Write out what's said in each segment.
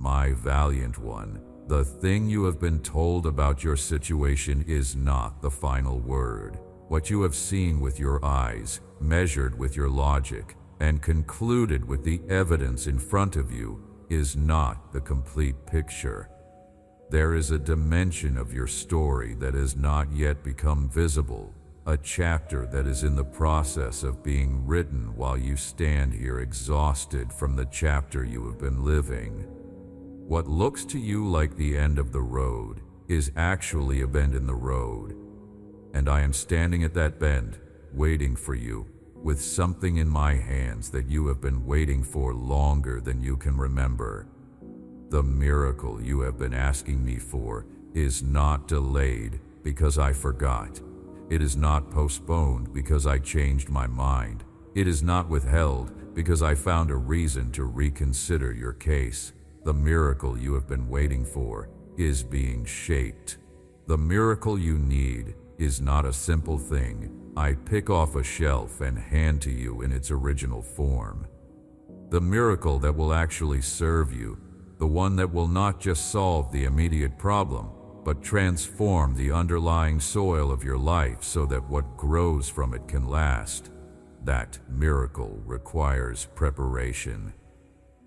My valiant one, the thing you have been told about your situation is not the final word. What you have seen with your eyes, measured with your logic, and concluded with the evidence in front of you is not the complete picture. There is a dimension of your story that has not yet become visible, a chapter that is in the process of being written while you stand here exhausted from the chapter you have been living. What looks to you like the end of the road is actually a bend in the road. And I am standing at that bend, waiting for you, with something in my hands that you have been waiting for longer than you can remember. The miracle you have been asking me for is not delayed because I forgot. It is not postponed because I changed my mind. It is not withheld because I found a reason to reconsider your case. The miracle you have been waiting for is being shaped. The miracle you need is not a simple thing I pick off a shelf and hand to you in its original form. The miracle that will actually serve you, the one that will not just solve the immediate problem, but transform the underlying soil of your life so that what grows from it can last. That miracle requires preparation.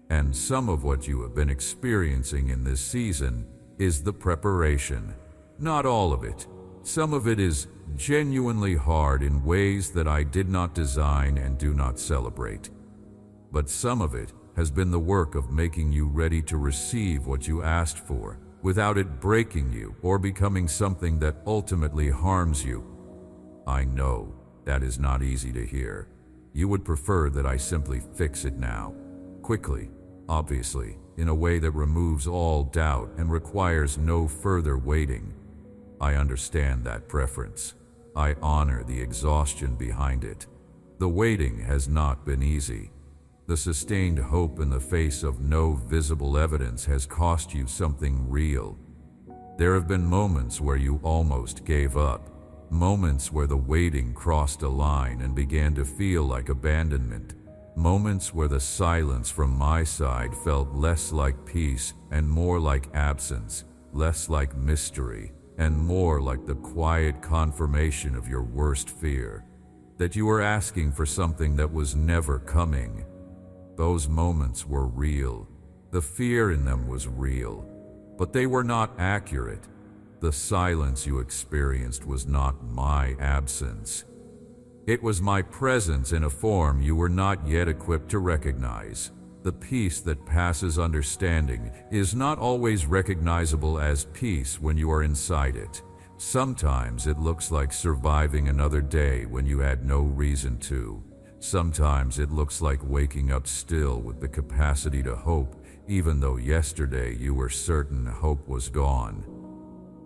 And some of what you have been experiencing in this season is the preparation. Not all of it. Some of it is genuinely hard in ways that I did not design and do not celebrate. But some of it has been the work of making you ready to receive what you asked for, without it breaking you or becoming something that ultimately harms you. I know that is not easy to hear. You would prefer that I simply fix it now, quickly, obviously, in a way that removes all doubt and requires no further waiting. I understand that preference. I honor the exhaustion behind it. The waiting has not been easy. The sustained hope in the face of no visible evidence has cost you something real. There have been moments where you almost gave up, moments where the waiting crossed a line and began to feel like abandonment, moments where the silence from my side felt less like peace and more like absence, less like mystery, and more like the quiet confirmation of your worst fear, that you were asking for something that was never coming. Those moments were real. The fear in them was real, but they were not accurate. The silence you experienced was not my absence. It was my presence in a form you were not yet equipped to recognize. The peace that passes understanding is not always recognizable as peace when you are inside it. Sometimes it looks like surviving another day when you had no reason to. Sometimes it looks like waking up still with the capacity to hope, even though yesterday you were certain hope was gone.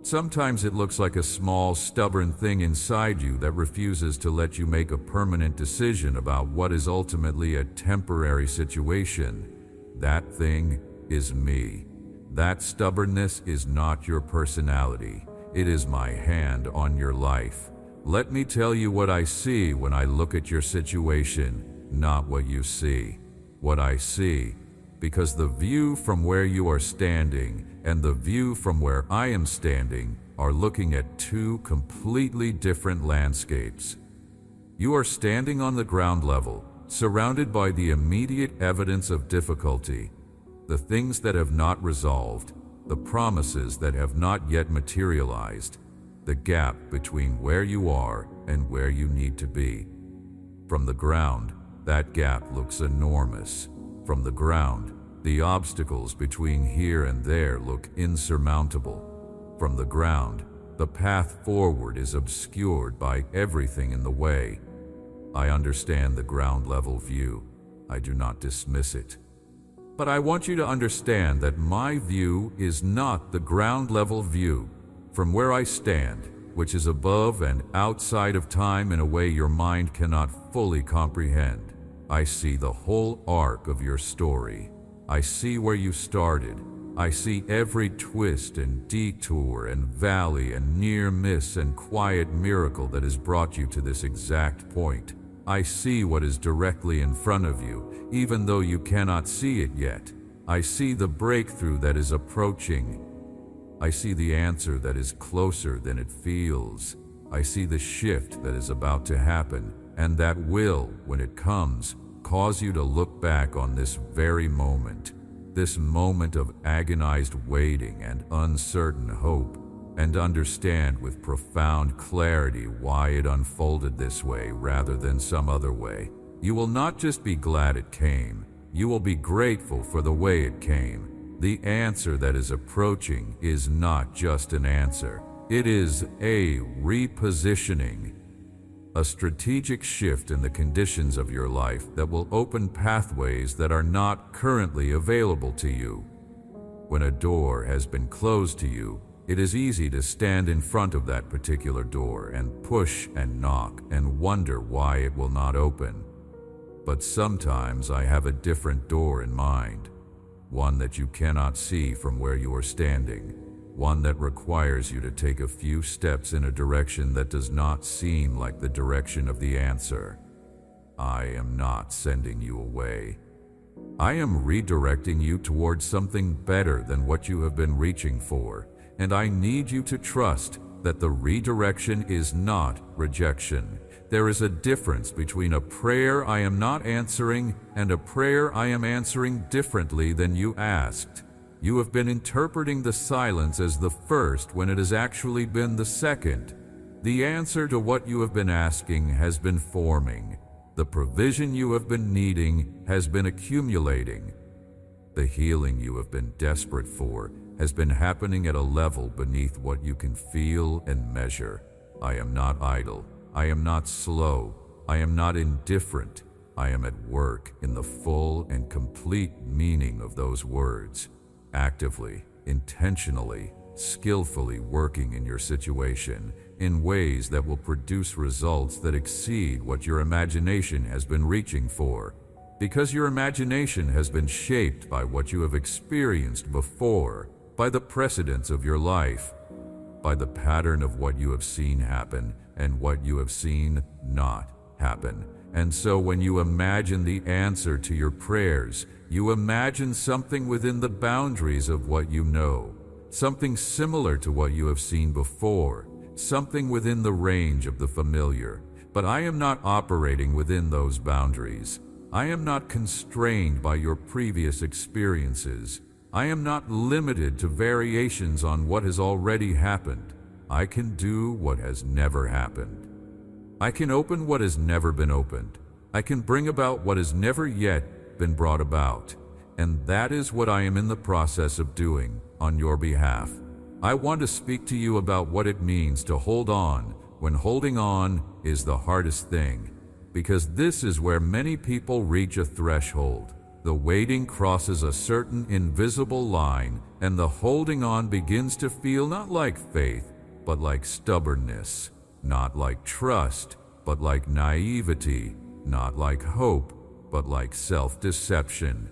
Sometimes it looks like a small, stubborn thing inside you that refuses to let you make a permanent decision about what is ultimately a temporary situation. That thing is me. That stubbornness is not your personality. It is my hand on your life. Let me tell you what I see when I look at your situation, not what you see. What I see, because the view from where you are standing and the view from where I am standing are looking at two completely different landscapes. You are standing on the ground level, surrounded by the immediate evidence of difficulty, the things that have not resolved, the promises that have not yet materialized, the gap between where you are and where you need to be. From the ground, that gap looks enormous. From the ground, the obstacles between here and there look insurmountable. From the ground, the path forward is obscured by everything in the way. I understand the ground level view. I do not dismiss it. But I want you to understand that my view is not the ground level view from where I stand, which is above and outside of time in a way your mind cannot fully comprehend. I see the whole arc of your story. I see where you started. I see every twist and detour and valley and near miss and quiet miracle that has brought you to this exact point. I see what is directly in front of you, even though you cannot see it yet. I see the breakthrough that is approaching. I see the answer that is closer than it feels. I see the shift that is about to happen, and that will, when it comes, cause you to look back on this very moment, this moment of agonized waiting and uncertain hope, and understand with profound clarity why it unfolded this way rather than some other way. You will not just be glad it came, you will be grateful for the way it came. The answer that is approaching is not just an answer. It is a repositioning, a strategic shift in the conditions of your life that will open pathways that are not currently available to you. When a door has been closed to you, it is easy to stand in front of that particular door and push and knock and wonder why it will not open. But sometimes I have a different door in mind, one that you cannot see from where you are standing, one that requires you to take a few steps in a direction that does not seem like the direction of the answer. I am not sending you away. I am redirecting you towards something better than what you have been reaching for, and I need you to trust that the redirection is not rejection. There is a difference between a prayer I am not answering and a prayer I am answering differently than you asked. You have been interpreting the silence as the first when it has actually been the second. The answer to what you have been asking has been forming. The provision you have been needing has been accumulating. The healing you have been desperate for has been happening at a level beneath what you can feel and measure. I am not idle. I am not slow. I am not indifferent. I am at work in the full and complete meaning of those words, actively, intentionally, skillfully working in your situation in ways that will produce results that exceed what your imagination has been reaching for, because your imagination has been shaped by what you have experienced before, by the precedents of your life, by the pattern of what you have seen happen and what you have seen not happen. And so when you imagine the answer to your prayers, you imagine something within the boundaries of what you know, something similar to what you have seen before, something within the range of the familiar. But I am not operating within those boundaries. I am not constrained by your previous experiences. I am not limited to variations on what has already happened. I can do what has never happened. I can open what has never been opened. I can bring about what has never yet been brought about. And that is what I am in the process of doing on your behalf. I want to speak to you about what it means to hold on when holding on is the hardest thing, because this is where many people reach a threshold. The waiting crosses a certain invisible line, and the holding on begins to feel not like faith, but like stubbornness, not like trust, but like naivety, not like hope, but like self-deception.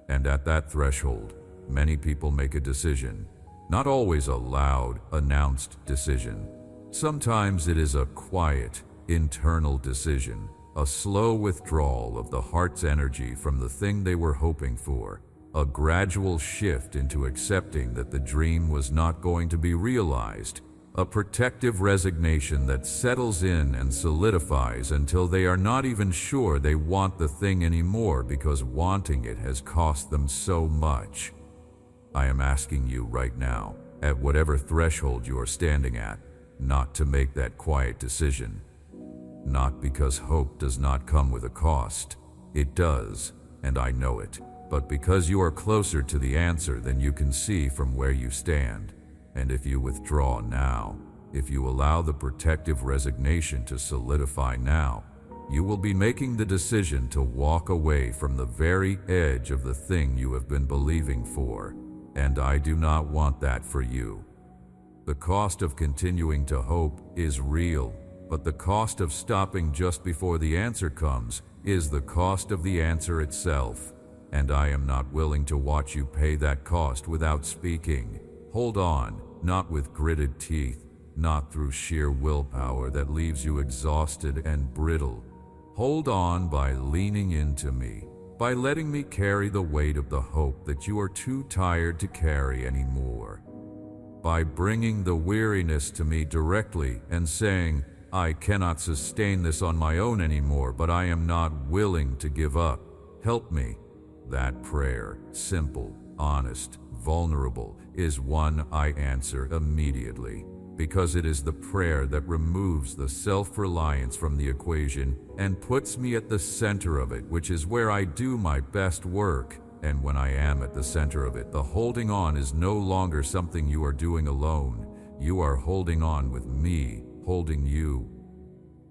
And at that threshold, many people make a decision, not always a loud, announced decision. Sometimes it is a quiet, internal decision, a slow withdrawal of the heart's energy from the thing they were hoping for, a gradual shift into accepting that the dream was not going to be realized, a protective resignation that settles in and solidifies until they are not even sure they want the thing anymore because wanting it has cost them so much. I am asking you right now, at whatever threshold you are standing at, not to make that quiet decision. Not because hope does not come with a cost. It does, and I know it, but because you are closer to the answer than you can see from where you stand. And if you withdraw now, if you allow the protective resignation to solidify now, you will be making the decision to walk away from the very edge of the thing you have been believing for. And I do not want that for you. The cost of continuing to hope is real, but the cost of stopping just before the answer comes is the cost of the answer itself. And I am not willing to watch you pay that cost without speaking. Hold on, not with gritted teeth, not through sheer willpower that leaves you exhausted and brittle. Hold on by leaning into me, by letting me carry the weight of the hope that you are too tired to carry anymore. By bringing the weariness to me directly and saying, I cannot sustain this on my own anymore, but I am not willing to give up. Help me. That prayer, simple, honest, vulnerable, is one I answer immediately, because it is the prayer that removes the self-reliance from the equation and puts me at the center of it, which is where I do my best work. And when I am at the center of it, the holding on is no longer something you are doing alone. You are holding on with me, holding you.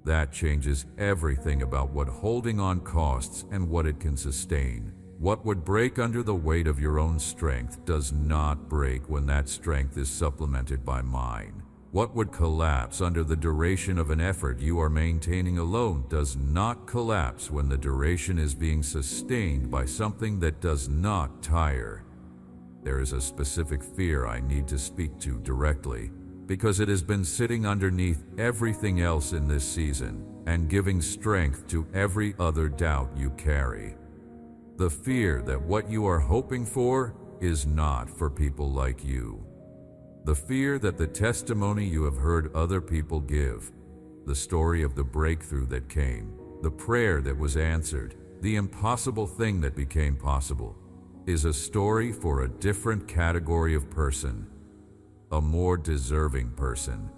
That changes everything about what holding on costs and what it can sustain. What would break under the weight of your own strength does not break when that strength is supplemented by mine. What would collapse under the duration of an effort you are maintaining alone does not collapse when the duration is being sustained by something that does not tire. There is a specific fear I need to speak to directly, because it has been sitting underneath everything else in this season and giving strength to every other doubt you carry. The fear that what you are hoping for is not for people like you. The fear that the testimony you have heard other people give, the story of the breakthrough that came, the prayer that was answered, the impossible thing that became possible, is a story for a different category of person, a more deserving person,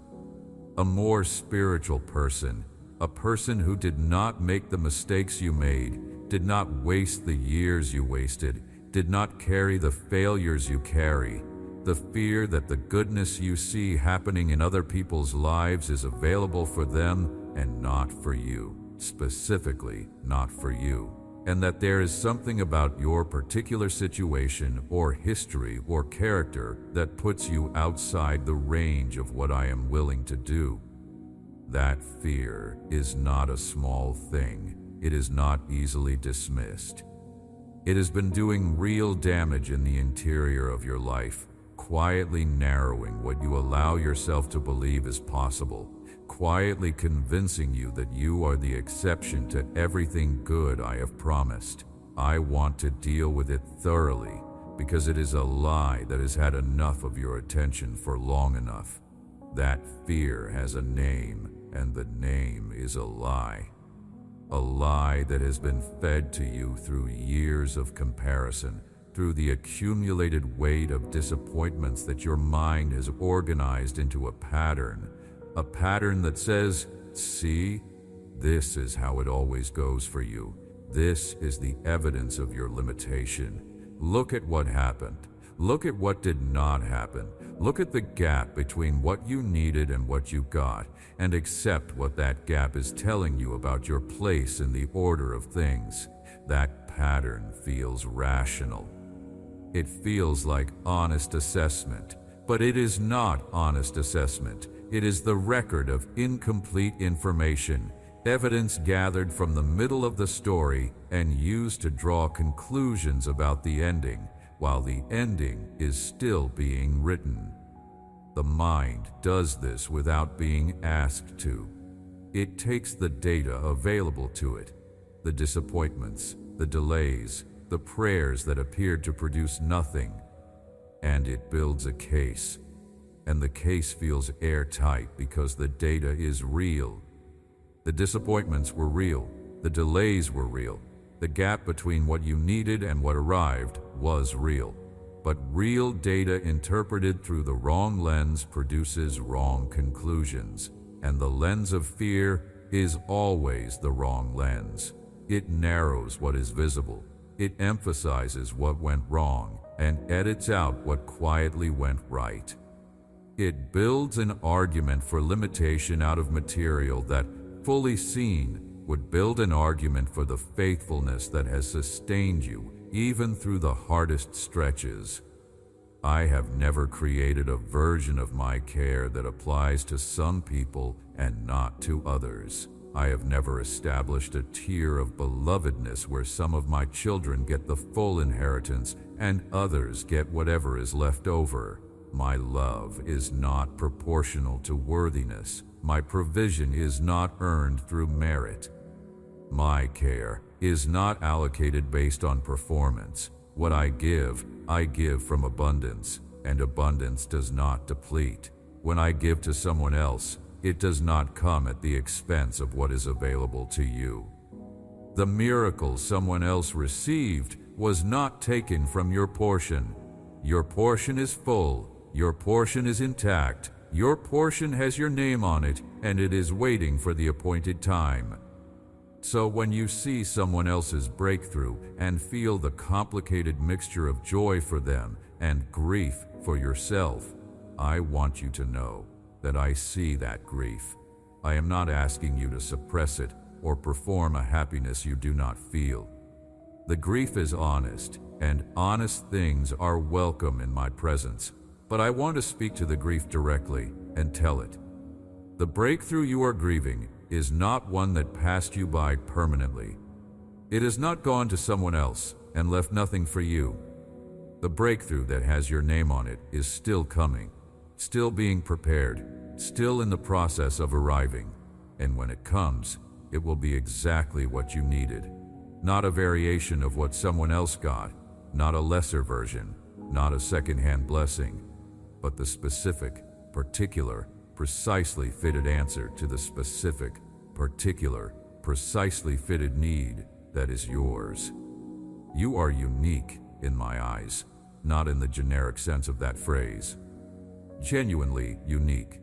a more spiritual person, a person who did not make the mistakes you made, did not waste the years you wasted, did not carry the failures you carry. The fear that the goodness you see happening in other people's lives is available for them and not for you, specifically not for you, and that there is something about your particular situation or history or character that puts you outside the range of what I am willing to do. That fear is not a small thing. It is not easily dismissed. It has been doing real damage in the interior of your life, quietly narrowing what you allow yourself to believe is possible, quietly convincing you that you are the exception to everything good I have promised. I want to deal with it thoroughly, because it is a lie that has had enough of your attention for long enough. That fear has a name, and the name is a lie. A lie that has been fed to you through years of comparison, through the accumulated weight of disappointments that your mind has organized into a pattern that says, see, this is how it always goes for you. This is the evidence of your limitation. Look at what happened. Look at what did not happen. Look at the gap between what you needed and what you got, and accept what that gap is telling you about your place in the order of things. That pattern feels rational. It feels like honest assessment, but it is not honest assessment. It is the record of incomplete information, evidence gathered from the middle of the story and used to draw conclusions about the ending, while the ending is still being written. The mind does this without being asked to. It takes the data available to it, the disappointments, the delays, the prayers that appeared to produce nothing, and it builds a case. And the case feels airtight because the data is real. The disappointments were real. The delays were real. The gap between what you needed and what arrived was real. But real data interpreted through the wrong lens produces wrong conclusions. And the lens of fear is always the wrong lens. It narrows what is visible. It emphasizes what went wrong and edits out what quietly went right. It builds an argument for limitation out of material that, fully seen, would build an argument for the faithfulness that has sustained you even through the hardest stretches. I have never created a version of my care that applies to some people and not to others. I have never established a tier of belovedness where some of my children get the full inheritance and others get whatever is left over. My love is not proportional to worthiness. My provision is not earned through merit. My care is not allocated based on performance. What I give from abundance, and abundance does not deplete. When I give to someone else, it does not come at the expense of what is available to you. The miracle someone else received was not taken from your portion. Your portion is full, your portion is intact, your portion has your name on it, and it is waiting for the appointed time. So when you see someone else's breakthrough and feel the complicated mixture of joy for them and grief for yourself, I want you to know that I see that grief. I am not asking you to suppress it or perform a happiness you do not feel. The grief is honest, and honest things are welcome in my presence, but I want to speak to the grief directly and tell it. The breakthrough you are grieving is not one that passed you by permanently. It has not gone to someone else and left nothing for you. The breakthrough that has your name on it is still coming, still being prepared, still in the process of arriving, and when it comes, it will be exactly what you needed. Not a variation of what someone else got, not a lesser version, not a second-hand blessing, but the specific, particular, precisely fitted answer to the specific, particular, precisely fitted need that is yours. You are unique in my eyes, not in the generic sense of that phrase. Genuinely unique.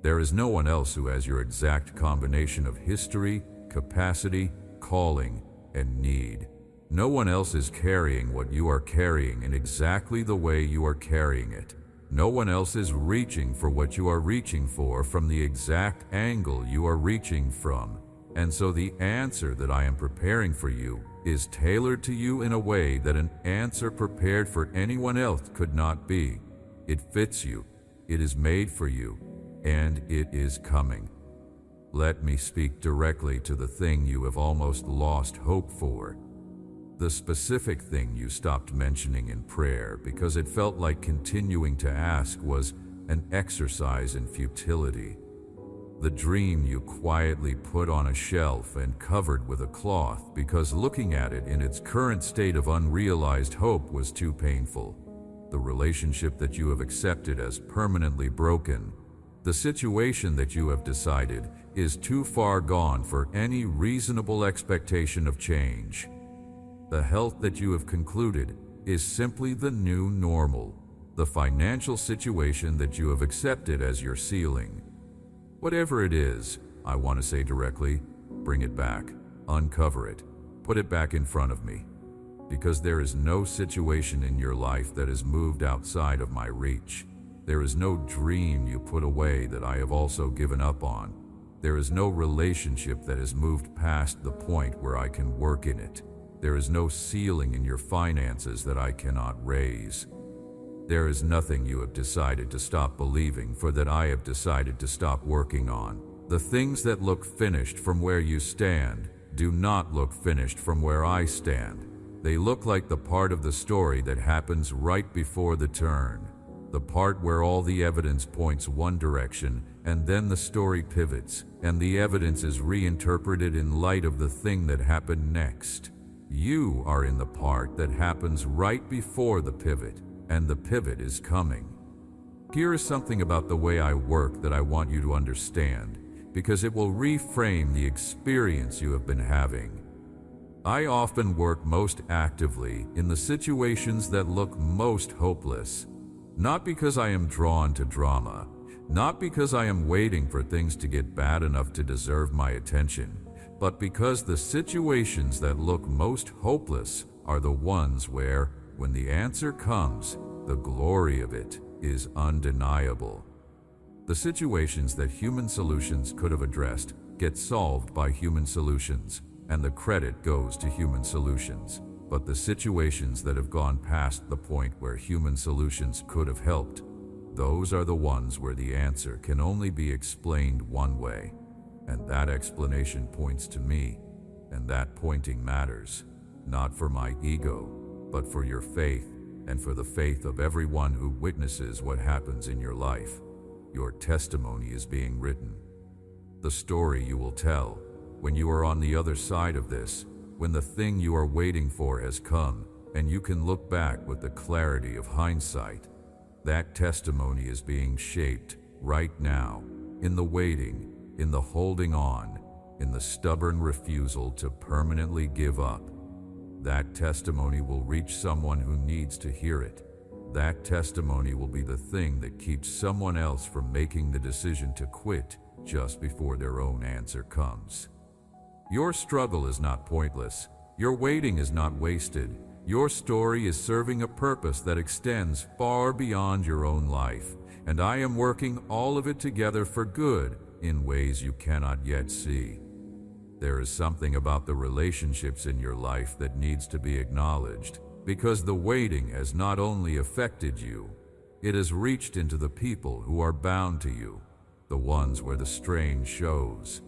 There is no one else who has your exact combination of history, capacity, calling, and need. No one else is carrying what you are carrying in exactly the way you are carrying it. No one else is reaching for what you are reaching for from the exact angle you are reaching from. And so the answer that I am preparing for you is tailored to you in a way that an answer prepared for anyone else could not be. It fits you, it is made for you, and it is coming. Let me speak directly to the thing you have almost lost hope for. The specific thing you stopped mentioning in prayer because it felt like continuing to ask was an exercise in futility. The dream you quietly put on a shelf and covered with a cloth because looking at it in its current state of unrealized hope was too painful. The relationship that you have accepted as permanently broken. The situation that you have decided is too far gone for any reasonable expectation of change. The health that you have concluded is simply the new normal, the financial situation that you have accepted as your ceiling. Whatever it is, I want to say directly, bring it back, uncover it, put it back in front of me, because there is no situation in your life that has moved outside of my reach. There is no dream you put away that I have also given up on. There is no relationship that has moved past the point where I can work in it. There is no ceiling in your finances that I cannot raise. There is nothing you have decided to stop believing for that I have decided to stop working on. The things that look finished from where you stand do not look finished from where I stand. They look like the part of the story that happens right before the turn. The part where all the evidence points one direction and then the story pivots and the evidence is reinterpreted in light of the thing that happened next. You are in the part that happens right before the pivot, and the pivot is coming. Here is something about the way I work that I want you to understand, because it will reframe the experience you have been having. I often work most actively in the situations that look most hopeless, not because I am drawn to drama, not because I am waiting for things to get bad enough to deserve my attention, but because the situations that look most hopeless are the ones where, when the answer comes, the glory of it is undeniable. The situations that human solutions could have addressed get solved by human solutions, and the credit goes to human solutions. But the situations that have gone past the point where human solutions could have helped, those are the ones where the answer can only be explained one way. And that explanation points to me, and that pointing matters, not for my ego, but for your faith and for the faith of everyone who witnesses what happens in your life. Your testimony is being written. The story you will tell when you are on the other side of this when the thing you are waiting for has come, and you can look back with the clarity of hindsight. That testimony is being shaped right now, in the waiting, in the holding on, in the stubborn refusal to permanently give up. That testimony will reach someone who needs to hear it. That testimony will be the thing that keeps someone else from making the decision to quit just before their own answer comes. Your struggle is not pointless. Your waiting is not wasted. Your story is serving a purpose that extends far beyond your own life, and I am working all of it together for good in ways you cannot yet see. There is something about the relationships in your life that needs to be acknowledged, because the waiting has not only affected you, it has reached into the people who are bound to you, the ones where the strain shows.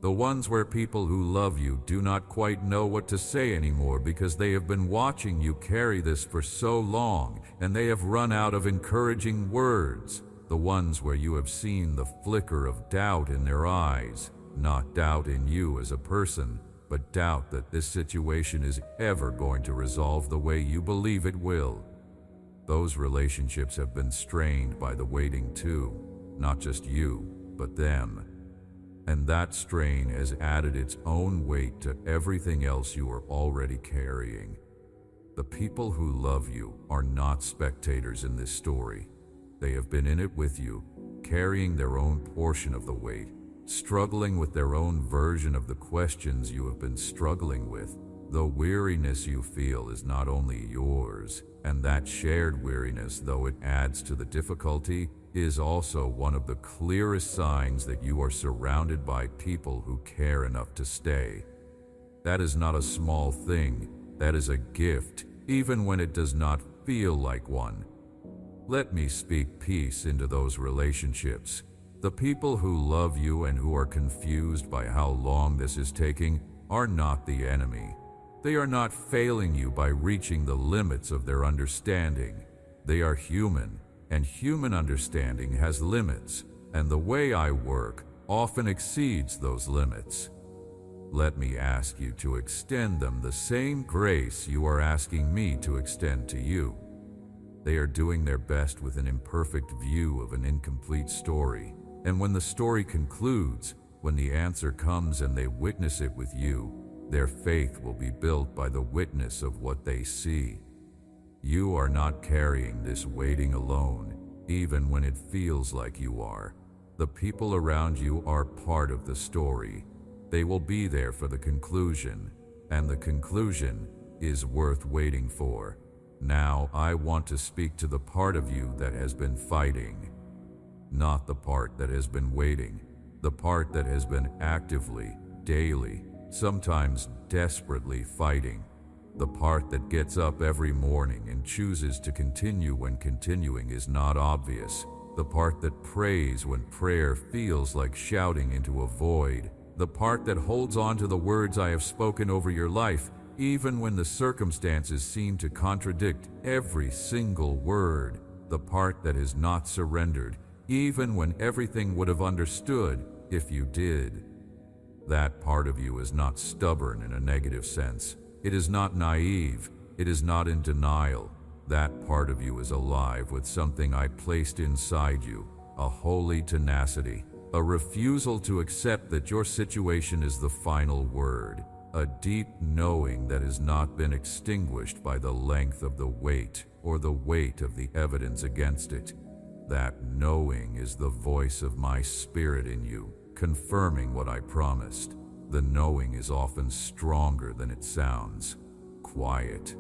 The ones where people who love you do not quite know what to say anymore because they have been watching you carry this for so long and they have run out of encouraging words. The ones where you have seen the flicker of doubt in their eyes, not doubt in you as a person, but doubt that this situation is ever going to resolve the way you believe it will. Those relationships have been strained by the waiting too, not just you, but them. And that strain has added its own weight to everything else you are already carrying. The people who love you are not spectators in this story. They have been in it with you, carrying their own portion of the weight, struggling with their own version of the questions you have been struggling with. The weariness you feel is not only yours, and that shared weariness, though it adds to the difficulty, is also one of the clearest signs that you are surrounded by people who care enough to stay. That is not a small thing. That is a gift, even when it does not feel like one. Let me speak peace into those relationships. The people who love you and who are confused by how long this is taking are not the enemy. They are not failing you by reaching the limits of their understanding. They are human, and human understanding has limits, and the way I work often exceeds those limits. Let me ask you to extend them the same grace you are asking me to extend to you. They are doing their best with an imperfect view of an incomplete story, and when the story concludes, when the answer comes and they witness it with you, their faith will be built by the witness of what they see. You are not carrying this waiting alone, even when it feels like you are. The people around you are part of the story. They will be there for the conclusion, and the conclusion is worth waiting for. Now I want to speak to the part of you that has been fighting, not the part that has been waiting, the part that has been actively, daily, sometimes desperately fighting. The part that gets up every morning and chooses to continue when continuing is not obvious. The part that prays when prayer feels like shouting into a void. The part that holds on to the words I have spoken over your life, even when the circumstances seem to contradict every single word. The part that has not surrendered, even when everything would have understood if you did. That part of you is not stubborn in a negative sense. It is not naive. It is not in denial. That part of you is alive with something I placed inside you, a holy tenacity, a refusal to accept that your situation is the final word, a deep knowing that has not been extinguished by the length of the weight or the weight of the evidence against it. That knowing is the voice of my spirit in you, confirming what I promised. The knowing is often stronger than it sounds, quiet,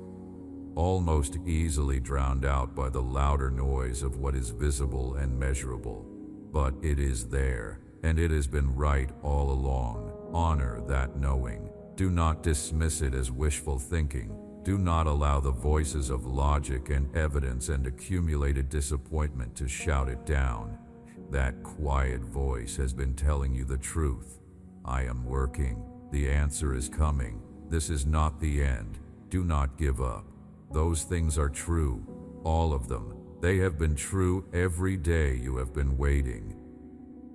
almost easily drowned out by the louder noise of what is visible and measurable. But it is there, and it has been right all along. Honor that knowing. Do not dismiss it as wishful thinking. Do not allow the voices of logic and evidence and accumulated disappointment to shout it down. That quiet voice has been telling you the truth. I am working. The answer is coming. This is not the end. Do not give up. Those things are true. All of them. They have been true every day you have been waiting.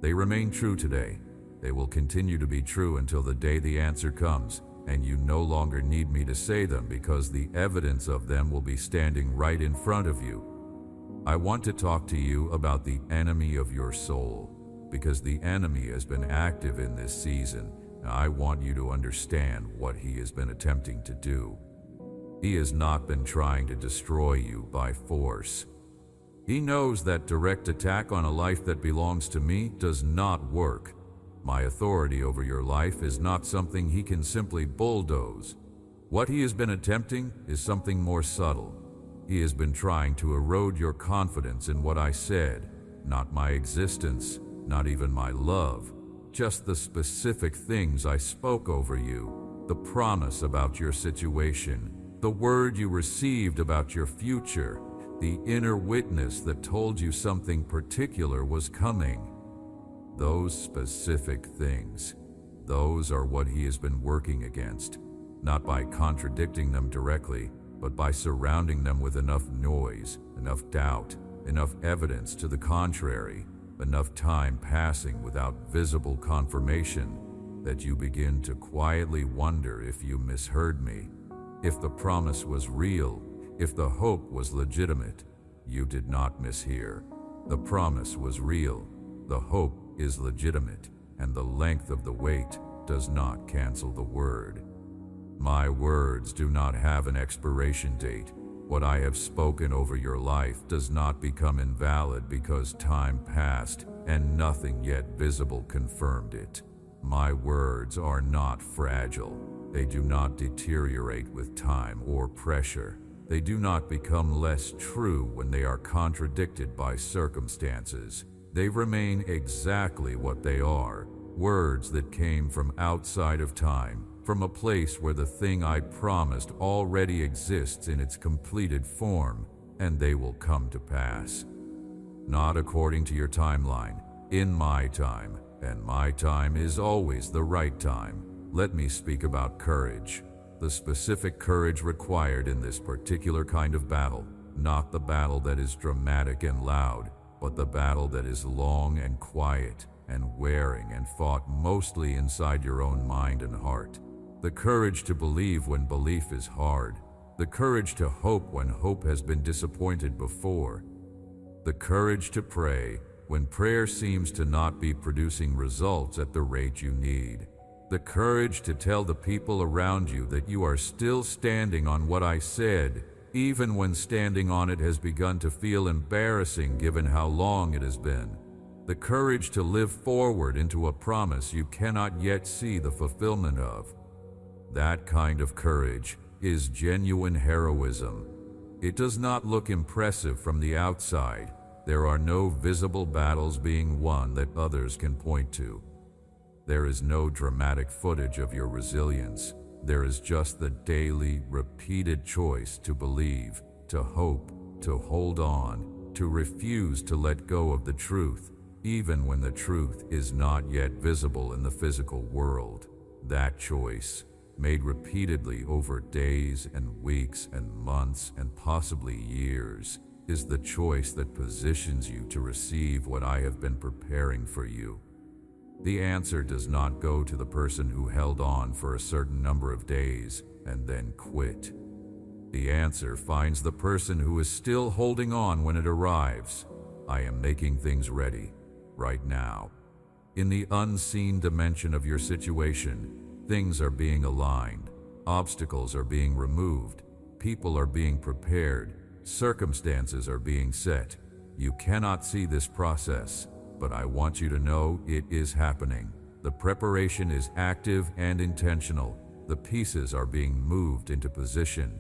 They remain true today. They will continue to be true until the day the answer comes. and you no longer need me to say them because the evidence of them will be standing right in front of you. I want to talk to you about the enemy of your soul, because the enemy has been active in this season, and I want you to understand what he has been attempting to do. He has not been trying to destroy you by force. He knows that direct attack on a life that belongs to me does not work. My authority over your life is not something he can simply bulldoze. What he has been attempting is something more subtle. He has been trying to erode your confidence in what I said, not my existence, not even my love, just the specific things I spoke over you, the promise about your situation, the word you received about your future, the inner witness that told you something particular was coming. Those specific things, those are what he has been working against, not by contradicting them directly, but by surrounding them with enough noise, enough doubt, enough evidence to the contrary, enough time passing without visible confirmation that you begin to quietly wonder if you misheard me. If the promise was real, if the hope was legitimate, you did not mishear. The promise was real, the hope is legitimate, and the length of the wait does not cancel the word. My words do not have an expiration date. What I have spoken over your life does not become invalid because time passed and nothing yet visible confirmed it. My words are not fragile. They do not deteriorate with time or pressure. They do not become less true when they are contradicted by circumstances. They remain exactly what they are, words that came from outside of time, from a place where the thing I promised already exists in its completed form, and they will come to pass. Not according to your timeline, in my time, and my time is always the right time. Let me speak about courage, the specific courage required in this particular kind of battle, not the battle that is dramatic and loud, but the battle that is long and quiet and wearing and fought mostly inside your own mind and heart. The courage to believe when belief is hard. The courage to hope when hope has been disappointed before. The courage to pray when prayer seems to not be producing results at the rate you need. The courage to tell the people around you that you are still standing on what I said, even when standing on it has begun to feel embarrassing given how long it has been. The courage to live forward into a promise you cannot yet see the fulfillment of. That kind of courage is genuine heroism. It does not look impressive from the outside. There are no visible battles being won that others can point to. There is no dramatic footage of your resilience. There is just the daily, repeated choice to believe, to hope, to hold on, to refuse to let go of the truth, even when the truth is not yet visible in the physical world. That choice, made repeatedly over days and weeks and months and possibly years, is the choice that positions you to receive what I have been preparing for you. The answer does not go to the person who held on for a certain number of days and then quit. The answer finds the person who is still holding on when it arrives. I am making things ready, right now. In the unseen dimension of your situation, things are being aligned, obstacles are being removed, people are being prepared, circumstances are being set. You cannot see this process, but I want you to know it is happening. The preparation is active and intentional. The pieces are being moved into position.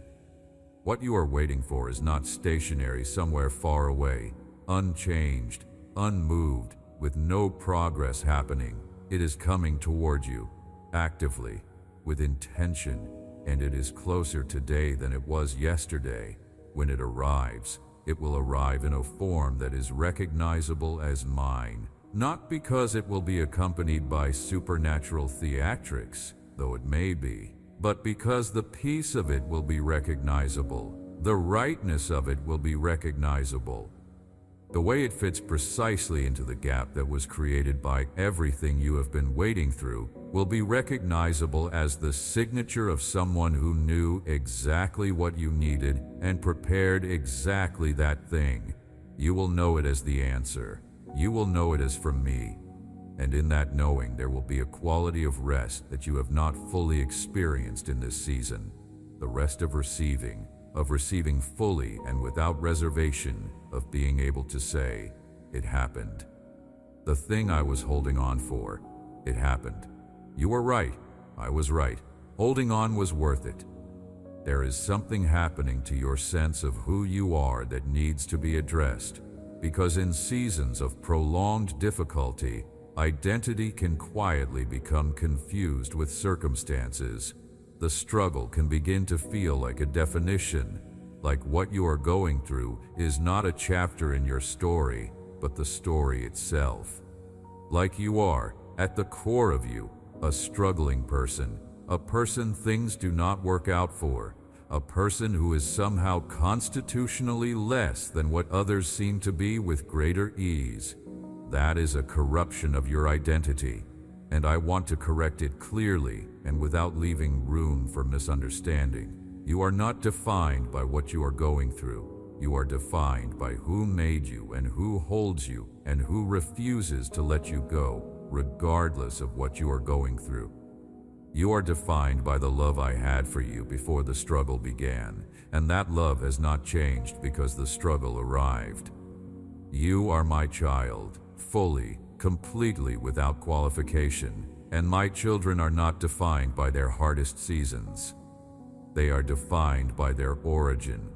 What you are waiting for is not stationary somewhere far away, unchanged, unmoved, with no progress happening. It is coming toward you, actively, with intention, and it is closer today than it was yesterday. When it arrives, it will arrive in a form that is recognizable as mine, not because it will be accompanied by supernatural theatrics, though it may be, but because the peace of it will be recognizable, the rightness of it will be recognizable. The way it fits precisely into the gap that was created by everything you have been wading through will be recognizable as the signature of someone who knew exactly what you needed and prepared exactly that thing. You will know it as the answer. You will know it as from me. And in that knowing, there will be a quality of rest that you have not fully experienced in this season. The rest of receiving fully and without reservation, of being able to say, it happened. The thing I was holding on for, it happened. You were right, I was right. Holding on was worth it. There is something happening to your sense of who you are that needs to be addressed, because in seasons of prolonged difficulty, identity can quietly become confused with circumstances. The struggle can begin to feel like a definition, like what you are going through is not a chapter in your story, but the story itself. Like you are, at the core of you, a struggling person, a person things do not work out for, a person who is somehow constitutionally less than what others seem to be with greater ease. That is a corruption of your identity, and I want to correct it clearly and without leaving room for misunderstanding. You are not defined by what you are going through. You are defined by who made you and who holds you and who refuses to let you go, regardless of what you are going through. You are defined by the love I had for you before the struggle began, and that love has not changed because the struggle arrived. You are my child, fully, completely without qualification, and my children are not defined by their hardest seasons. They are defined by their origin,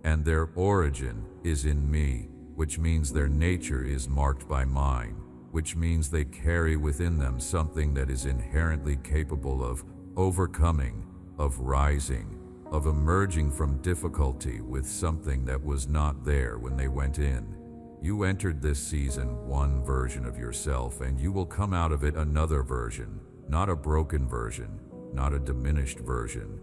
and their origin is in me, which means their nature is marked by mine, which means they carry within them something that is inherently capable of overcoming, of rising, of emerging from difficulty with something that was not there when they went in. You entered this season one version of yourself, and you will come out of it another version, not a broken version, not a diminished version.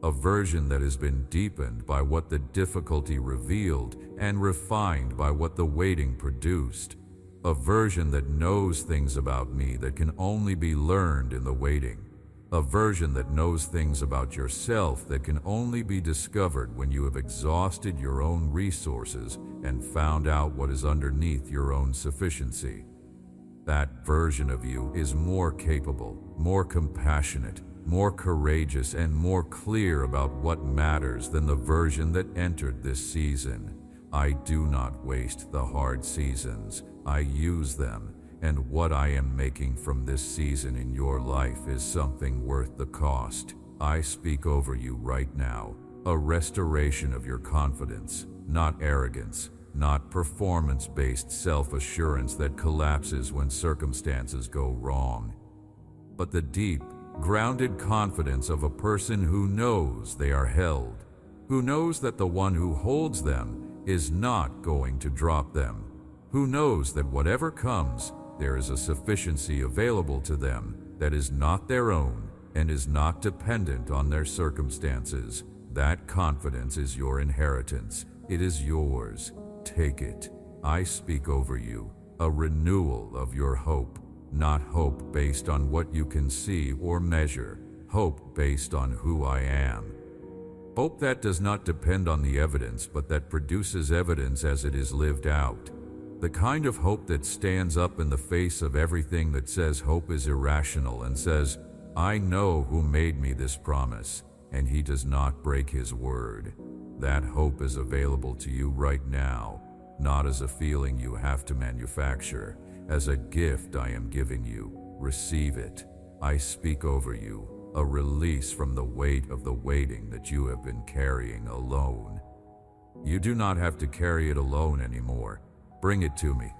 A version that has been deepened by what the difficulty revealed and refined by what the waiting produced. A version that knows things about me that can only be learned in the waiting. A version that knows things about yourself that can only be discovered when you have exhausted your own resources and found out what is underneath your own sufficiency. That version of you is more capable, more compassionate, more courageous, and more clear about what matters than the version that entered this season. I do not waste the hard seasons. I use them, and what I am making from this season in your life is something worth the cost. I speak over you right now, a restoration of your confidence, not arrogance, not performance-based self-assurance that collapses when circumstances go wrong, but the deep, grounded confidence of a person who knows they are held, who knows that the one who holds them is not going to drop them, who knows that whatever comes, there is a sufficiency available to them that is not their own and is not dependent on their circumstances. That confidence is your inheritance. It is yours. Take it. I speak over you, a renewal of your hope. Not hope based on what you can see or measure, hope based on who I am. Hope that does not depend on the evidence, but that produces evidence as it is lived out. The kind of hope that stands up in the face of everything that says hope is irrational and says, I know who made me this promise, and he does not break his word. That hope is available to you right now, not as a feeling you have to manufacture. As a gift I am giving you, receive it. I speak over you, a release from the weight of the waiting that you have been carrying alone. You do not have to carry it alone anymore. Bring it to me,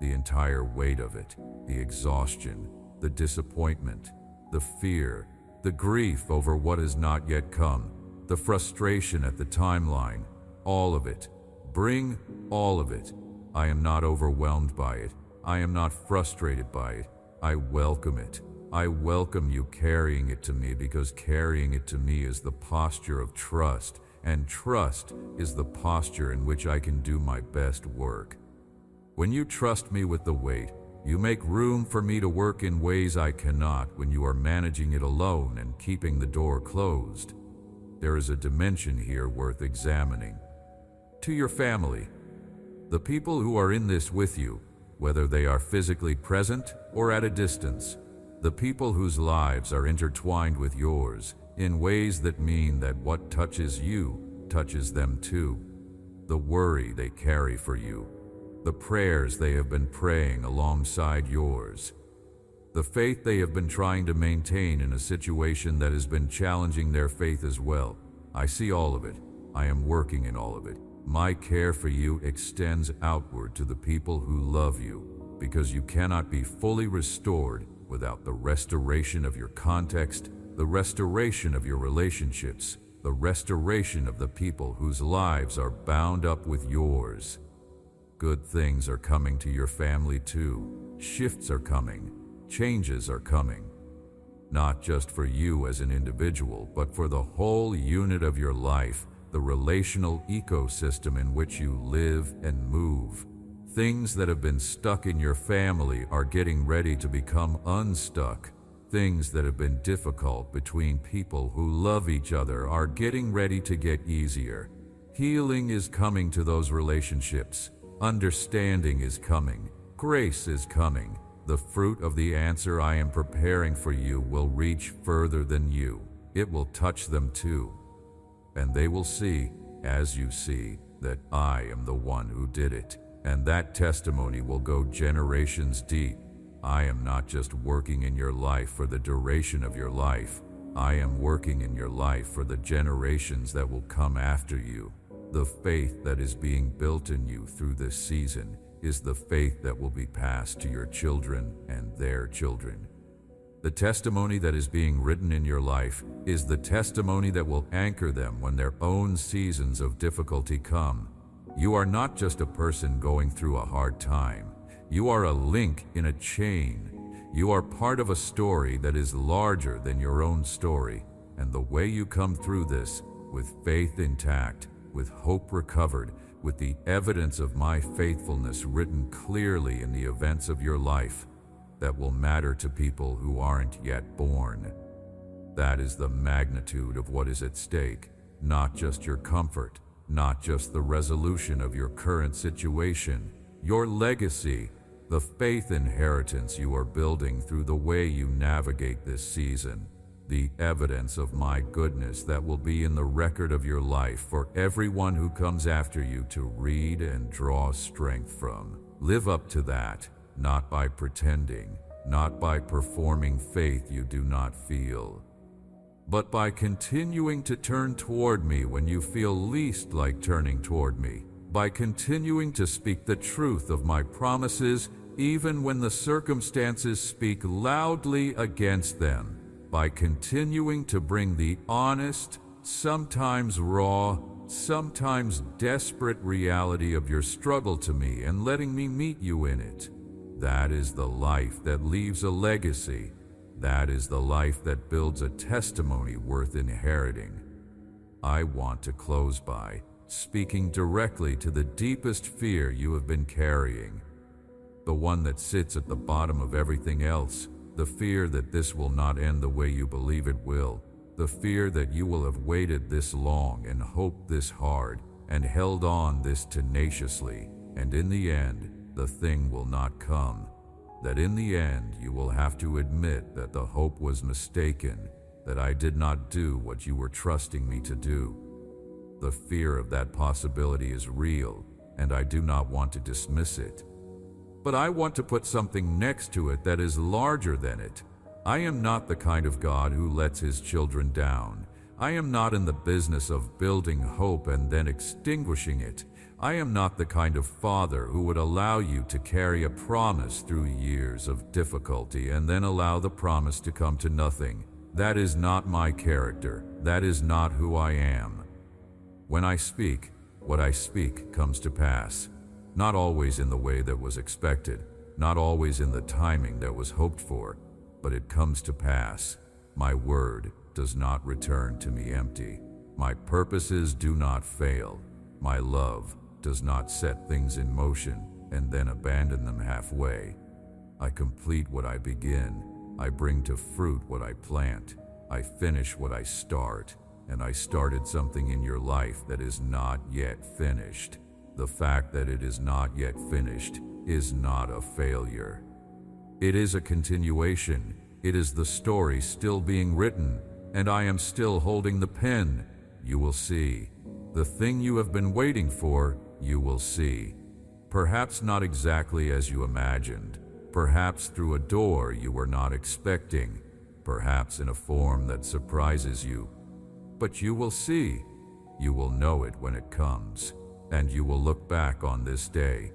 the entire weight of it, the exhaustion, the disappointment, the fear, the grief over what has not yet come, the frustration at the timeline, all of it. Bring all of it. I am not overwhelmed by it. I am not frustrated by it. I welcome it. I welcome you carrying it to me, because carrying it to me is the posture of trust, and trust is the posture in which I can do my best work. When you trust me with the weight, you make room for me to work in ways I cannot when you are managing it alone and keeping the door closed. There is a dimension here worth examining. To your family, the people who are in this with you, whether they are physically present or at a distance, the people whose lives are intertwined with yours in ways that mean that what touches you touches them too. The worry they carry for you, the prayers they have been praying alongside yours, the faith they have been trying to maintain in a situation that has been challenging their faith as well. I see all of it. I am working in all of it. My care for you extends outward to the people who love you, because you cannot be fully restored without the restoration of your context, the restoration of your relationships, the restoration of the people whose lives are bound up with yours. Good things are coming to your family too. Shifts are coming. Changes are coming. Not just for you as an individual, but for the whole unit of your life, the relational ecosystem in which you live and move. Things that have been stuck in your family are getting ready to become unstuck. Things that have been difficult between people who love each other are getting ready to get easier. Healing is coming to those relationships. Understanding is coming. Grace is coming. The fruit of the answer I am preparing for you will reach further than you. It will touch them too. And they will see, as you see, that I am the one who did it. And that testimony will go generations deep. I am not just working in your life for the duration of your life. I am working in your life for the generations that will come after you. The faith that is being built in you through this season is the faith that will be passed to your children and their children. The testimony that is being written in your life is the testimony that will anchor them when their own seasons of difficulty come. You are not just a person going through a hard time. You are a link in a chain. You are part of a story that is larger than your own story. And the way you come through this, with faith intact, with hope recovered, with the evidence of my faithfulness written clearly in the events of your life, that will matter to people who aren't yet born. That is the magnitude of what is at stake, not just your comfort, not just the resolution of your current situation, your legacy, the faith inheritance you are building through the way you navigate this season, the evidence of my goodness that will be in the record of your life for everyone who comes after you to read and draw strength from. Live up to that. Not by pretending, not by performing faith you do not feel, but by continuing to turn toward me when you feel least like turning toward me, by continuing to speak the truth of my promises even when the circumstances speak loudly against them, by continuing to bring the honest, sometimes raw, sometimes desperate reality of your struggle to me and letting me meet you in it. That is the life that leaves a legacy. That is the life that builds a testimony worth inheriting. I want to close by speaking directly to the deepest fear you have been carrying, the one that sits at the bottom of everything else, the fear that this will not end the way you believe it will, the fear that you will have waited this long and hoped this hard and held on this tenaciously, and in the end, the thing will not come, that in the end you will have to admit that the hope was mistaken, that I did not do what you were trusting me to do. The fear of that possibility is real, and I do not want to dismiss it. But I want to put something next to it that is larger than it. I am not the kind of God who lets his children down. I am not in the business of building hope and then extinguishing it. I am not the kind of father who would allow you to carry a promise through years of difficulty and then allow the promise to come to nothing. That is not my character. That is not who I am. When I speak, what I speak comes to pass. Not always in the way that was expected, not always in the timing that was hoped for, but it comes to pass. My word does not return to me empty. My purposes do not fail. My love does not set things in motion. and then abandon them halfway. I complete what I begin. I bring to fruit what I plant. I finish what I start. And I started something in your life that is not yet finished. The fact that it is not yet finished is not a failure. It is a continuation. It is the story still being written, and I am still holding the pen. You will see. The thing you have been waiting for, you will see. Perhaps not exactly as you imagined. Perhaps through a door you were not expecting. Perhaps in a form that surprises you. But you will see. You will know it when it comes. And you will look back on this day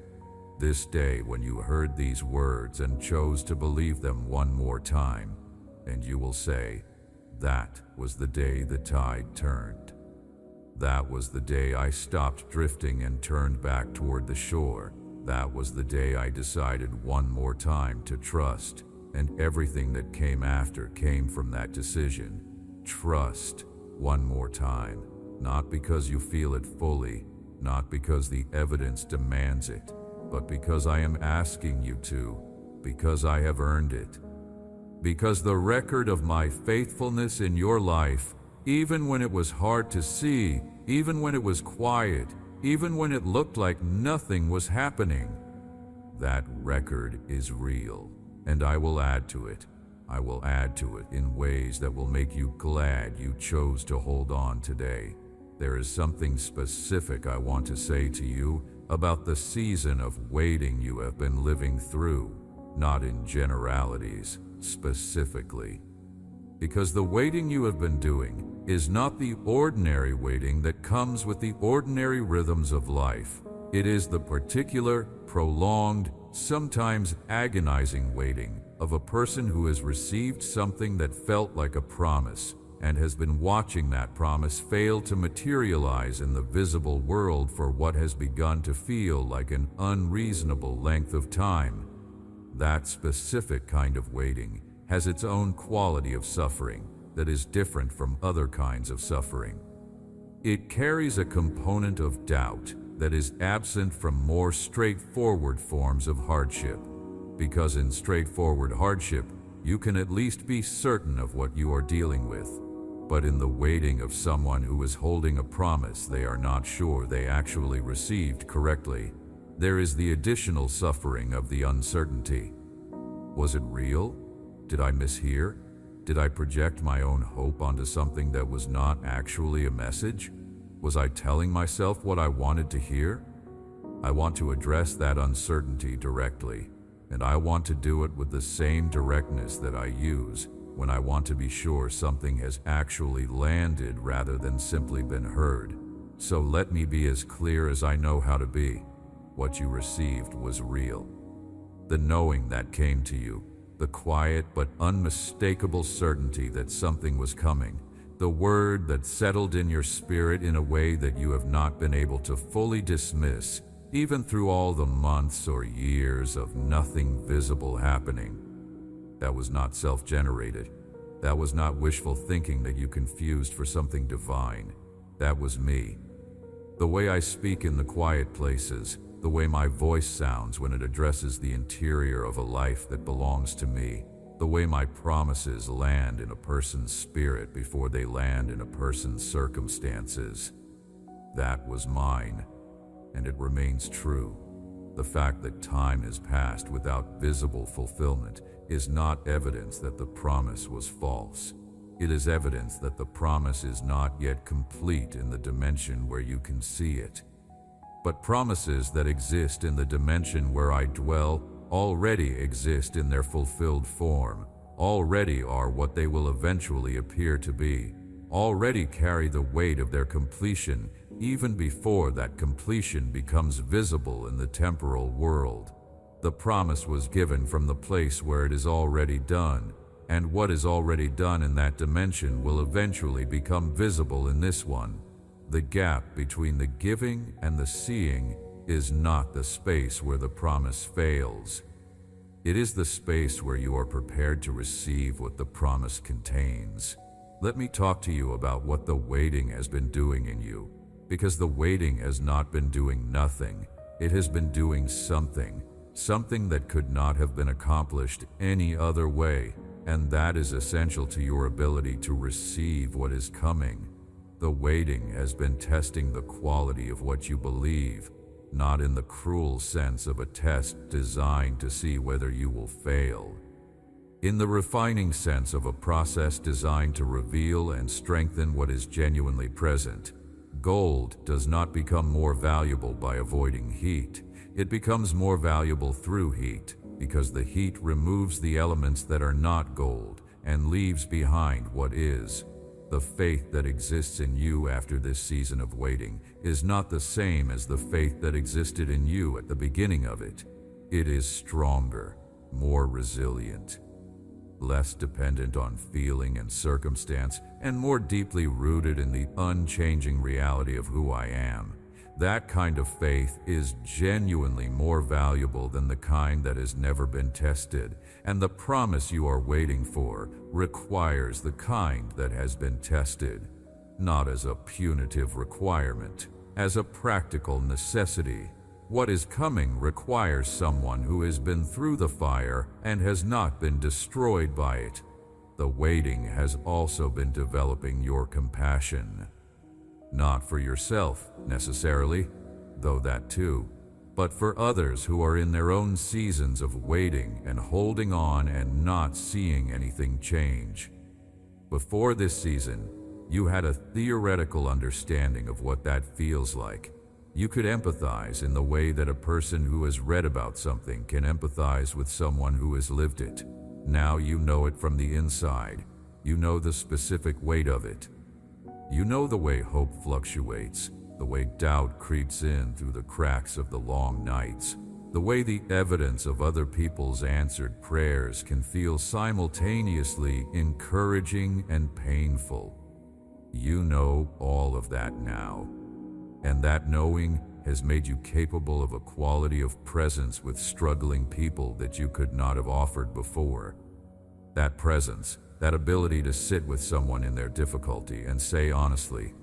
when you heard these words and chose to believe them one more time, and you will say, that was the day the tide turned. That was the day I stopped drifting and turned back toward the shore. That was the day I decided one more time to trust, and everything that came after came from that decision. Trust one more time, not because you feel it fully, not because the evidence demands it, but because I am asking you to, because I have earned it. Because the record of my faithfulness in your life, even when it was hard to see, even when it was quiet, even when it looked like nothing was happening, that record is real, and I will add to it. I will add to it in ways that will make you glad you chose to hold on today. There is something specific I want to say to you about the season of waiting you have been living through, not in generalities, specifically. Because the waiting you have been doing is not the ordinary waiting that comes with the ordinary rhythms of life. It is the particular, prolonged, sometimes agonizing waiting of a person who has received something that felt like a promise and has been watching that promise fail to materialize in the visible world for what has begun to feel like an unreasonable length of time. That specific kind of waiting has its own quality of suffering that is different from other kinds of suffering. It carries a component of doubt that is absent from more straightforward forms of hardship, because in straightforward hardship, you can at least be certain of what you are dealing with. But in the waiting of someone who is holding a promise they are not sure they actually received correctly, there is the additional suffering of the uncertainty. Was it real? Did I mishear? Did I project my own hope onto something that was not actually a message? Was I telling myself what I wanted to hear? I want to address that uncertainty directly, and I want to do it with the same directness that I use when I want to be sure something has actually landed rather than simply been heard. So let me be as clear as I know how to be. What you received was real. The knowing that came to you, the quiet but unmistakable certainty that something was coming, the word that settled in your spirit in a way that you have not been able to fully dismiss, even through all the months or years of nothing visible happening. That was not self-generated. That was not wishful thinking that you confused for something divine. That was me. The way I speak in the quiet places, the way my voice sounds when it addresses the interior of a life that belongs to me, the way my promises land in a person's spirit before they land in a person's circumstances. That was mine, and it remains true. The fact that time has passed without visible fulfillment is not evidence that the promise was false. It is evidence that the promise is not yet complete in the dimension where you can see it. But promises that exist in the dimension where I dwell already exist in their fulfilled form, already are what they will eventually appear to be, already carry the weight of their completion even before that completion becomes visible in the temporal world. The promise was given from the place where it is already done, and what is already done in that dimension will eventually become visible in this one. The gap between the giving and the seeing is not the space where the promise fails. It is the space where you are prepared to receive what the promise contains. Let me talk to you about what the waiting has been doing in you, because the waiting has not been doing nothing. It has been doing something that could not have been accomplished any other way, and that is essential to your ability to receive what is coming. The waiting has been testing the quality of what you believe, not in the cruel sense of a test designed to see whether you will fail. In the refining sense of a process designed to reveal and strengthen what is genuinely present. Gold does not become more valuable by avoiding heat. It becomes more valuable through heat, because the heat removes the elements that are not gold and leaves behind what is. The faith that exists in you after this season of waiting is not the same as the faith that existed in you at the beginning of it. It is stronger, more resilient, less dependent on feeling and circumstance, and more deeply rooted in the unchanging reality of who I am. That kind of faith is genuinely more valuable than the kind that has never been tested, and the promise you are waiting for requires the kind that has been tested, not as a punitive requirement, as a practical necessity. What is coming requires someone who has been through the fire and has not been destroyed by it. The waiting has also been developing your compassion. Not for yourself, necessarily, though that too, but for others who are in their own seasons of waiting and holding on and not seeing anything change. Before this season, you had a theoretical understanding of what that feels like. You could empathize in the way that a person who has read about something can empathize with someone who has lived it. Now you know it from the inside. You know the specific weight of it. You know the way hope fluctuates, the way doubt creeps in through the cracks of the long nights, the way the evidence of other people's answered prayers can feel simultaneously encouraging and painful. You know all of that now. And that knowing has made you capable of a quality of presence with struggling people that you could not have offered before. That presence, that ability to sit with someone in their difficulty and say honestly,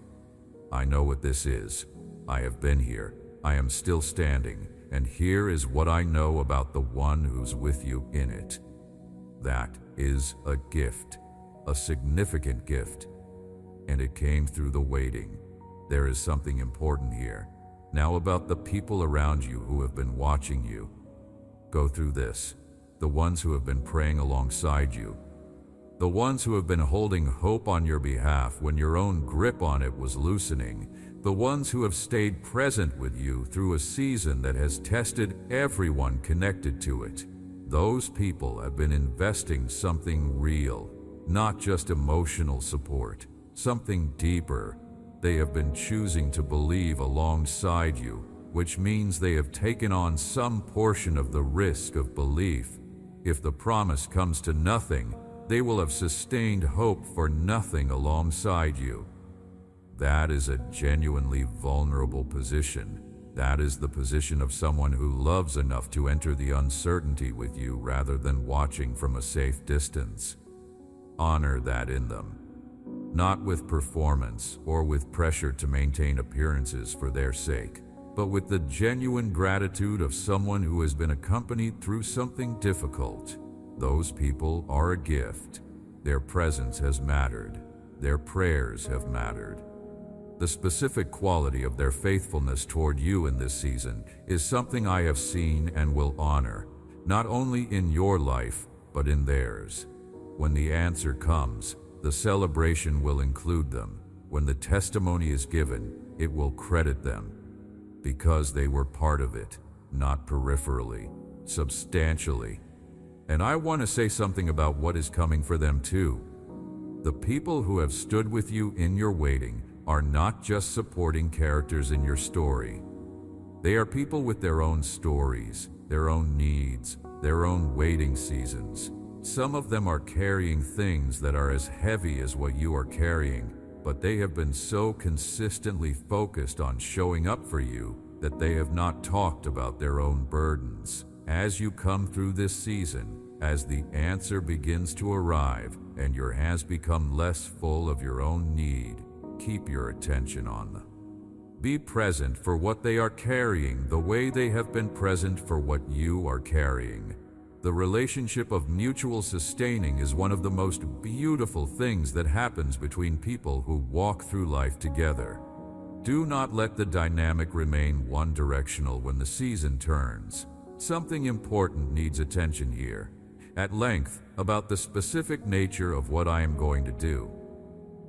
I know what this is. I have been here. I am still standing. And here is what I know about the one who's with you in it. That is a gift, a significant gift. And it came through the waiting. There is something important here. Now about the people around you who have been watching you go through this, the ones who have been praying alongside you, the ones who have been holding hope on your behalf when your own grip on it was loosening, the ones who have stayed present with you through a season that has tested everyone connected to it. Those people have been investing something real, not just emotional support, something deeper. They have been choosing to believe alongside you, which means they have taken on some portion of the risk of belief. If the promise comes to nothing, they will have sustained hope for nothing alongside you. That is a genuinely vulnerable position. That is the position of someone who loves enough to enter the uncertainty with you rather than watching from a safe distance. Honor that in them. Not with performance or with pressure to maintain appearances for their sake, but with the genuine gratitude of someone who has been accompanied through something difficult. Those people are a gift. Their presence has mattered. Their prayers have mattered. The specific quality of their faithfulness toward you in this season is something I have seen and will honor, not only in your life, but in theirs. When the answer comes, the celebration will include them. When the testimony is given, it will credit them, because they were part of it, not peripherally, substantially. And I want to say something about what is coming for them too. The people who have stood with you in your waiting are not just supporting characters in your story. They are people with their own stories, their own needs, their own waiting seasons. Some of them are carrying things that are as heavy as what you are carrying, but they have been so consistently focused on showing up for you that they have not talked about their own burdens. As you come through this season, as the answer begins to arrive and your hands become less full of your own need, keep your attention on them. Be present for what they are carrying the way they have been present for what you are carrying. The relationship of mutual sustaining is one of the most beautiful things that happens between people who walk through life together. Do not let the dynamic remain one-directional when the season turns. Something important needs attention here. At length, about the specific nature of what I am going to do.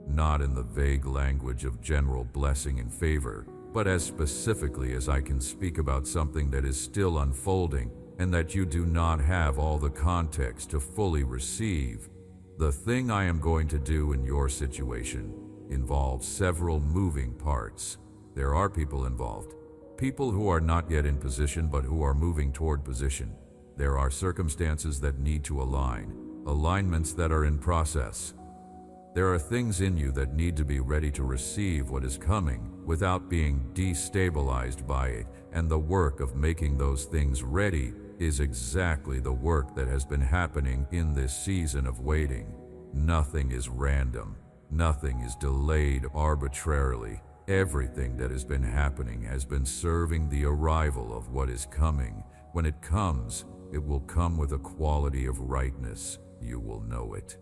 Not in the vague language of general blessing and favor, but as specifically as I can speak about something that is still unfolding and that you do not have all the context to fully receive. The thing I am going to do in your situation involves several moving parts. There are people involved, people who are not yet in position but who are moving toward position. There are circumstances that need to align, alignments that are in process. There are things in you that need to be ready to receive what is coming without being destabilized by it, and the work of making those things ready is exactly the work that has been happening in this season of waiting. Nothing is random. Nothing is delayed arbitrarily. Everything that has been happening has been serving the arrival of what is coming. When it comes, it will come with a quality of rightness. You will know it.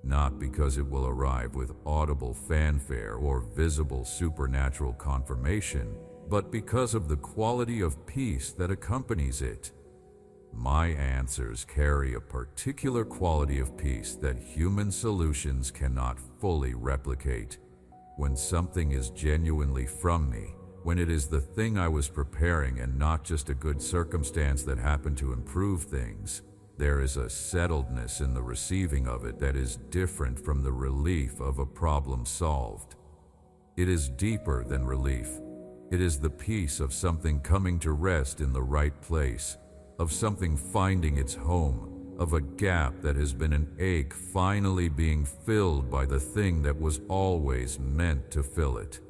Not because it will arrive with audible fanfare or visible supernatural confirmation, but because of the quality of peace that accompanies it. My answers carry a particular quality of peace that human solutions cannot fully replicate. When something is genuinely from me, when it is the thing I was preparing and not just a good circumstance that happened to improve things, there is a settledness in the receiving of it that is different from the relief of a problem solved. It is deeper than relief. It is the peace of something coming to rest in the right place, of something finding its home, of a gap that has been an ache finally being filled by the thing that was always meant to fill it.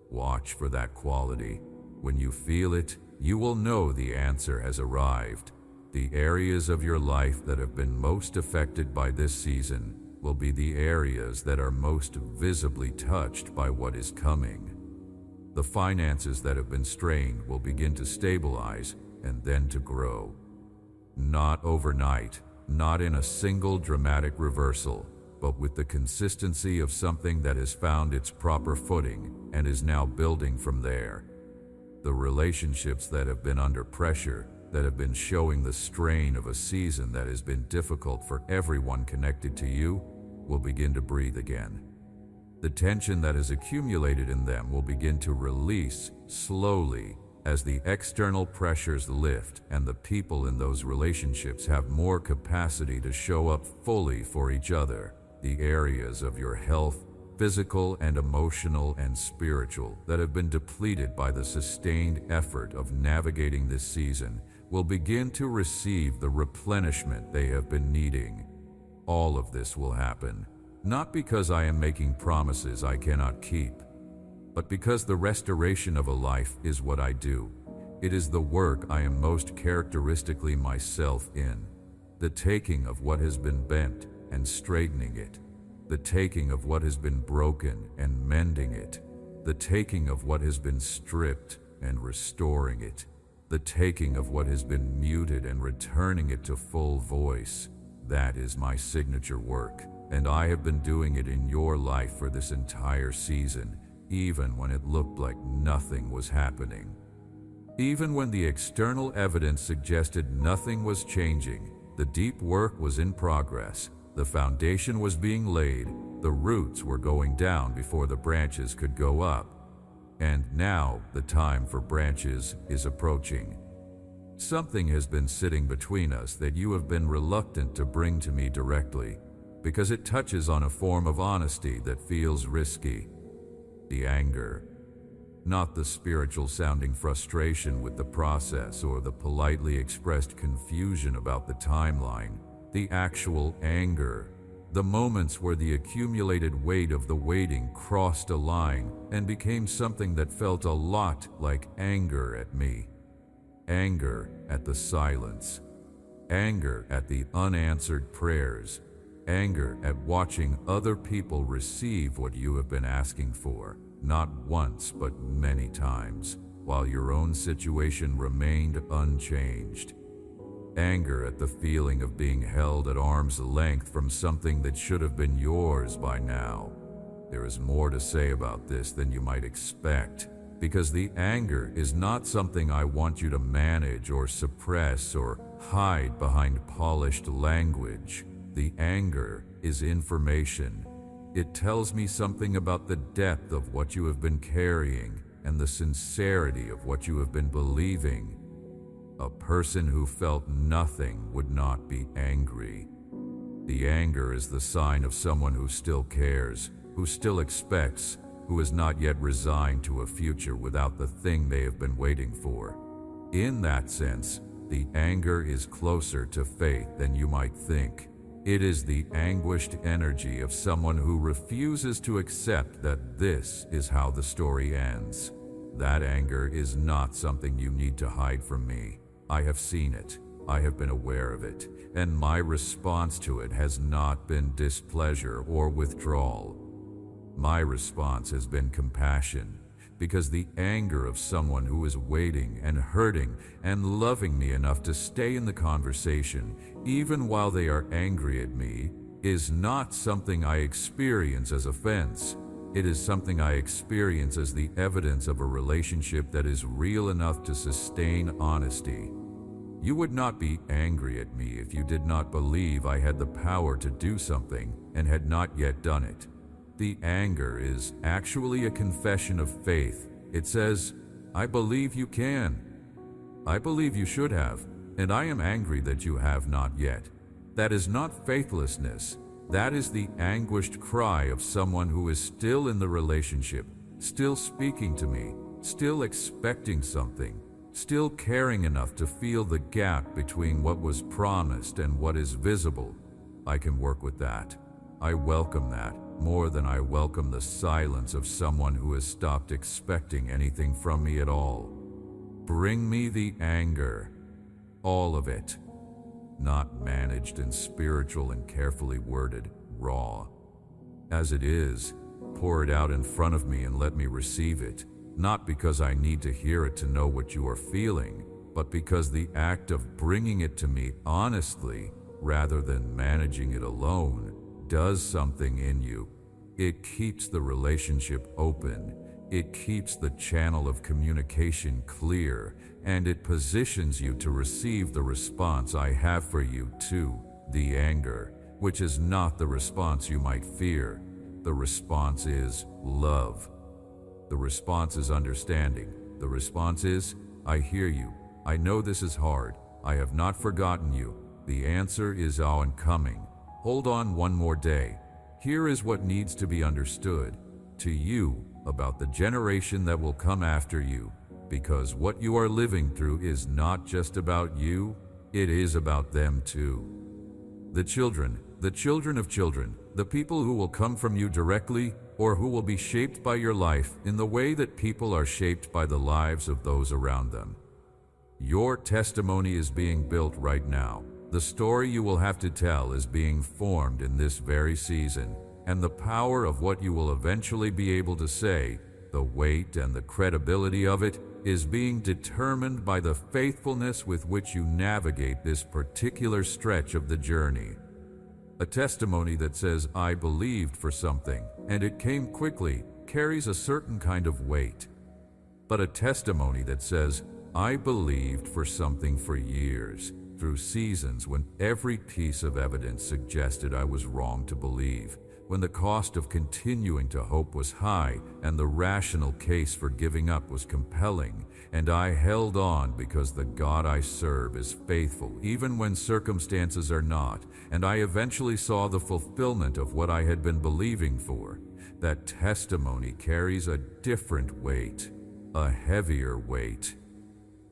Watch for that quality. When you feel it, you will know the answer has arrived. The areas of your life that have been most affected by this season will be the areas that are most visibly touched by what is coming. The finances that have been strained will begin to stabilize and then to grow. Not overnight, not in a single dramatic reversal, but with the consistency of something that has found its proper footing and is now building from there. The relationships that have been under pressure, that have been showing the strain of a season that has been difficult for everyone connected to you, will begin to breathe again. The tension that has accumulated in them will begin to release slowly as the external pressures lift and the people in those relationships have more capacity to show up fully for each other. The areas of your health, physical and emotional and spiritual, that have been depleted by the sustained effort of navigating this season will begin to receive the replenishment they have been needing. All of this will happen, not because I am making promises I cannot keep, but because the restoration of a life is what I do. It is the work I am most characteristically myself in. The taking of what has been bent and straightening it. The taking of what has been broken and mending it. The taking of what has been stripped and restoring it. The taking of what has been muted and returning it to full voice. That is my signature work, and I have been doing it in your life for this entire season, even when it looked like nothing was happening. Even when the external evidence suggested nothing was changing, the deep work was in progress. The foundation was being laid, the roots were going down before the branches could go up. And now the time for branches is approaching. Something has been sitting between us that you have been reluctant to bring to me directly, because it touches on a form of honesty that feels risky. The anger. Not the spiritual-sounding frustration with the process or the politely expressed confusion about the timeline. The actual anger. The moments where the accumulated weight of the waiting crossed a line and became something that felt a lot like anger at me. Anger at the silence. Anger at the unanswered prayers. Anger at watching other people receive what you have been asking for. not once but many times, while your own situation remained unchanged. Anger at the feeling of being held at arm's length from something that should have been yours by now. There is more to say about this than you might expect, because the anger is not something I want you to manage or suppress or hide behind polished language. The anger is information. It tells me something about the depth of what you have been carrying and the sincerity of what you have been believing. A person who felt nothing would not be angry. The anger is the sign of someone who still cares, who still expects, who is not yet resigned to a future without the thing they have been waiting for. In that sense, the anger is closer to faith than you might think. It is the anguished energy of someone who refuses to accept that this is how the story ends. That anger is not something you need to hide from me. I have seen it. I have been aware of it, and my response to it has not been displeasure or withdrawal. My response has been compassion, because the anger of someone who is waiting and hurting and loving me enough to stay in the conversation, even while they are angry at me, is not something I experience as offense. It is something I experience as the evidence of a relationship that is real enough to sustain honesty. You would not be angry at me if you did not believe I had the power to do something and had not yet done it. The anger is actually a confession of faith. It says, I believe you can. I believe you should have, and I am angry that you have not yet. That is not faithlessness. That is the anguished cry of someone who is still in the relationship, still speaking to me, still expecting something, still caring enough to feel the gap between what was promised and what is visible. I can work with that. I welcome that more than I welcome the silence of someone who has stopped expecting anything from me at all. Bring me the anger, all of it. Not managed and spiritual and carefully worded, raw. As it is, pour it out in front of me and let me receive it, not because I need to hear it to know what you are feeling, but because the act of bringing it to me honestly, rather than managing it alone, does something in you. It keeps the relationship open, it keeps the channel of communication clear, and it positions you to receive the response I have for you too, the anger, which is not the response you might fear. The response is love. The response is understanding. The response is, I hear you. I know this is hard. I have not forgotten you. The answer is oncoming. Hold on one more day. Here is what needs to be understood to you about the generation that will come after you, because what you are living through is not just about you, it is about them too. The children of children, the people who will come from you directly or who will be shaped by your life in the way that people are shaped by the lives of those around them. Your testimony is being built right now. The story you will have to tell is being formed in this very season, and the power of what you will eventually be able to say, the weight and the credibility of it, is being determined by the faithfulness with which you navigate this particular stretch of the journey. A testimony that says, I believed for something, and it came quickly, carries a certain kind of weight. But a testimony that says, I believed for something for years, through seasons when every piece of evidence suggested I was wrong to believe, when the cost of continuing to hope was high and the rational case for giving up was compelling, and I held on because the God I serve is faithful even when circumstances are not, and I eventually saw the fulfillment of what I had been believing for. That testimony carries a different weight, a heavier weight.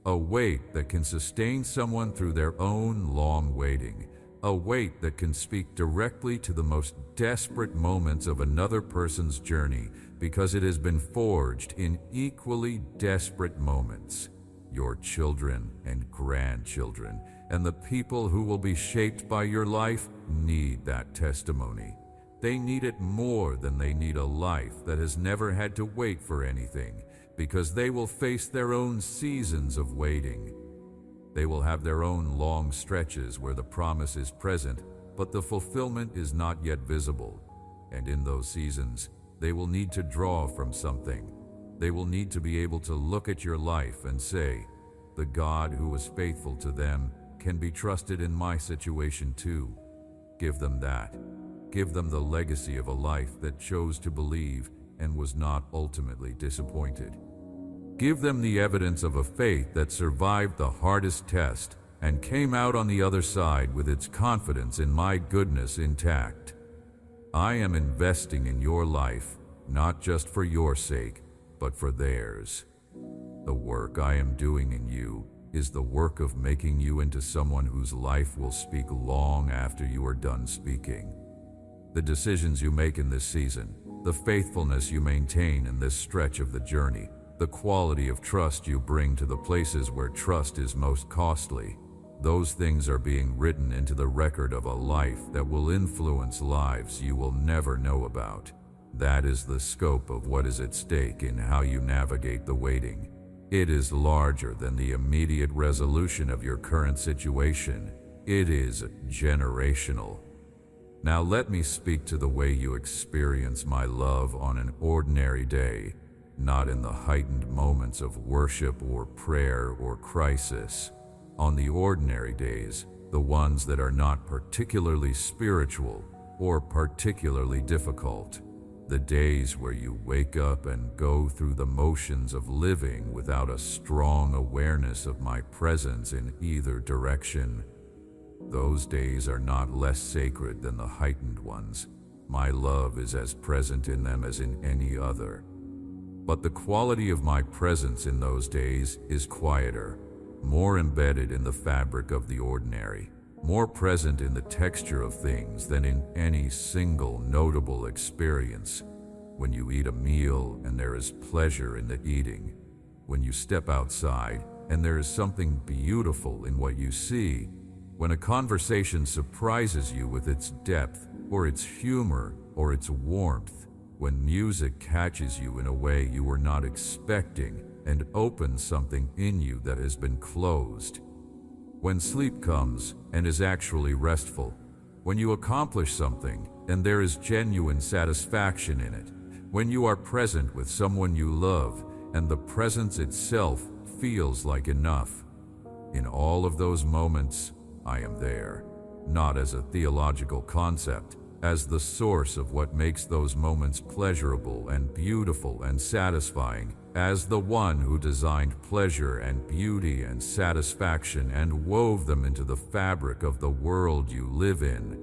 A weight that can sustain someone through their own long waiting. A weight that can speak directly to the most desperate moments of another person's journey because it has been forged in equally desperate moments. Your children and grandchildren and the people who will be shaped by your life need that testimony. They need it more than they need a life that has never had to wait for anything, because they will face their own seasons of waiting. They will have their own long stretches where the promise is present, but the fulfillment is not yet visible. And in those seasons, they will need to draw from something. They will need to be able to look at your life and say, "The God who was faithful to them can be trusted in my situation too." Give them that. Give them the legacy of a life that chose to believe and was not ultimately disappointed. Give them the evidence of a faith that survived the hardest test and came out on the other side with its confidence in my goodness intact. I am investing in your life, not just for your sake, but for theirs. The work I am doing in you is the work of making you into someone whose life will speak long after you are done speaking. The decisions you make in this season, the faithfulness you maintain in this stretch of the journey, the quality of trust you bring to the places where trust is most costly, those things are being written into the record of a life that will influence lives you will never know about. That is the scope of what is at stake in how you navigate the waiting. It is larger than the immediate resolution of your current situation. It is generational. Now let me speak to the way you experience my love on an ordinary day, not in the heightened moments of worship or prayer or crisis. On the ordinary days, the ones that are not particularly spiritual or particularly difficult, the days where you wake up and go through the motions of living without a strong awareness of my presence in either direction. Those days are not less sacred than the heightened ones. My love is as present in them as in any other. But the quality of my presence in those days is quieter, more embedded in the fabric of the ordinary, more present in the texture of things than in any single notable experience. When you eat a meal and there is pleasure in the eating, when you step outside and there is something beautiful in what you see, when a conversation surprises you with its depth or its humor or its warmth, when music catches you in a way you were not expecting and opens something in you that has been closed, when sleep comes and is actually restful, when you accomplish something and there is genuine satisfaction in it, when you are present with someone you love and the presence itself feels like enough. In all of those moments, I am there, not as a theological concept, as the source of what makes those moments pleasurable and beautiful and satisfying, as the one who designed pleasure and beauty and satisfaction and wove them into the fabric of the world you live in.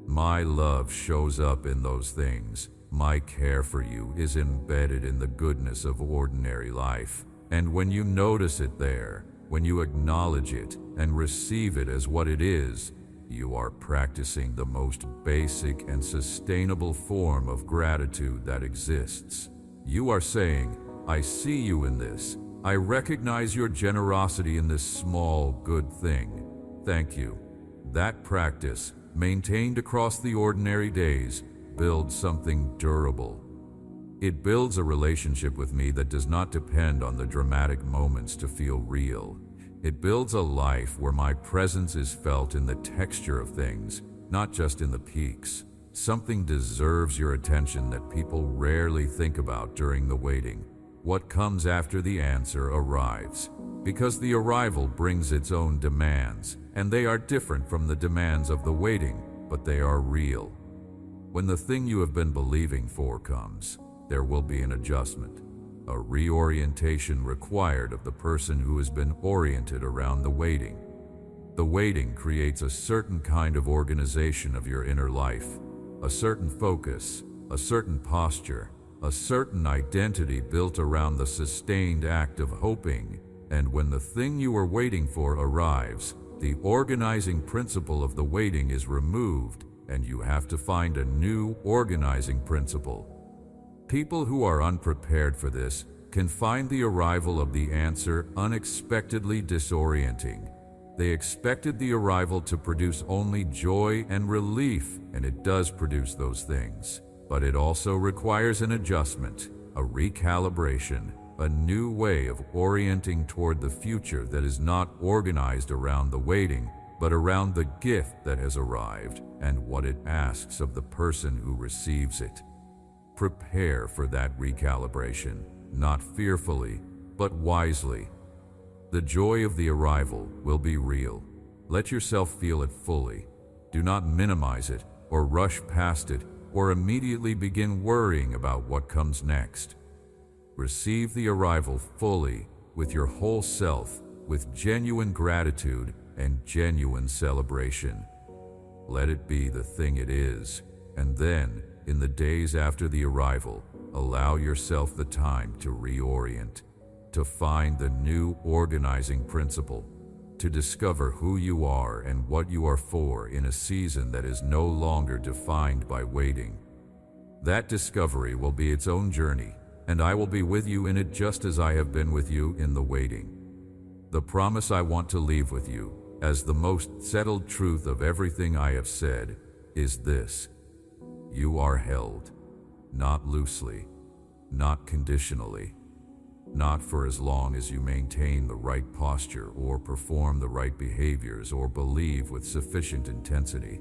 My love shows up in those things. My care for you is embedded in the goodness of ordinary life. And when you notice it there, when you acknowledge it and receive it as what it is, you are practicing the most basic and sustainable form of gratitude that exists. You are saying, "I see you in this. I recognize your generosity in this small, good thing. Thank you." That practice, maintained across the ordinary days, builds something durable. It builds a relationship with me that does not depend on the dramatic moments to feel real. It builds a life where my presence is felt in the texture of things, not just in the peaks. Something deserves your attention that people rarely think about during the waiting. What comes after the answer arrives. Because the arrival brings its own demands, and they are different from the demands of the waiting, but they are real. When the thing you have been believing for comes, there will be an adjustment, a reorientation required of the person who has been oriented around the waiting. The waiting creates a certain kind of organization of your inner life, a certain focus, a certain posture, a certain identity built around the sustained act of hoping. And when the thing you are waiting for arrives, the organizing principle of the waiting is removed, and you have to find a new organizing principle. People who are unprepared for this can find the arrival of the answer unexpectedly disorienting. They expected the arrival to produce only joy and relief, and it does produce those things. But it also requires an adjustment, a recalibration, a new way of orienting toward the future that is not organized around the waiting, but around the gift that has arrived and what it asks of the person who receives it. Prepare for that recalibration, not fearfully, but wisely. The joy of the arrival will be real. Let yourself feel it fully. Do not minimize it or rush past it or immediately begin worrying about what comes next. Receive the arrival fully, with your whole self, with genuine gratitude and genuine celebration. Let it be the thing it is, and then, in the days after the arrival, allow yourself the time to reorient, to find the new organizing principle, to discover who you are and what you are for in a season that is no longer defined by waiting. That discovery will be its own journey, and I will be with you in it just as I have been with you in the waiting. The promise I want to leave with you, as the most settled truth of everything I have said, is this: you are held, not loosely, not conditionally, not for as long as you maintain the right posture or perform the right behaviors or believe with sufficient intensity.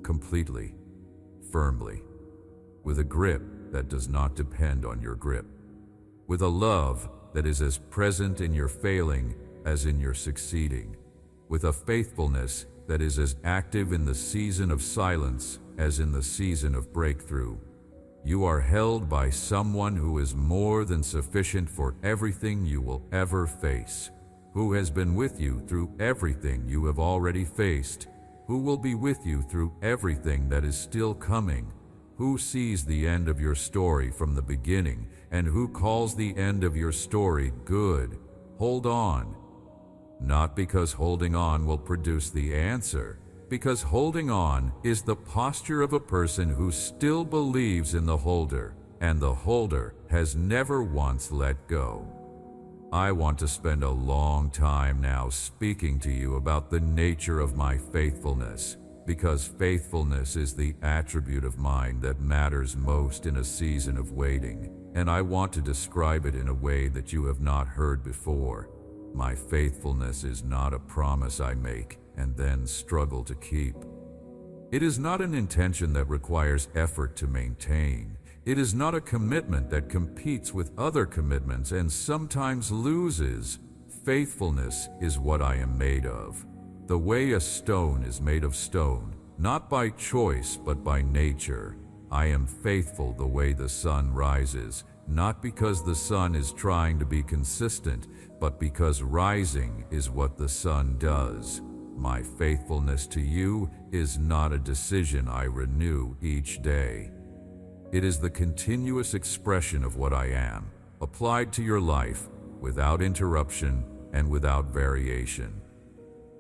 Completely, firmly, with a grip that does not depend on your grip, with a love that is as present in your failing as in your succeeding, with a faithfulness that is as active in the season of silence as in the season of breakthrough. You are held by someone who is more than sufficient for everything you will ever face, who has been with you through everything you have already faced, who will be with you through everything that is still coming, who sees the end of your story from the beginning, and who calls the end of your story good. Hold on. Not because holding on will produce the answer, because holding on is the posture of a person who still believes in the holder, and the holder has never once let go. I want to spend a long time now speaking to you about the nature of my faithfulness, because faithfulness is the attribute of mine that matters most in a season of waiting, and I want to describe it in a way that you have not heard before. My faithfulness is not a promise I make and then struggle to keep. It is not an intention that requires effort to maintain. It is not a commitment that competes with other commitments and sometimes loses. Faithfulness is what I am made of. The way a stone is made of stone, not by choice but by nature. I am faithful the way the sun rises, not because the sun is trying to be consistent, but because rising is what the sun does. My faithfulness to you is not a decision I renew each day. It is the continuous expression of what I am, applied to your life, without interruption and without variation.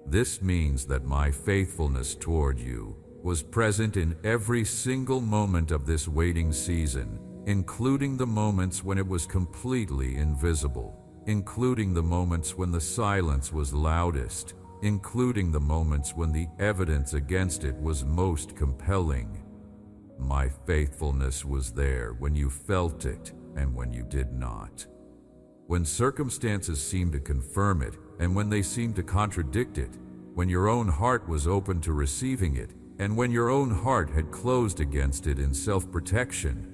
This means that my faithfulness toward you was present in every single moment of this waiting season, including the moments when it was completely invisible, including the moments when the silence was loudest, including the moments when the evidence against it was most compelling. My faithfulness was there when you felt it and when you did not. When circumstances seemed to confirm it and when they seemed to contradict it, when your own heart was open to receiving it and when your own heart had closed against it in self-protection,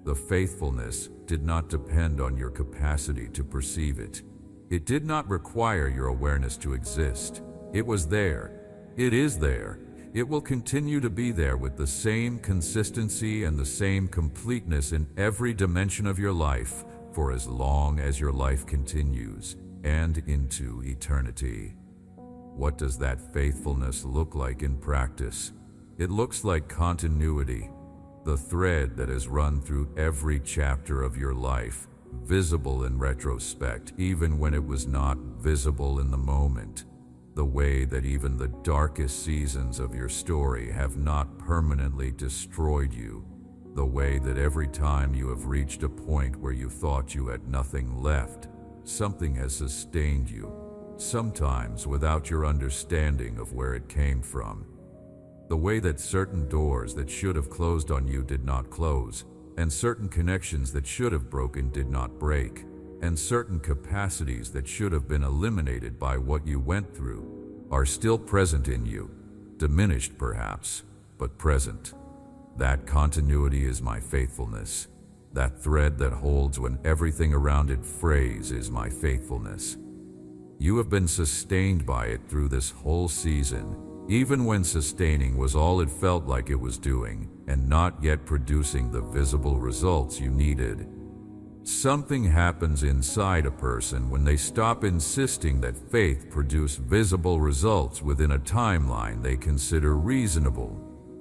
the faithfulness did not depend on your capacity to perceive it. It did not require your awareness to exist. It was there. It is there. It will continue to be there with the same consistency and the same completeness in every dimension of your life for as long as your life continues and into eternity. What does that faithfulness look like in practice? It looks like continuity, the thread that has run through every chapter of your life, visible in retrospect, even when it was not visible in the moment. The way that even the darkest seasons of your story have not permanently destroyed you. The way that every time you have reached a point where you thought you had nothing left, something has sustained you. sometimes without your understanding of where it came from. The way that certain doors that should have closed on you did not close, and certain connections that should have broken did not break, and certain capacities that should have been eliminated by what you went through are still present in you, diminished perhaps, but present. That continuity is my faithfulness. That thread that holds when everything around it frays is my faithfulness. You have been sustained by it through this whole season, even when sustaining was all it felt like it was doing, and not yet producing the visible results you needed. Something happens inside a person when they stop insisting that faith produce visible results within a timeline they consider reasonable,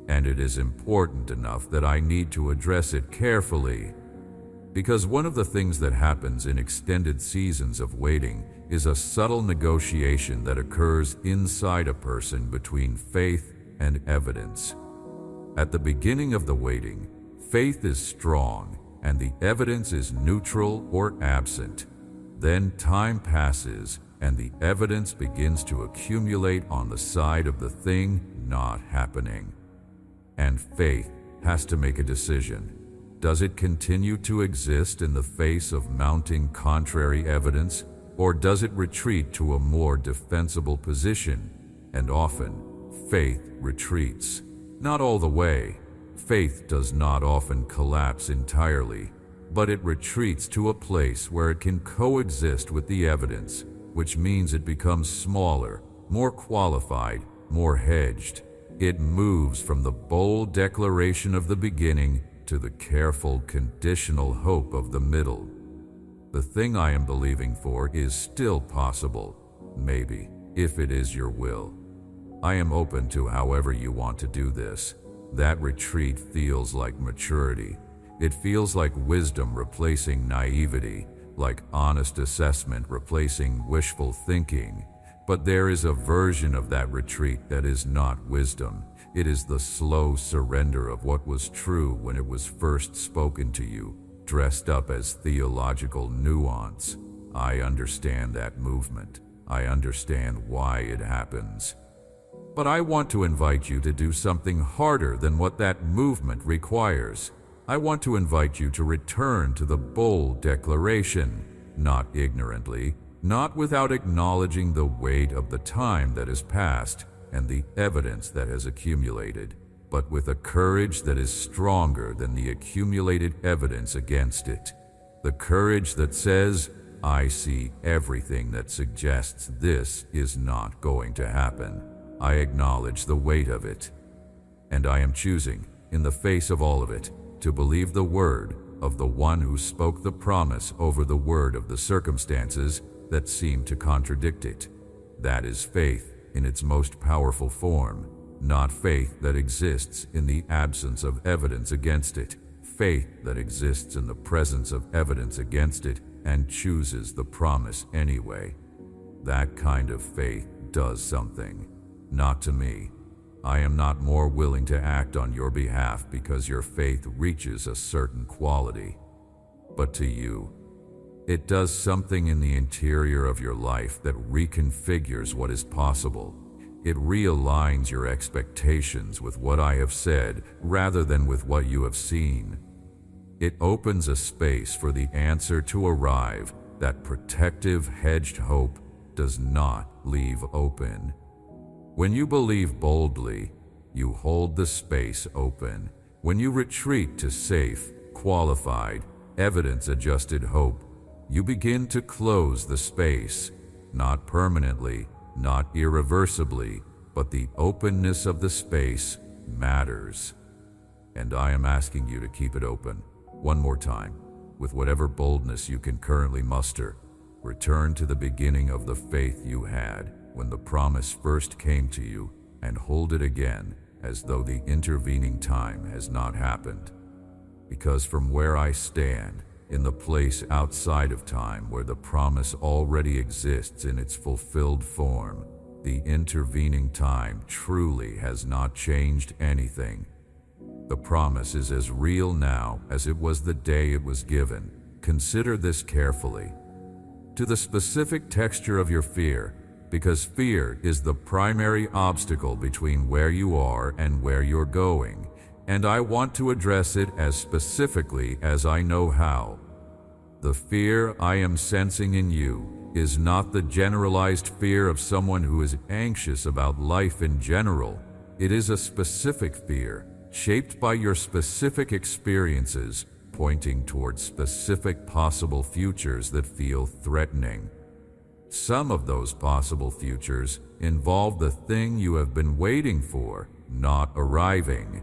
and it is important enough that I need to address it carefully. Because one of the things that happens in extended seasons of waiting is a subtle negotiation that occurs inside a person between faith and evidence. At the beginning of the waiting, faith is strong and the evidence is neutral or absent. Then time passes and the evidence begins to accumulate on the side of the thing not happening. And faith has to make a decision. Does it continue to exist in the face of mounting contrary evidence, or does it retreat to a more defensible position? And often, faith retreats. Not all the way. Faith does not often collapse entirely, but it retreats to a place where it can coexist with the evidence, which means it becomes smaller, more qualified, more hedged. It moves from the bold declaration of the beginning to the careful, conditional hope of the middle. The thing I am believing for is still possible, maybe, if it is your will. I am open to however you want to do this. That retreat feels like maturity. It feels like wisdom replacing naivety, like honest assessment replacing wishful thinking. But there is a version of that retreat that is not wisdom. It is the slow surrender of what was true when it was first spoken to you, dressed up as theological nuance. I understand that movement. I understand why it happens. But I want to invite you to do something harder than what that movement requires. I want to invite you to return to the bold declaration, not ignorantly, not without acknowledging the weight of the time that has passed and the evidence that has accumulated, but with a courage that is stronger than the accumulated evidence against it. The courage that says, I see everything that suggests this is not going to happen. I acknowledge the weight of it. And I am choosing, in the face of all of it, to believe the word of the one who spoke the promise over the word of the circumstances that seem to contradict it. That is faith in its most powerful form, not faith that exists in the absence of evidence against it, faith that exists in the presence of evidence against it and chooses the promise anyway. That kind of faith does something. Not to me. I am not more willing to act on your behalf because your faith reaches a certain quality. But to you, it does something in the interior of your life that reconfigures what is possible. It realigns your expectations with what I have said rather than with what you have seen. It opens a space for the answer to arrive that protective, hedged hope does not leave open. When you believe boldly, you hold the space open. When you retreat to safe, qualified, evidence-adjusted hope, you begin to close the space, not permanently, not irreversibly, but the openness of the space matters. And I am asking you to keep it open. One more time, with whatever boldness you can currently muster, return to the beginning of the faith you had when the promise first came to you and hold it again as though the intervening time has not happened. Because from where I stand, in the place outside of time where the promise already exists in its fulfilled form, the intervening time truly has not changed anything. The promise is as real now as it was the day it was given. Consider this carefully. To the specific texture of your fear, because fear is the primary obstacle between where you are and where you're going, and I want to address it as specifically as I know how. The fear I am sensing in you is not the generalized fear of someone who is anxious about life in general. It is a specific fear, shaped by your specific experiences, pointing towards specific possible futures that feel threatening. Some of those possible futures involve the thing you have been waiting for, not arriving.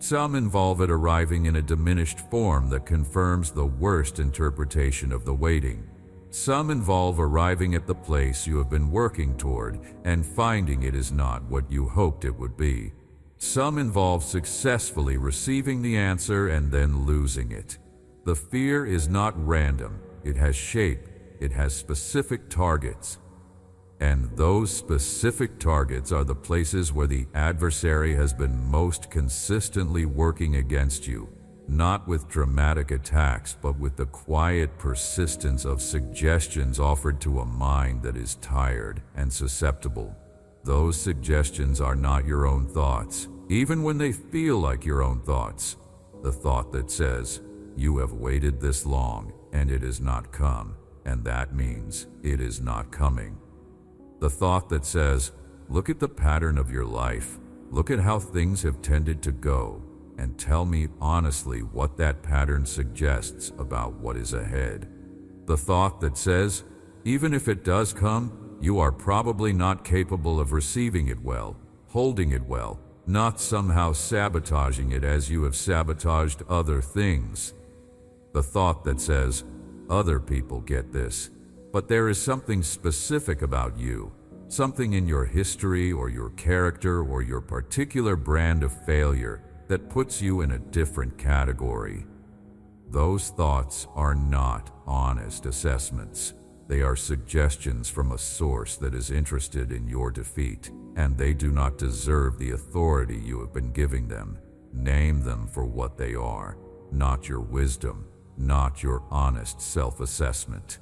Some involve it arriving in a diminished form that confirms the worst interpretation of the waiting. Some involve arriving at the place you have been working toward and finding it is not what you hoped it would be. Some involve successfully receiving the answer and then losing it. The fear is not random. It has shape. It has specific targets. And those specific targets are the places where the adversary has been most consistently working against you, not with dramatic attacks, but with the quiet persistence of suggestions offered to a mind that is tired and susceptible. Those suggestions are not your own thoughts, even when they feel like your own thoughts. The thought that says, "You have waited this long and it has not come, and that means it is not coming." The thought that says, "Look at the pattern of your life. Look at how things have tended to go, and tell me honestly what that pattern suggests about what is ahead." The thought that says, "Even if it does come, you are probably not capable of receiving it well, holding it well, not somehow sabotaging it as you have sabotaged other things." The thought that says, "Other people get this, but there is something specific about you, something in your history or your character or your particular brand of failure that puts you in a different category." Those thoughts are not honest assessments. They are suggestions from a source that is interested in your defeat, and they do not deserve the authority you have been giving them. Name them for what they are, not your wisdom, not your honest self-assessment.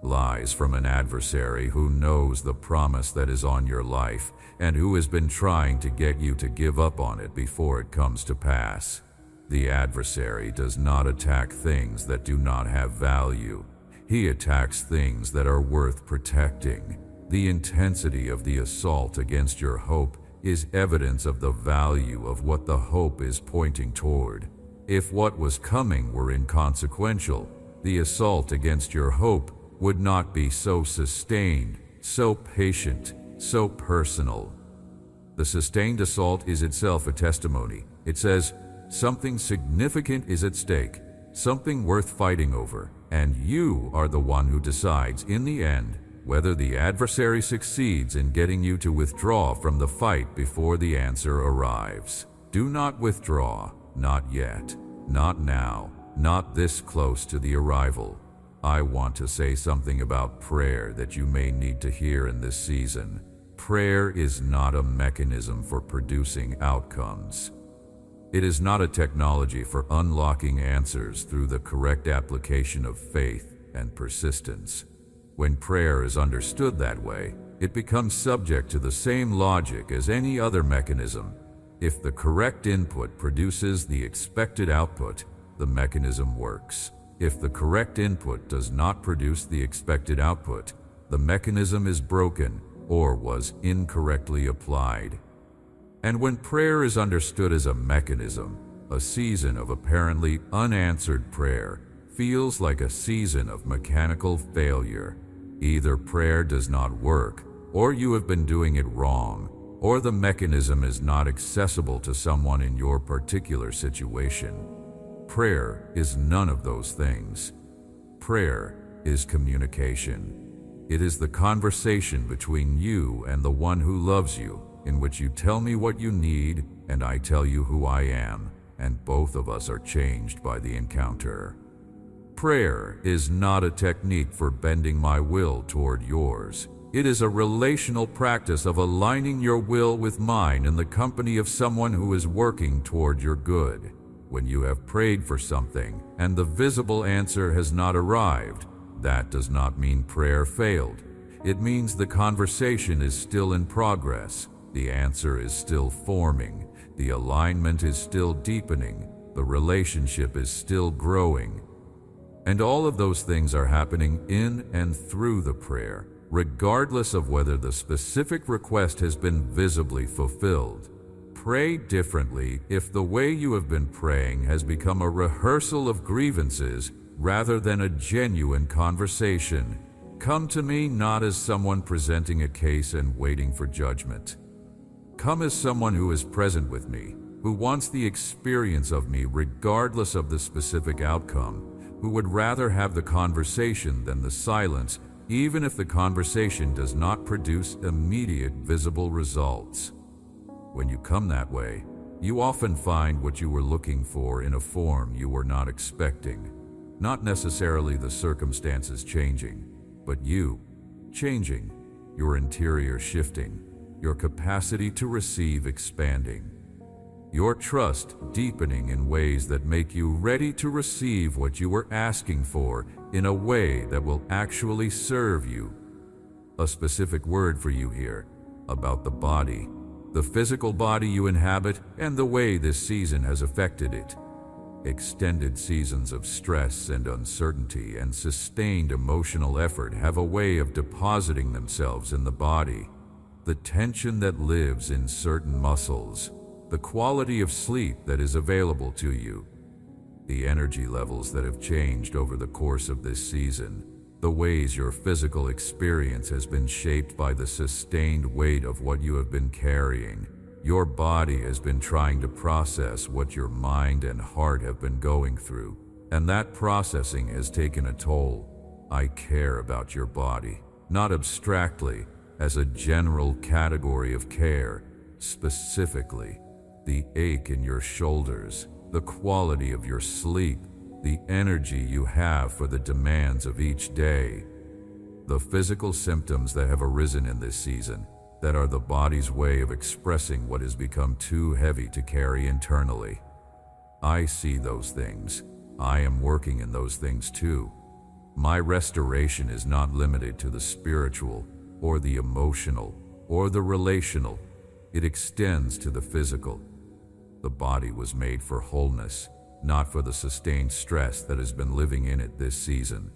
Lies from an adversary who knows the promise that is on your life and who has been trying to get you to give up on it before it comes to pass. The adversary does not attack things that do not have value. He attacks things that are worth protecting. The intensity of the assault against your hope is evidence of the value of what the hope is pointing toward. If what was coming were inconsequential, the assault against your hope would not be so sustained, so patient, so personal. The sustained assault is itself a testimony. It says, something significant is at stake, something worth fighting over, and you are the one who decides in the end whether the adversary succeeds in getting you to withdraw from the fight before the answer arrives. Do not withdraw, not yet, not now, not this close to the arrival. I want to say something about prayer that you may need to hear in this season. Prayer is not a mechanism for producing outcomes. It is not a technology for unlocking answers through the correct application of faith and persistence. When prayer is understood that way, it becomes subject to the same logic as any other mechanism. If the correct input produces the expected output, the mechanism works. If the correct input does not produce the expected output, the mechanism is broken or was incorrectly applied. And when prayer is understood as a mechanism, a season of apparently unanswered prayer feels like a season of mechanical failure. Either prayer does not work, or you have been doing it wrong, or the mechanism is not accessible to someone in your particular situation. Prayer is none of those things. Prayer is communication. It is the conversation between you and the one who loves you, in which you tell me what you need and I tell you who I am, and both of us are changed by the encounter. Prayer is not a technique for bending my will toward yours. It is a relational practice of aligning your will with mine in the company of someone who is working toward your good. When you have prayed for something and the visible answer has not arrived, that does not mean prayer failed. It means the conversation is still in progress, the answer is still forming, the alignment is still deepening, the relationship is still growing. And all of those things are happening in and through the prayer, regardless of whether the specific request has been visibly fulfilled. Pray differently if the way you have been praying has become a rehearsal of grievances rather than a genuine conversation. Come to me not as someone presenting a case and waiting for judgment. Come as someone who is present with me, who wants the experience of me regardless of the specific outcome, who would rather have the conversation than the silence, even if the conversation does not produce immediate visible results. When you come that way, you often find what you were looking for in a form you were not expecting. Not necessarily the circumstances changing, but you changing, your interior shifting, your capacity to receive expanding, your trust deepening in ways that make you ready to receive what you were asking for in a way that will actually serve you. A specific word for you here about the body, the physical body you inhabit, and the way this season has affected it. Extended seasons of stress and uncertainty and sustained emotional effort have a way of depositing themselves in the body. The tension that lives in certain muscles, the quality of sleep that is available to you, the energy levels that have changed over the course of this season, the ways your physical experience has been shaped by the sustained weight of what you have been carrying. Your body has been trying to process what your mind and heart have been going through, and that processing has taken a toll. I care about your body, not abstractly, as a general category of care, specifically the ache in your shoulders, the quality of your sleep, the energy you have for the demands of each day, the physical symptoms that have arisen in this season that are the body's way of expressing what has become too heavy to carry internally. I see those things. I am working in those things too. My restoration is not limited to the spiritual or the emotional or the relational. It extends to the physical. The body was made for wholeness, not for the sustained stress that has been living in it this season.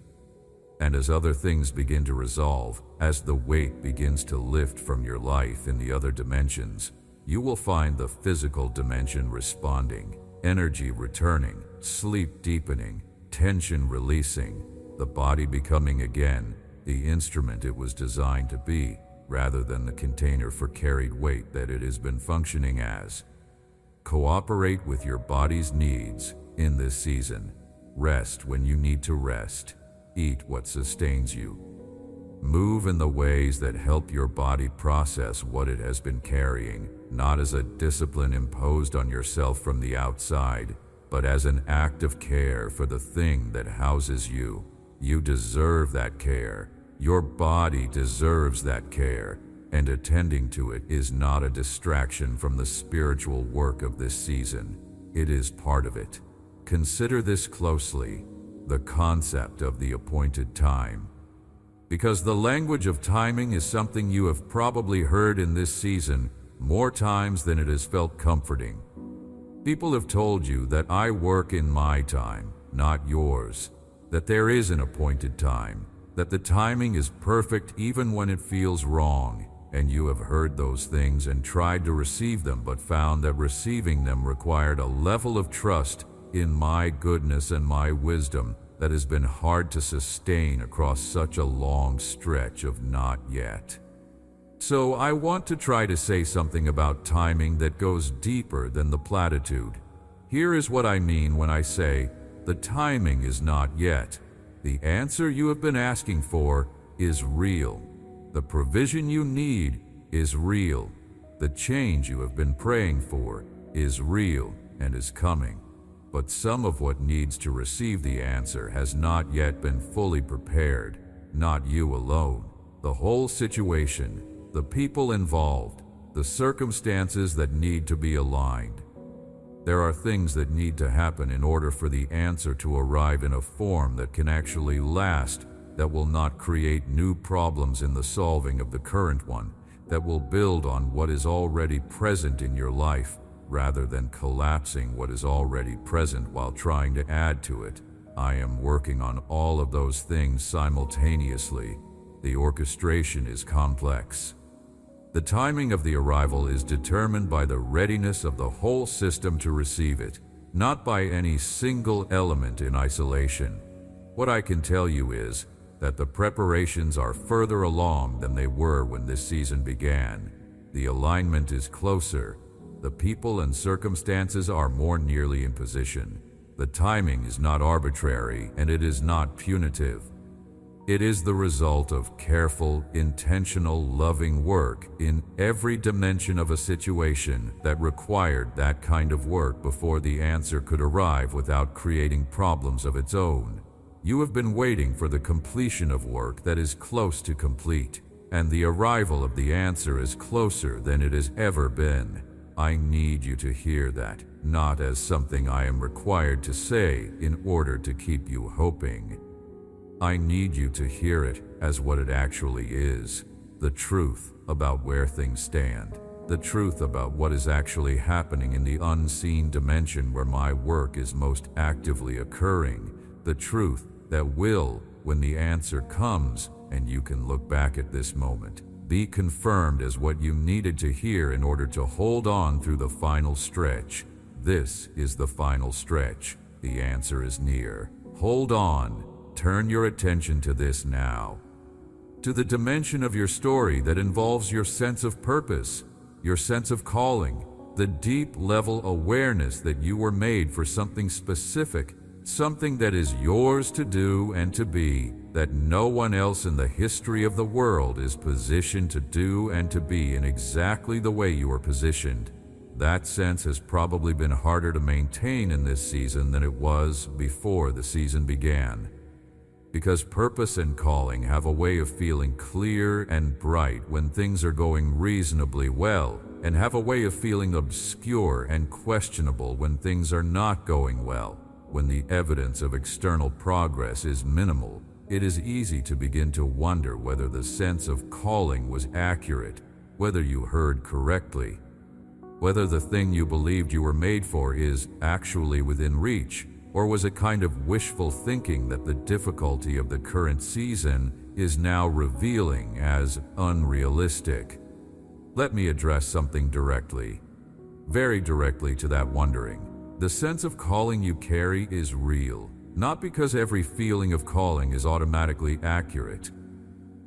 And as other things begin to resolve, as the weight begins to lift from your life in the other dimensions, you will find the physical dimension responding, energy returning, sleep deepening, tension releasing, the body becoming again the instrument it was designed to be, rather than the container for carried weight that it has been functioning as. Cooperate with your body's needs in this season. Rest when you need to rest. Eat what sustains you. Move in the ways that help your body process what it has been carrying, not as a discipline imposed on yourself from the outside, but as an act of care for the thing that houses you. You deserve that care. Your body deserves that care, and attending to it is not a distraction from the spiritual work of this season. It is part of it. Consider this closely, the concept of the appointed time. Because the language of timing is something you have probably heard in this season more times than it has felt comforting. People have told you that I work in my time, not yours, that there is an appointed time, that the timing is perfect even when it feels wrong, and you have heard those things and tried to receive them but found that receiving them required a level of trust in my goodness and my wisdom that has been hard to sustain across such a long stretch of not yet. So I want to try to say something about timing that goes deeper than the platitude. Here is what I mean when I say, the timing is not yet. The answer you have been asking for is real. The provision you need is real. The change you have been praying for is real and is coming. But some of what needs to receive the answer has not yet been fully prepared. Not you alone. The whole situation, the people involved, the circumstances that need to be aligned. There are things that need to happen in order for the answer to arrive in a form that can actually last that will not create new problems in the solving of the current one, that will build on what is already present in your life, rather than collapsing what is already present while trying to add to it. I am working on all of those things simultaneously. The orchestration is complex. The timing of the arrival is determined by the readiness of the whole system to receive it, not by any single element in isolation. What I can tell you is that the preparations are further along than they were when this season began. The alignment is closer. The people and circumstances are more nearly in position. The timing is not arbitrary, and it is not punitive. It is the result of careful, intentional, loving work in every dimension of a situation that required that kind of work before the answer could arrive without creating problems of its own. You have been waiting for the completion of work that is close to complete, and the arrival of the answer is closer than it has ever been. I need you to hear that, not as something I am required to say in order to keep you hoping. I need you to hear it as what it actually is, the truth about where things stand, the truth about what is actually happening in the unseen dimension where my work is most actively occurring, the truth that will, when the answer comes and you can look back at this moment, be confirmed as what you needed to hear in order to hold on through the final stretch. This is the final stretch. The answer is near. Hold on. Turn your attention to this now. To the dimension of your story that involves your sense of purpose, your sense of calling, the deep level awareness that you were made for something specific, something that is yours to do and to be, that no one else in the history of the world is positioned to do and to be in exactly the way you are positioned. That sense has probably been harder to maintain in this season than it was before the season began. Because purpose and calling have a way of feeling clear and bright when things are going reasonably well, and have a way of feeling obscure and questionable when things are not going well. When the evidence of external progress is minimal, it is easy to begin to wonder whether the sense of calling was accurate, whether you heard correctly, whether the thing you believed you were made for is actually within reach, or was it kind of wishful thinking that the difficulty of the current season is now revealing as unrealistic? Let me address something directly, very directly to that wondering. The sense of calling you carry is real, not because every feeling of calling is automatically accurate,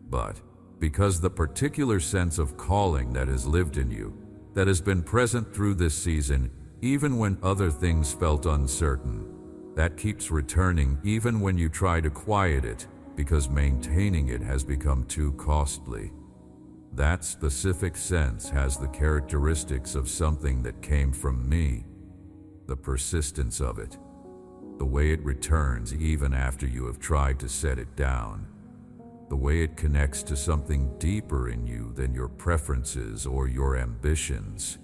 but because the particular sense of calling that has lived in you, that has been present through this season, even when other things felt uncertain, that keeps returning even when you try to quiet it, because maintaining it has become too costly. That specific sense has the characteristics of something that came from me. The persistence of it, the way it returns even after you have tried to set it down, the way it connects to something deeper in you than your preferences or your ambitions.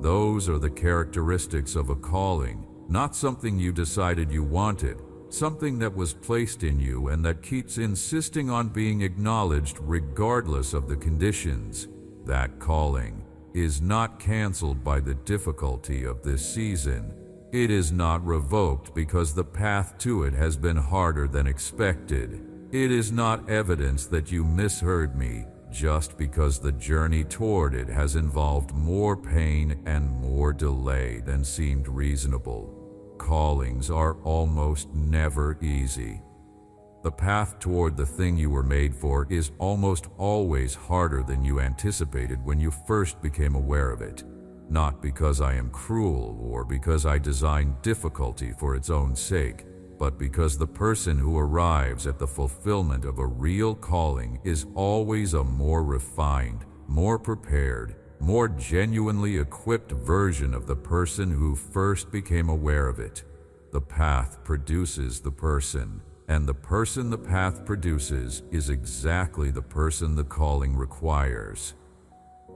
Those are the characteristics of a calling, not something you decided you wanted, something that was placed in you and that keeps insisting on being acknowledged regardless of the conditions. That calling is not canceled by the difficulty of this season. It is not revoked because the path to it has been harder than expected. It is not evidence that you misheard me just because the journey toward it has involved more pain and more delay than seemed reasonable. Callings are almost never easy. The path toward the thing you were made for is almost always harder than you anticipated when you first became aware of it. Not because I am cruel or because I designed difficulty for its own sake, but because the person who arrives at the fulfillment of a real calling is always a more refined, more prepared, more genuinely equipped version of the person who first became aware of it. The path produces the person, and the person the path produces is exactly the person the calling requires.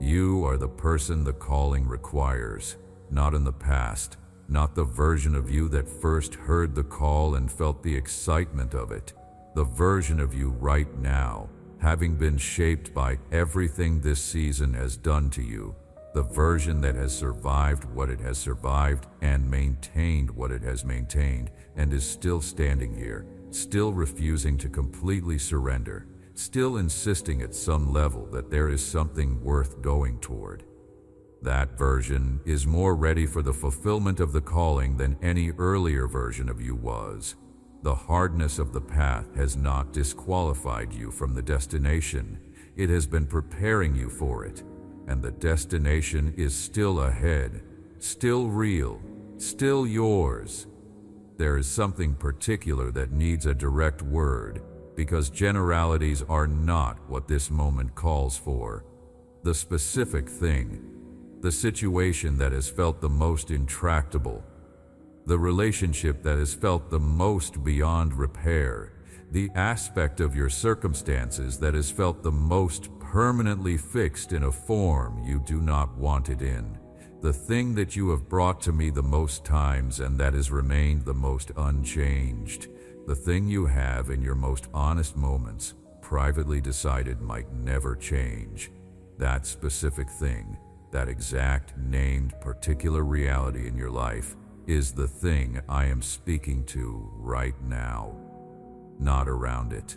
You are the person the calling requires, not in the past, not the version of you that first heard the call and felt the excitement of it. The version of you right now, having been shaped by everything this season has done to you, the version that has survived what it has survived and maintained what it has maintained and is still standing here, still refusing to completely surrender, still insisting at some level that there is something worth going toward. That version is more ready for the fulfillment of the calling than any earlier version of you was. The hardness of the path has not disqualified you from the destination. It has been preparing you for it, and the destination is still ahead, still real, still yours. There is something particular that needs a direct word, because generalities are not what this moment calls for. The specific thing, the situation that has felt the most intractable, the relationship that has felt the most beyond repair, the aspect of your circumstances that has felt the most permanently fixed in a form you do not want it in, the thing that you have brought to me the most times and that has remained the most unchanged, the thing you have in your most honest moments privately decided might never change. That specific thing, that exact named particular reality in your life, is the thing I am speaking to right now. Not around it,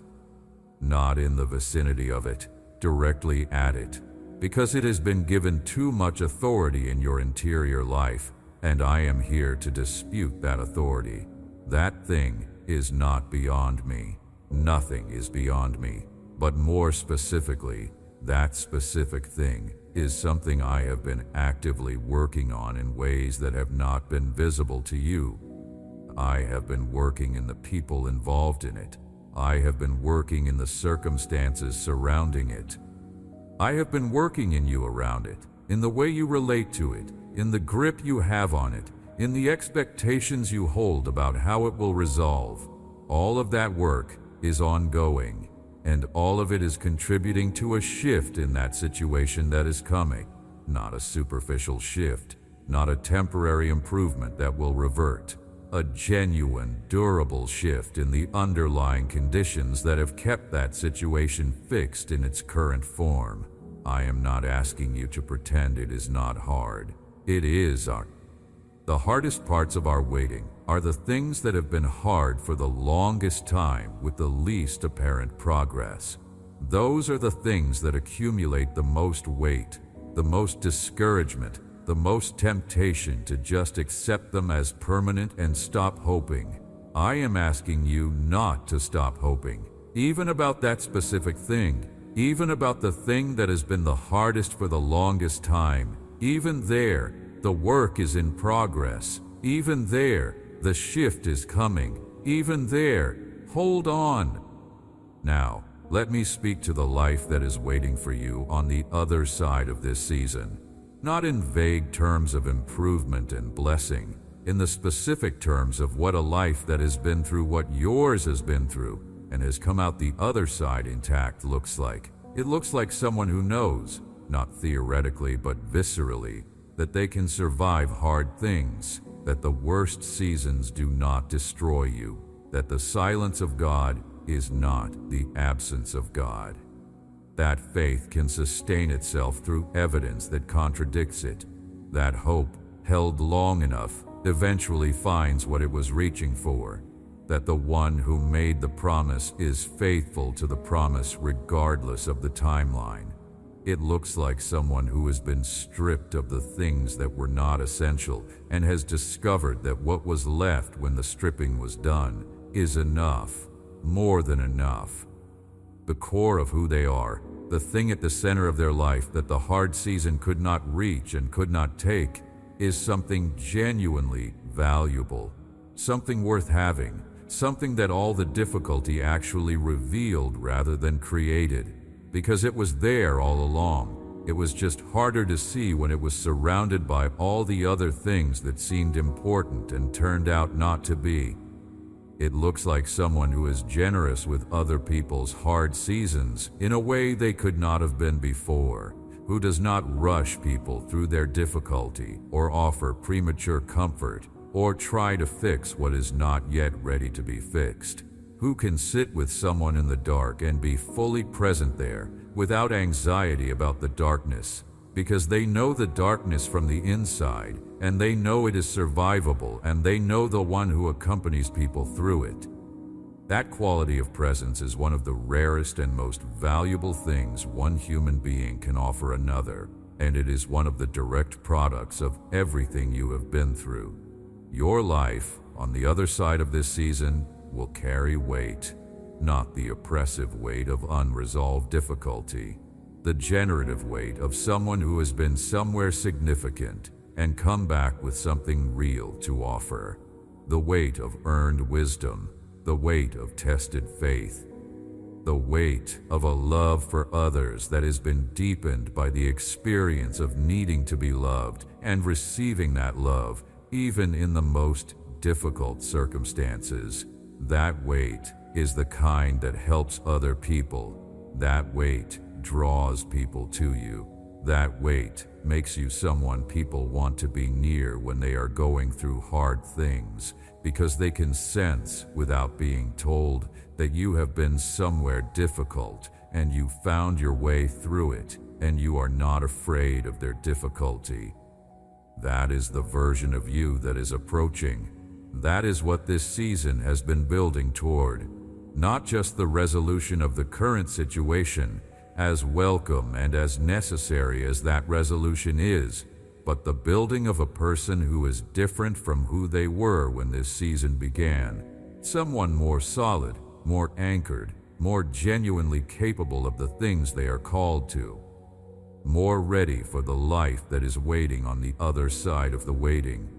not in the vicinity of it, directly at it, because it has been given too much authority in your interior life, and I am here to dispute that authority. That thing is not beyond me. Nothing is beyond me, but more specifically, that specific thing is something I have been actively working on in ways that have not been visible to you. I have been working in the people involved in it. I have been working in the circumstances surrounding it. I have been working in you around it, in the way you relate to it, in the grip you have on it, in the expectations you hold about how it will resolve. All of that work is ongoing, and all of it is contributing to a shift in that situation that is coming. Not a superficial shift, not a temporary improvement that will revert. A genuine, durable shift in the underlying conditions that have kept that situation fixed in its current form. I am not asking you to pretend it is not hard. It is hard. The hardest parts of our waiting are the things that have been hard for the longest time with the least apparent progress. Those are the things that accumulate the most weight, the most discouragement, the most temptation to just accept them as permanent and stop hoping. I am asking you not to stop hoping, even about that specific thing, even about the thing that has been the hardest for the longest time. Even there, the work is in progress. Even there, the shift is coming. Even there, hold on. Now, let me speak to the life that is waiting for you on the other side of this season. Not in vague terms of improvement and blessing, in the specific terms of what a life that has been through what yours has been through and has come out the other side intact looks like. It looks like someone who knows, not theoretically but viscerally, that they can survive hard things, that the worst seasons do not destroy you, that the silence of God is not the absence of God. That faith can sustain itself through evidence that contradicts it. That hope, held long enough, eventually finds what it was reaching for. That the one who made the promise is faithful to the promise regardless of the timeline. It looks like someone who has been stripped of the things that were not essential and has discovered that what was left when the stripping was done is enough, more than enough. The core of who they are, the thing at the center of their life that the hard season could not reach and could not take, is something genuinely valuable, something worth having, something that all the difficulty actually revealed rather than created. Because it was there all along. It was just harder to see when it was surrounded by all the other things that seemed important and turned out not to be. It looks like someone who is generous with other people's hard seasons in a way they could not have been before, who does not rush people through their difficulty or offer premature comfort or try to fix what is not yet ready to be fixed, who can sit with someone in the dark and be fully present there without anxiety about the darkness, because they know the darkness from the inside, and they know it is survivable, and they know the one who accompanies people through it. That quality of presence is one of the rarest and most valuable things one human being can offer another, and it is one of the direct products of everything you have been through. Your life, on the other side of this season, will carry weight, not the oppressive weight of unresolved difficulty, the generative weight of someone who has been somewhere significant and come back with something real to offer, the weight of earned wisdom, the weight of tested faith, the weight of a love for others that has been deepened by the experience of needing to be loved and receiving that love even in the most difficult circumstances. That weight is the kind that helps other people. That weight draws people to you. That weight makes you someone people want to be near when they are going through hard things, because they can sense without being told that you have been somewhere difficult and you found your way through it, and you are not afraid of their difficulty. That is the version of you that is approaching. That is what this season has been building toward. Not just the resolution of the current situation, as welcome and as necessary as that resolution is, but the building of a person who is different from who they were when this season began. Someone more solid, more anchored, more genuinely capable of the things they are called to. More ready for the life that is waiting on the other side of the waiting.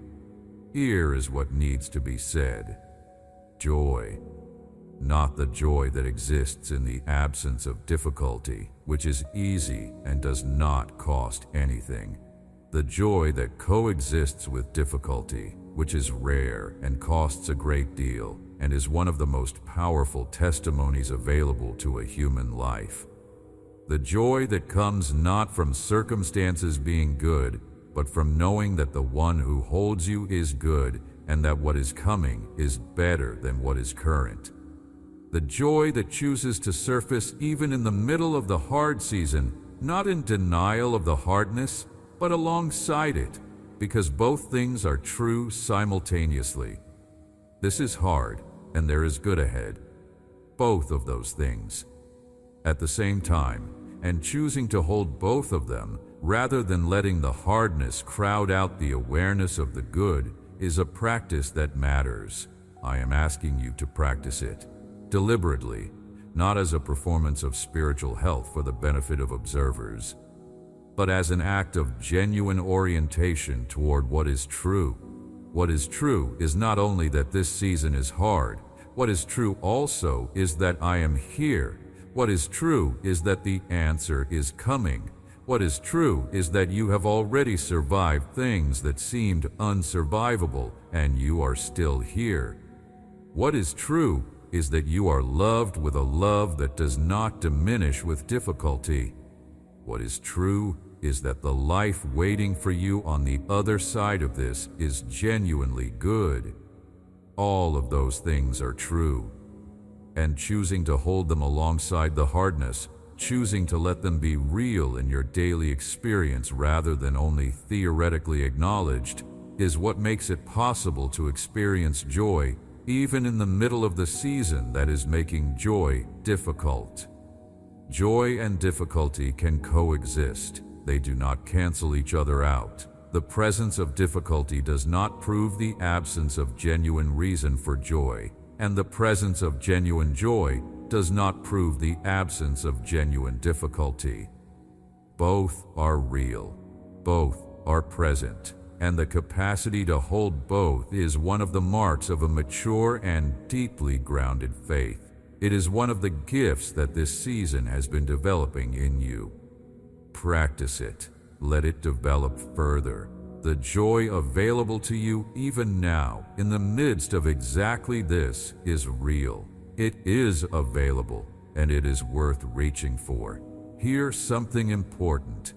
Here is what needs to be said. Joy. Not the joy that exists in the absence of difficulty, which is easy and does not cost anything. The joy that coexists with difficulty, which is rare and costs a great deal, and is one of the most powerful testimonies available to a human life. The joy that comes not from circumstances being good, but from knowing that the one who holds you is good, and that what is coming is better than what is current. The joy that chooses to surface even in the middle of the hard season, not in denial of the hardness, but alongside it, because both things are true simultaneously. This is hard, and there is good ahead. Both of those things. At the same time, and choosing to hold both of them, rather than letting the hardness crowd out the awareness of the good, is a practice that matters. I am asking you to practice it. Deliberately, not as a performance of spiritual health for the benefit of observers, but as an act of genuine orientation toward what is true. What is true is not only that this season is hard, what is true also is that I am here. What is true is that the answer is coming. What is true is that you have already survived things that seemed unsurvivable, and you are still here. What is true is that you are loved with a love that does not diminish with difficulty. What is true is that the life waiting for you on the other side of this is genuinely good. All of those things are true. And choosing to hold them alongside the hardness, choosing to let them be real in your daily experience rather than only theoretically acknowledged, is what makes it possible to experience joy even in the middle of the season that is making joy difficult. Joy and difficulty can coexist. They do not cancel each other out. The presence of difficulty does not prove the absence of genuine reason for joy, and the presence of genuine joy does not prove the absence of genuine difficulty. Both are real. Both are present. And the capacity to hold both is one of the marks of a mature and deeply grounded faith. It is one of the gifts that this season has been developing in you. Practice it. Let it develop further. The joy available to you even now, in the midst of exactly this, is real. It is available, and it is worth reaching for. Hear something important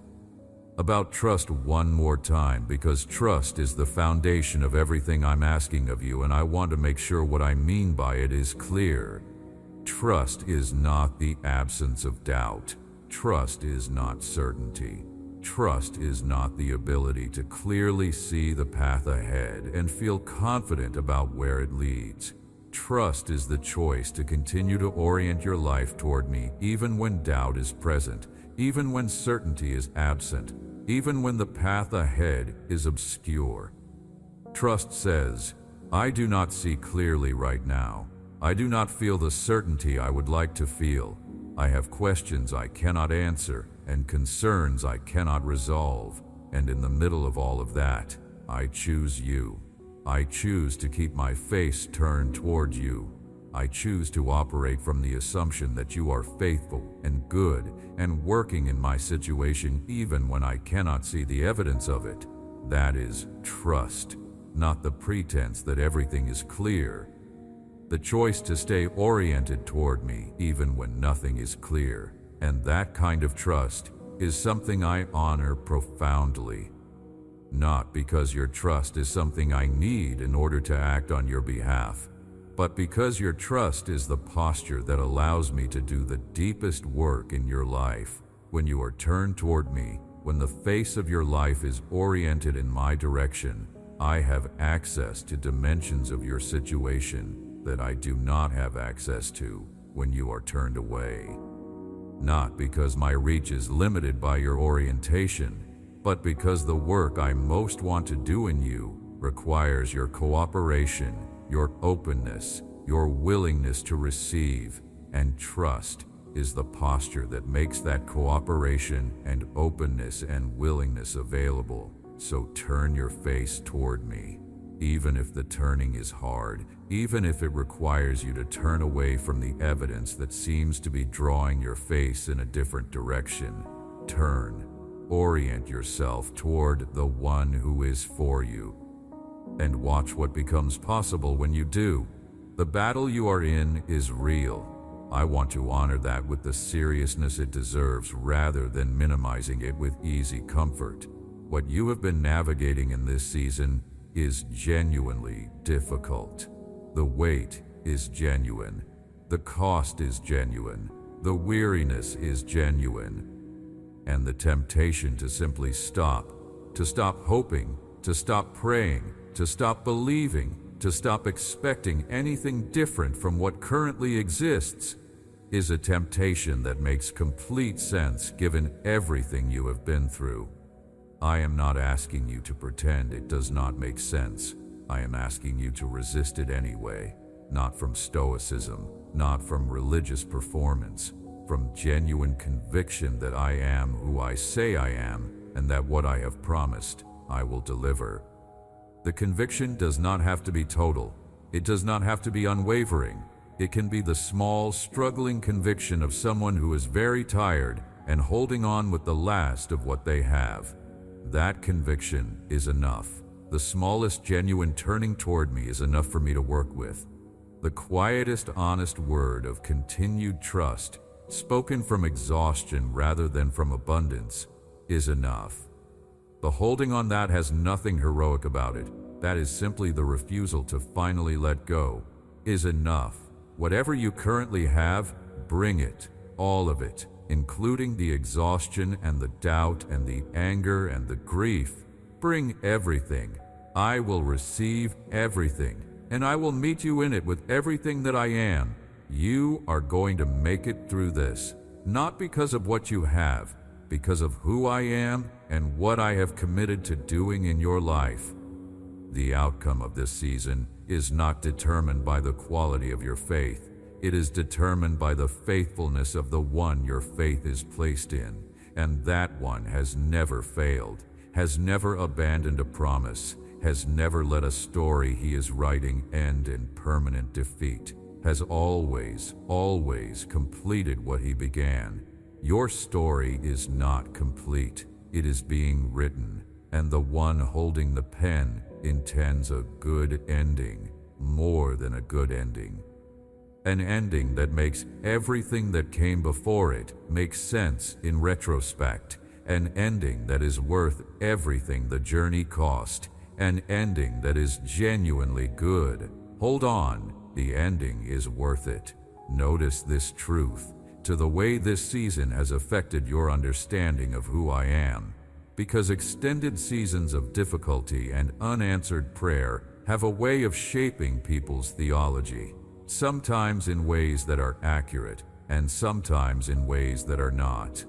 about trust one more time, because trust is the foundation of everything I'm asking of you, and I want to make sure what I mean by it is clear. Trust is not the absence of doubt. Trust is not certainty. Trust is not the ability to clearly see the path ahead and feel confident about where it leads. Trust is the choice to continue to orient your life toward me even when doubt is present, even when certainty is absent, even when the path ahead is obscure. Trust says, I do not see clearly right now. I do not feel the certainty I would like to feel. I have questions I cannot answer and concerns I cannot resolve. And in the middle of all of that, I choose you. I choose to keep my face turned toward you. I choose to operate from the assumption that you are faithful and good and working in my situation even when I cannot see the evidence of it. That is trust, not the pretense that everything is clear. The choice to stay oriented toward me even when nothing is clear. And that kind of trust is something I honor profoundly. Not because your trust is something I need in order to act on your behalf, but because your trust is the posture that allows me to do the deepest work in your life. When you are turned toward me, when the face of your life is oriented in my direction, I have access to dimensions of your situation that I do not have access to when you are turned away. Not because my reach is limited by your orientation, but because the work I most want to do in you requires your cooperation, your openness, your willingness to receive, and trust is the posture that makes that cooperation and openness and willingness available. So turn your face toward me. Even if the turning is hard, even if it requires you to turn away from the evidence that seems to be drawing your face in a different direction, turn. Orient yourself toward the one who is for you. And watch what becomes possible when you do. The battle you are in is real. I want to honor that with the seriousness it deserves rather than minimizing it with easy comfort. What you have been navigating in this season is genuinely difficult. The weight is genuine. The cost is genuine. The weariness is genuine. And the temptation to simply stop, to stop hoping, to stop praying, to stop believing, to stop expecting anything different from what currently exists, is a temptation that makes complete sense given everything you have been through. I am not asking you to pretend it does not make sense. I am asking you to resist it anyway, not from stoicism, not from religious performance, from genuine conviction that I am who I say I am and that what I have promised, I will deliver. The conviction does not have to be total. It does not have to be unwavering. It can be the small, struggling conviction of someone who is very tired and holding on with the last of what they have. That conviction is enough. The smallest genuine turning toward me is enough for me to work with. The quietest honest word of continued trust, spoken from exhaustion rather than from abundance, is enough. The holding on that has nothing heroic about it. That is simply the refusal to finally let go, is enough. Whatever you currently have, bring it, all of it, including the exhaustion and the doubt and the anger and the grief. Bring everything. I will receive everything, and I will meet you in it with everything that I am. You are going to make it through this, not because of what you have, because of who I am and what I have committed to doing in your life. The outcome of this season is not determined by the quality of your faith. It is determined by the faithfulness of the one your faith is placed in, and that one has never failed, has never abandoned a promise, has never let a story he is writing end in permanent defeat, has always, always completed what he began. Your story is not complete. It is being written, and the one holding the pen intends a good ending, more than a good ending. An ending that makes everything that came before it make sense in retrospect. An ending that is worth everything the journey cost. An ending that is genuinely good. Hold on, the ending is worth it. Notice this truth to the way this season has affected your understanding of who I am, because extended seasons of difficulty and unanswered prayer have a way of shaping people's theology, sometimes in ways that are accurate and sometimes in ways that are not.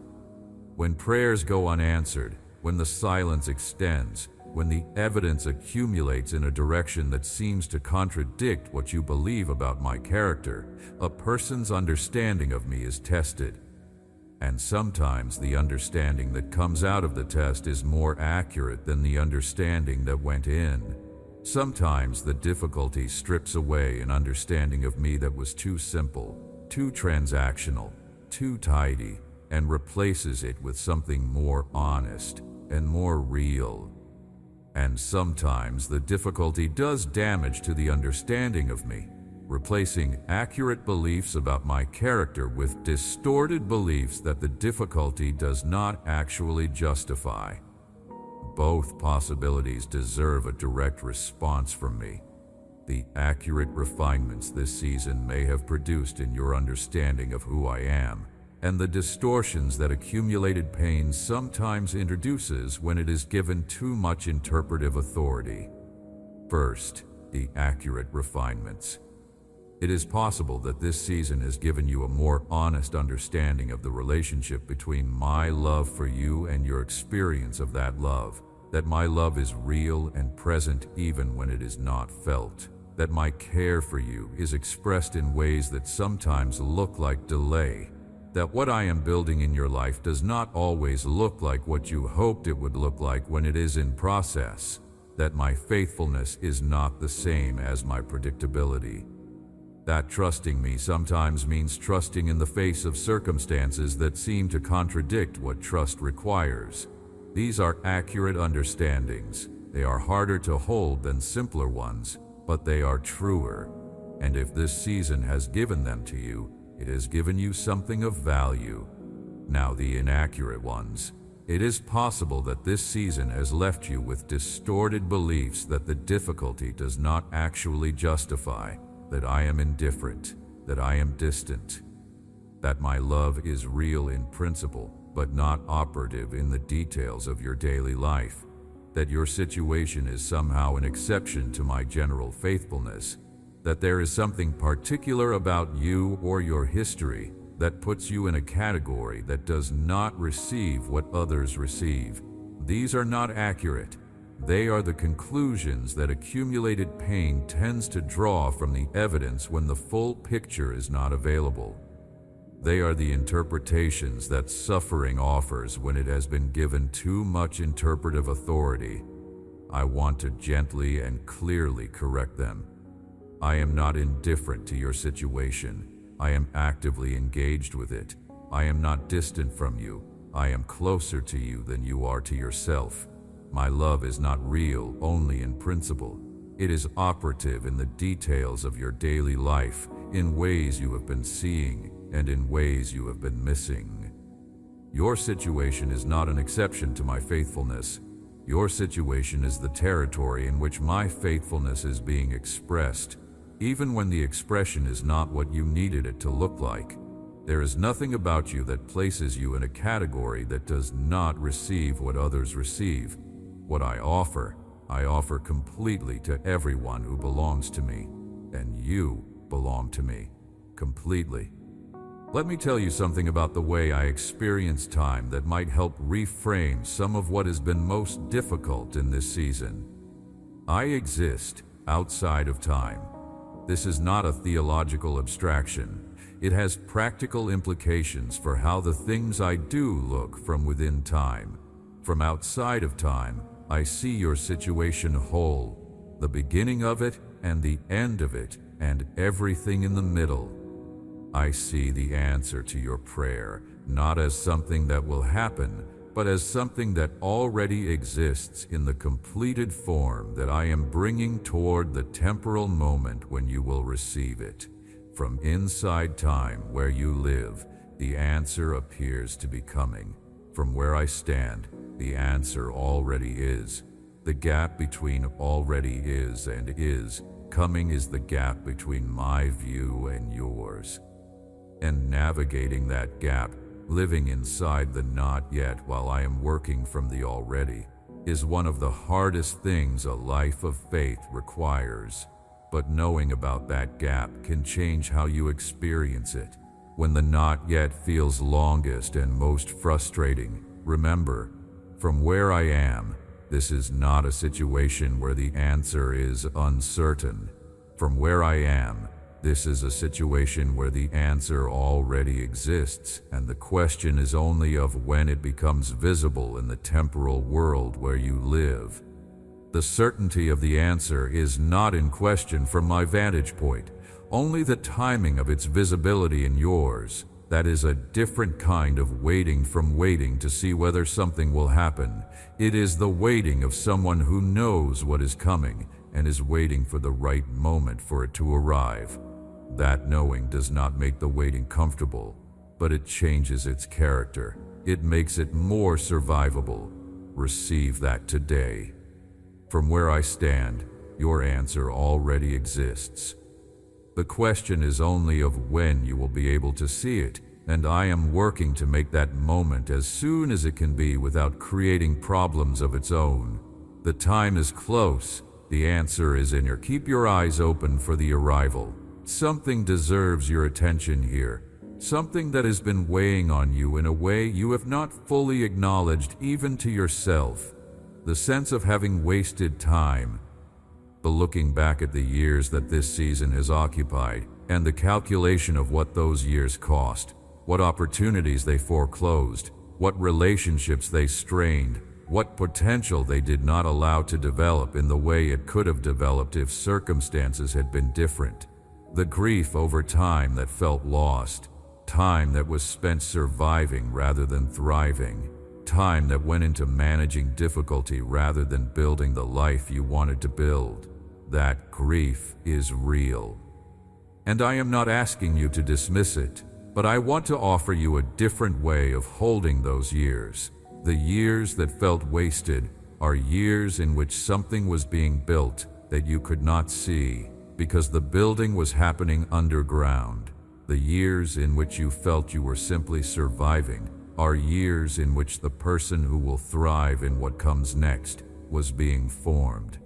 When prayers go unanswered, when the silence extends, when the evidence accumulates in a direction that seems to contradict what you believe about my character, a person's understanding of me is tested. And sometimes the understanding that comes out of the test is more accurate than the understanding that went in. Sometimes the difficulty strips away an understanding of me that was too simple, too transactional, too tidy, and replaces it with something more honest and more real. And sometimes the difficulty does damage to the understanding of me, replacing accurate beliefs about my character with distorted beliefs that the difficulty does not actually justify. Both possibilities deserve a direct response from me. The accurate refinements this season may have produced in your understanding of who I am, and the distortions that accumulated pain sometimes introduces when it is given too much interpretive authority. First, the accurate refinements. It is possible that this season has given you a more honest understanding of the relationship between my love for you and your experience of that love, that my love is real and present even when it is not felt, that my care for you is expressed in ways that sometimes look like delay, that what I am building in your life does not always look like what you hoped it would look like when it is in process, that my faithfulness is not the same as my predictability. That trusting me sometimes means trusting in the face of circumstances that seem to contradict what trust requires. These are accurate understandings. They are harder to hold than simpler ones, but they are truer. And if this season has given them to you, it has given you something of value. Now the inaccurate ones. It is possible that this season has left you with distorted beliefs that the difficulty does not actually justify, that I am indifferent, that I am distant, that my love is real in principle, but not operative in the details of your daily life, that your situation is somehow an exception to my general faithfulness, that there is something particular about you or your history that puts you in a category that does not receive what others receive. These are not accurate. They are the conclusions that accumulated pain tends to draw from the evidence when the full picture is not available. They are the interpretations that suffering offers when it has been given too much interpretive authority. I want to gently and clearly correct them. I am not indifferent to your situation. I am actively engaged with it. I am not distant from you. I am closer to you than you are to yourself. My love is not real only in principle. It is operative in the details of your daily life, in ways you have been seeing and in ways you have been missing. Your situation is not an exception to my faithfulness. Your situation is the territory in which my faithfulness is being expressed, even when the expression is not what you needed it to look like. There is nothing about you that places you in a category that does not receive what others receive. What I offer completely to everyone who belongs to me, and you belong to me completely. Let me tell you something about the way I experience time that might help reframe some of what has been most difficult in this season. I exist outside of time. This is not a theological abstraction. It has practical implications for how the things I do look from within time. From outside of time, I see your situation whole, the beginning of it and the end of it, and everything in the middle. I see the answer to your prayer, not as something that will happen, but as something that already exists in the completed form that I am bringing toward the temporal moment when you will receive it. From inside time where you live, the answer appears to be coming. From where I stand, the answer already is. The gap between already is and is coming is the gap between my view and yours. And navigating that gap, living inside the not yet while I am working from the already, is one of the hardest things a life of faith requires. But knowing about that gap can change how you experience it. When the not yet feels longest and most frustrating, remember, from where I am, this is not a situation where the answer is uncertain. From where I am, this is a situation where the answer already exists, and the question is only of when it becomes visible in the temporal world where you live. The certainty of the answer is not in question from my vantage point, only the timing of its visibility in yours. That is a different kind of waiting from waiting to see whether something will happen. It is the waiting of someone who knows what is coming and is waiting for the right moment for it to arrive. That knowing does not make the waiting comfortable, but it changes its character. It makes it more survivable. Receive that today. From where I stand, your answer already exists. The question is only of when you will be able to see it, and I am working to make that moment as soon as it can be without creating problems of its own. The time is close. The answer is in your. Keep your eyes open for the arrival. Something deserves your attention here. Something that has been weighing on you in a way you have not fully acknowledged even to yourself. The sense of having wasted time. But looking back at the years that this season has occupied, and the calculation of what those years cost, what opportunities they foreclosed, what relationships they strained, what potential they did not allow to develop in the way it could have developed if circumstances had been different. The grief over time that felt lost, time that was spent surviving rather than thriving, time that went into managing difficulty rather than building the life you wanted to build. That grief is real. And I am not asking you to dismiss it, but I want to offer you a different way of holding those years. The years that felt wasted are years in which something was being built that you could not see because the building was happening underground. The years in which you felt you were simply surviving are years in which the person who will thrive in what comes next was being formed.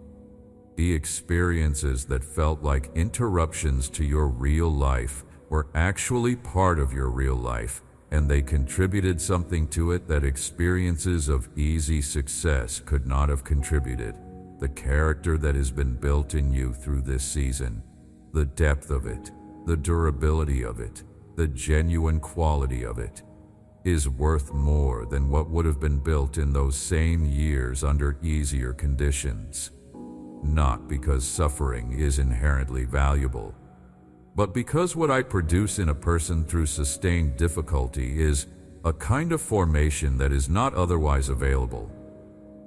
The experiences that felt like interruptions to your real life were actually part of your real life, and they contributed something to it that experiences of easy success could not have contributed. The character that has been built in you through this season, the depth of it, the durability of it, the genuine quality of it, is worth more than what would have been built in those same years under easier conditions. Not because suffering is inherently valuable, but because what I produce in a person through sustained difficulty is a kind of formation that is not otherwise available.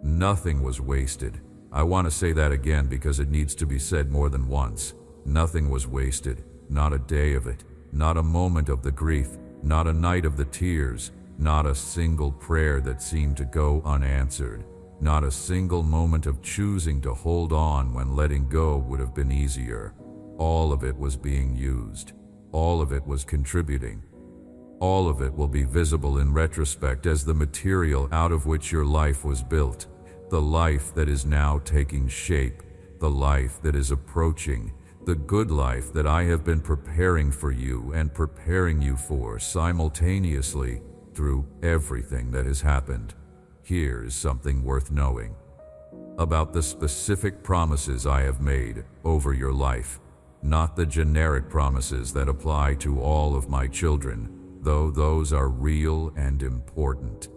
Nothing was wasted. I want to say that again because it needs to be said more than once. Nothing was wasted, not a day of it, not a moment of the grief, not a night of the tears, not a single prayer that seemed to go unanswered, not a single moment of choosing to hold on when letting go would have been easier. All of it was being used. All of it was contributing. All of it will be visible in retrospect as the material out of which your life was built, the life that is now taking shape, the life that is approaching, the good life that I have been preparing for you and preparing you for simultaneously through everything that has happened. Here is something worth knowing about the specific promises I have made over your life, not the generic promises that apply to all of my children, though those are real and important.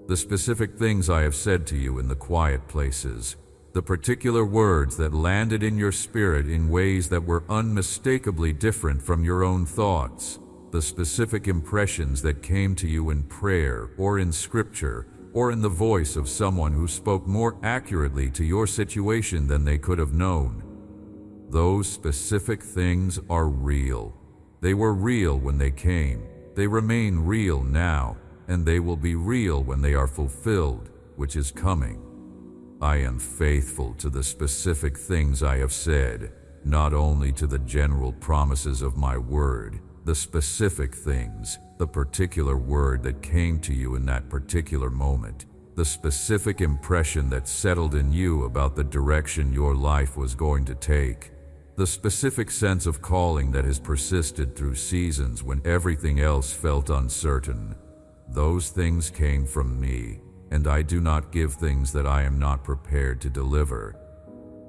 The specific things I have said to you in the quiet places, the particular words that landed in your spirit in ways that were unmistakably different from your own thoughts, the specific impressions that came to you in prayer or in scripture or in the voice of someone who spoke more accurately to your situation than they could have known. Those specific things are real. They were real when they came. They remain real now, and they will be real when they are fulfilled, which is coming. I am faithful to the specific things I have said, not only to the general promises of my word, the specific things, the particular word that came to you in that particular moment, the specific impression that settled in you about the direction your life was going to take, the specific sense of calling that has persisted through seasons when everything else felt uncertain. Those things came from me, and I do not give things that I am not prepared to deliver.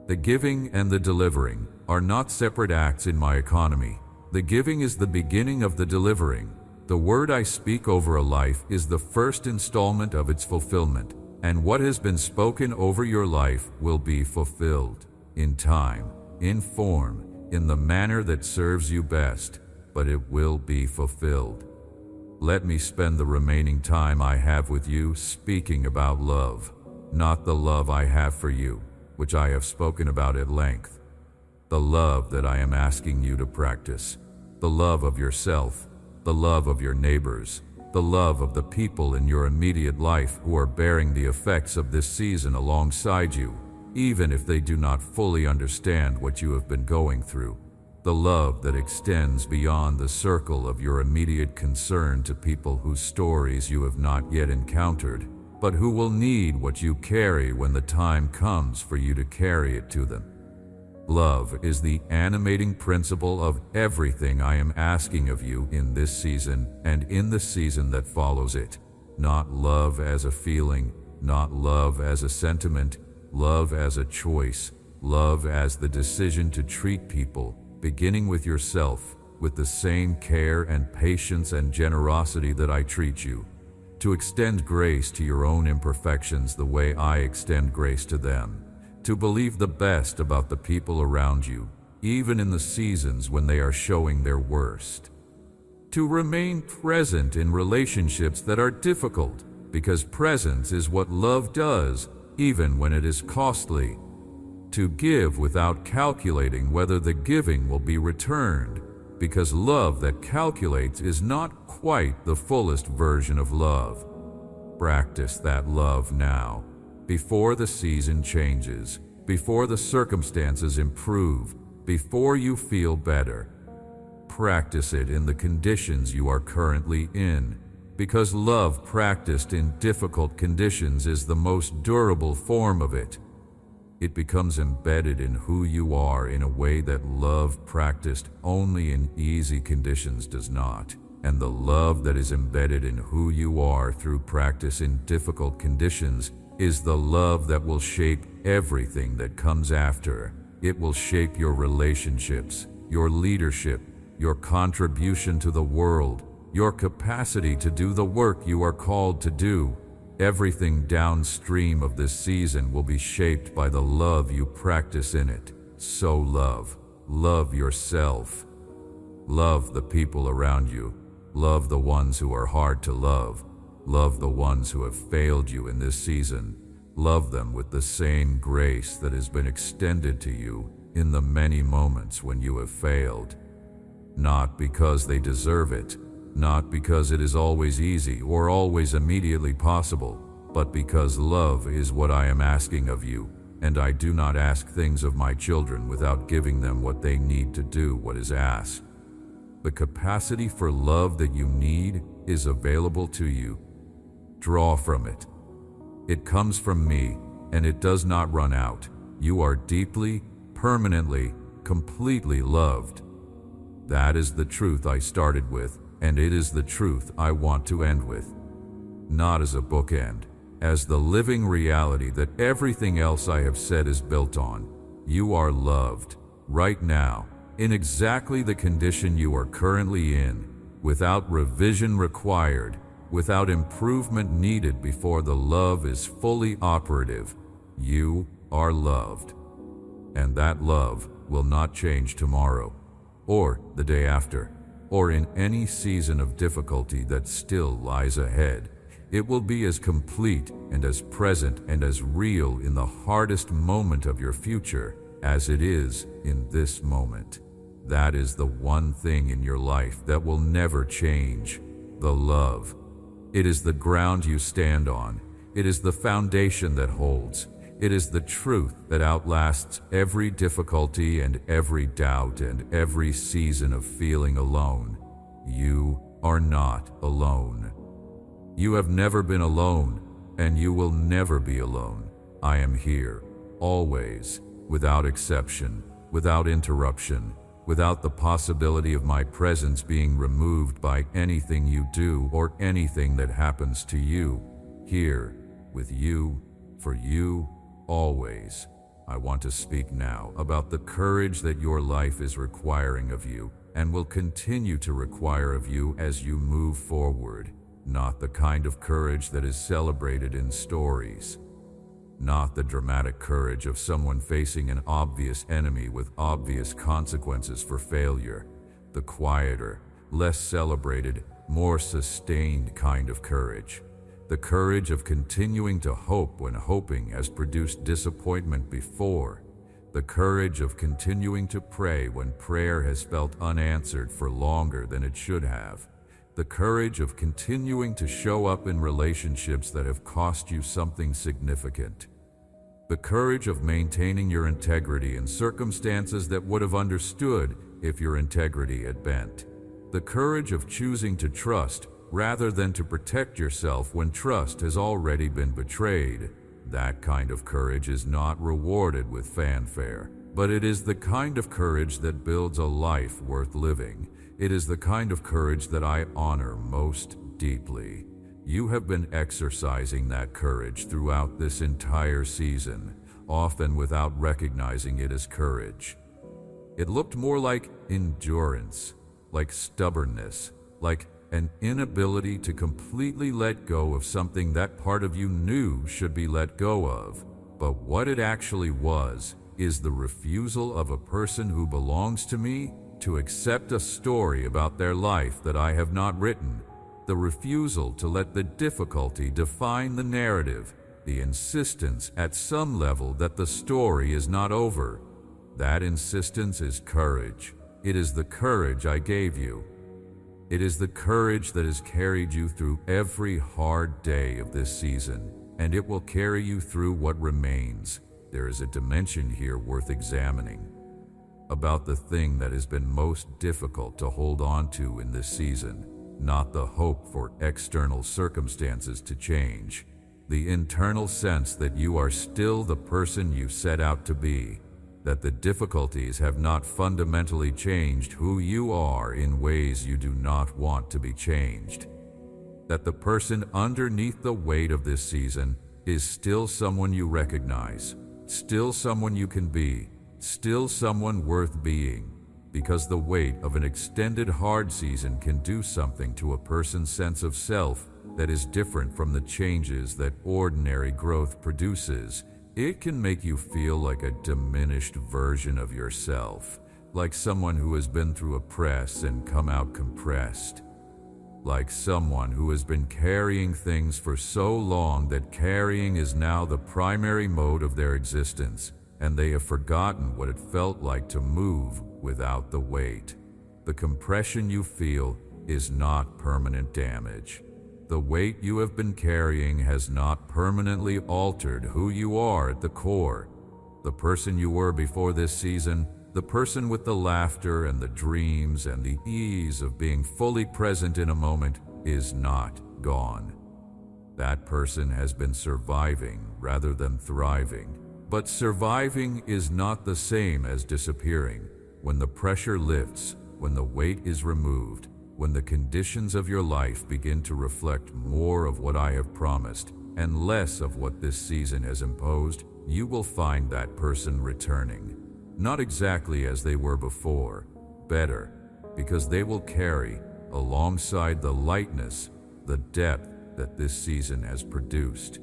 The giving and the delivering are not separate acts in my economy. The giving is the beginning of the delivering. The word I speak over a life is the first installment of its fulfillment, and what has been spoken over your life will be fulfilled, in time, in form, in the manner that serves you best, but it will be fulfilled. Let me spend the remaining time I have with you speaking about love, not the love I have for you, which I have spoken about at length. The love that I am asking you to practice, the love of yourself, the love of your neighbors, the love of the people in your immediate life who are bearing the effects of this season alongside you, even if they do not fully understand what you have been going through. The love that extends beyond the circle of your immediate concern to people whose stories you have not yet encountered, but who will need what you carry when the time comes for you to carry it to them. Love is the animating principle of everything I am asking of you in this season and in the season that follows it. Not love as a feeling, not love as a sentiment, love as a choice, love as the decision to treat people, beginning with yourself, with the same care and patience and generosity that I treat you. To extend grace to your own imperfections the way I extend grace to them. To believe the best about the people around you, even in the seasons when they are showing their worst. To remain present in relationships that are difficult, because presence is what love does, even when it is costly. To give without calculating whether the giving will be returned, because love that calculates is not quite the fullest version of love. Practice that love now, before the season changes, before the circumstances improve, before you feel better. Practice it in the conditions you are currently in, because love practiced in difficult conditions is the most durable form of it. It becomes embedded in who you are in a way that love practiced only in easy conditions does not. And the love that is embedded in who you are through practice in difficult conditions is the love that will shape everything that comes after. It will shape your relationships, your leadership, your contribution to the world, your capacity to do the work you are called to do. Everything downstream of this season will be shaped by the love you practice in it. So love yourself. Love the people around you. Love the ones who are hard to love. Love the ones who have failed you in this season. Love them with the same grace that has been extended to you in the many moments when you have failed. Not because they deserve it, not because it is always easy or always immediately possible, but because love is what I am asking of you, and I do not ask things of my children without giving them what they need to do what is asked. The capacity for love that you need is available to you. Draw from it. It comes from me, and it does not run out. You are deeply, permanently, completely loved. That is the truth I started with, and it is the truth I want to end with. Not as a bookend, as the living reality that everything else I have said is built on. You are loved, right now, in exactly the condition you are currently in, without revision required, without improvement needed before the love is fully operative. You are loved. And that love will not change tomorrow, or the day after, or in any season of difficulty that still lies ahead. It will be as complete and as present and as real in the hardest moment of your future as it is in this moment. That is the one thing in your life that will never change: the love. It is the ground you stand on. It is the foundation that holds. It is the truth that outlasts every difficulty and every doubt and every season of feeling alone. You are not alone. You have never been alone, and you will never be alone. I am here, always, without exception, without interruption, without the possibility of my presence being removed by anything you do or anything that happens to you. Here, with you, for you, always. I want to speak now about the courage that your life is requiring of you and will continue to require of you as you move forward. Not the kind of courage that is celebrated in stories. Not the dramatic courage of someone facing an obvious enemy with obvious consequences for failure. The quieter, less celebrated, more sustained kind of courage. The courage of continuing to hope when hoping has produced disappointment before. The courage of continuing to pray when prayer has felt unanswered for longer than it should have. The courage of continuing to show up in relationships that have cost you something significant. The courage of maintaining your integrity in circumstances that would have understood if your integrity had bent. The courage of choosing to trust rather than to protect yourself when trust has already been betrayed. That kind of courage is not rewarded with fanfare, but it is the kind of courage that builds a life worth living. It is the kind of courage that I honor most deeply. You have been exercising that courage throughout this entire season, often without recognizing it as courage. It looked more like endurance, like stubbornness, like an inability to completely let go of something that part of you knew should be let go of. But what it actually was is the refusal of a person who belongs to me to accept a story about their life that I have not written, the refusal to let the difficulty define the narrative, the insistence at some level that the story is not over. That insistence is courage. It is the courage I gave you. It is the courage that has carried you through every hard day of this season, and it will carry you through what remains. There is a dimension here worth examining. About the thing that has been most difficult to hold on to in this season, not the hope for external circumstances to change, the internal sense that you are still the person you set out to be, that the difficulties have not fundamentally changed who you are in ways you do not want to be changed, that the person underneath the weight of this season is still someone you recognize, still someone you can be, still someone worth being, because the weight of an extended hard season can do something to a person's sense of self that is different from the changes that ordinary growth produces. It can make you feel like a diminished version of yourself, like someone who has been through a press and come out compressed, like someone who has been carrying things for so long that carrying is now the primary mode of their existence, and they have forgotten what it felt like to move without the weight. The compression you feel is not permanent damage. The weight you have been carrying has not permanently altered who you are at the core. The person you were before this season, the person with the laughter and the dreams and the ease of being fully present in a moment, is not gone. That person has been surviving rather than thriving. But surviving is not the same as disappearing. When the pressure lifts, when the weight is removed, when the conditions of your life begin to reflect more of what I have promised and less of what this season has imposed, you will find that person returning. Not exactly as they were before, better, because they will carry, alongside the lightness, the depth that this season has produced.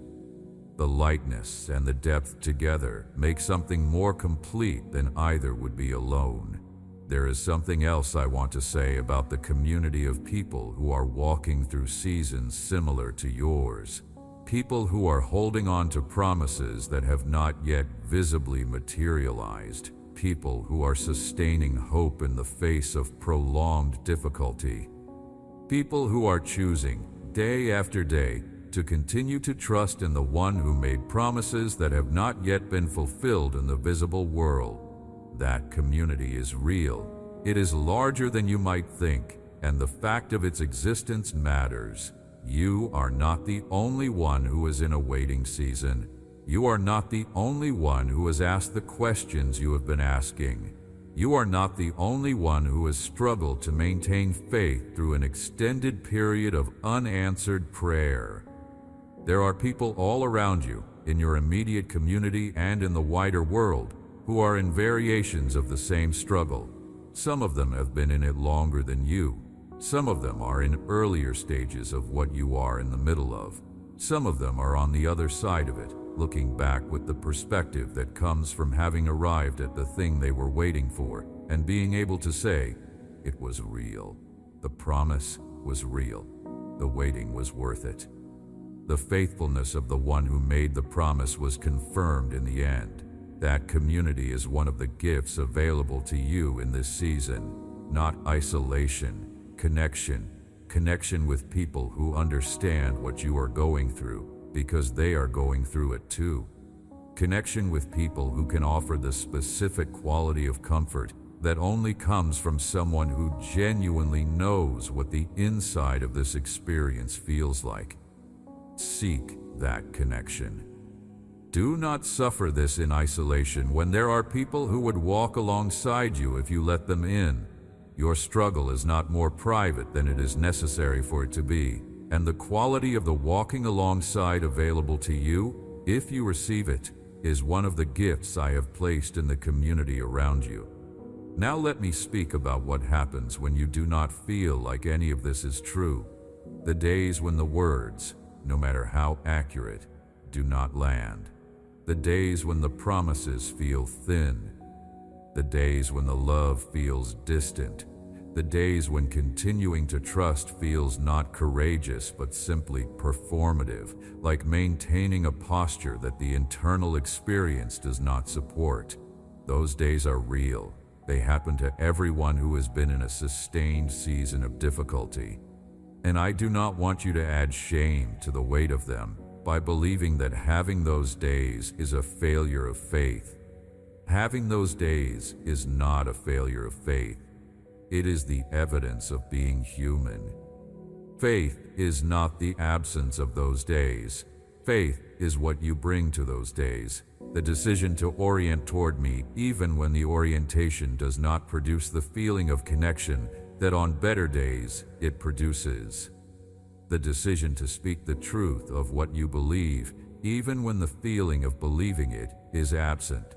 The lightness and the depth together make something more complete than either would be alone. There is something else I want to say about the community of people who are walking through seasons similar to yours. People who are holding on to promises that have not yet visibly materialized. People who are sustaining hope in the face of prolonged difficulty. People who are choosing, day after day, to continue to trust in the one who made promises that have not yet been fulfilled in the visible world. That community is real. It is larger than you might think. and the fact of its existence matters. You are not the only one who is in a waiting season. You are not the only one who has asked the questions you have been asking. You are not the only one who has struggled to maintain faith through an extended period of unanswered prayer. There are people all around you, in your immediate community and in the wider world, who are in variations of the same struggle. Some of them have been in it longer than you. Some of them are in earlier stages of what you are in the middle of. Some of them are on the other side of it, looking back with the perspective that comes from having arrived at the thing they were waiting for and being able to say, it was real. The promise was real. The waiting was worth it. The faithfulness of the one who made the promise was confirmed in the end. That community is one of the gifts available to you in this season, not isolation. Connection with people who understand what you are going through because they are going through it too. Connection with people who can offer the specific quality of comfort that only comes from someone who genuinely knows what the inside of this experience feels like. Seek that connection. Do not suffer this in isolation when there are people who would walk alongside you if you let them in. Your struggle is not more private than it is necessary for it to be, and the quality of the walking alongside available to you, if you receive it, is one of the gifts I have placed in the community around you. Now let me speak about what happens when you do not feel like any of this is true. The days when the words, no matter how accurate, do not land. The days when the promises feel thin. The days when the love feels distant. The days when continuing to trust feels not courageous but simply performative, like maintaining a posture that the internal experience does not support. Those days are real. They happen to everyone who has been in a sustained season of difficulty. And I do not want you to add shame to the weight of them by believing that having those days is a failure of faith. Having those days is not a failure of faith. It is the evidence of being human. Faith is not the absence of those days. Faith is what you bring to those days. The decision to orient toward me even when the orientation does not produce the feeling of connection that on better days it produces. The decision to speak the truth of what you believe even when the feeling of believing it is absent.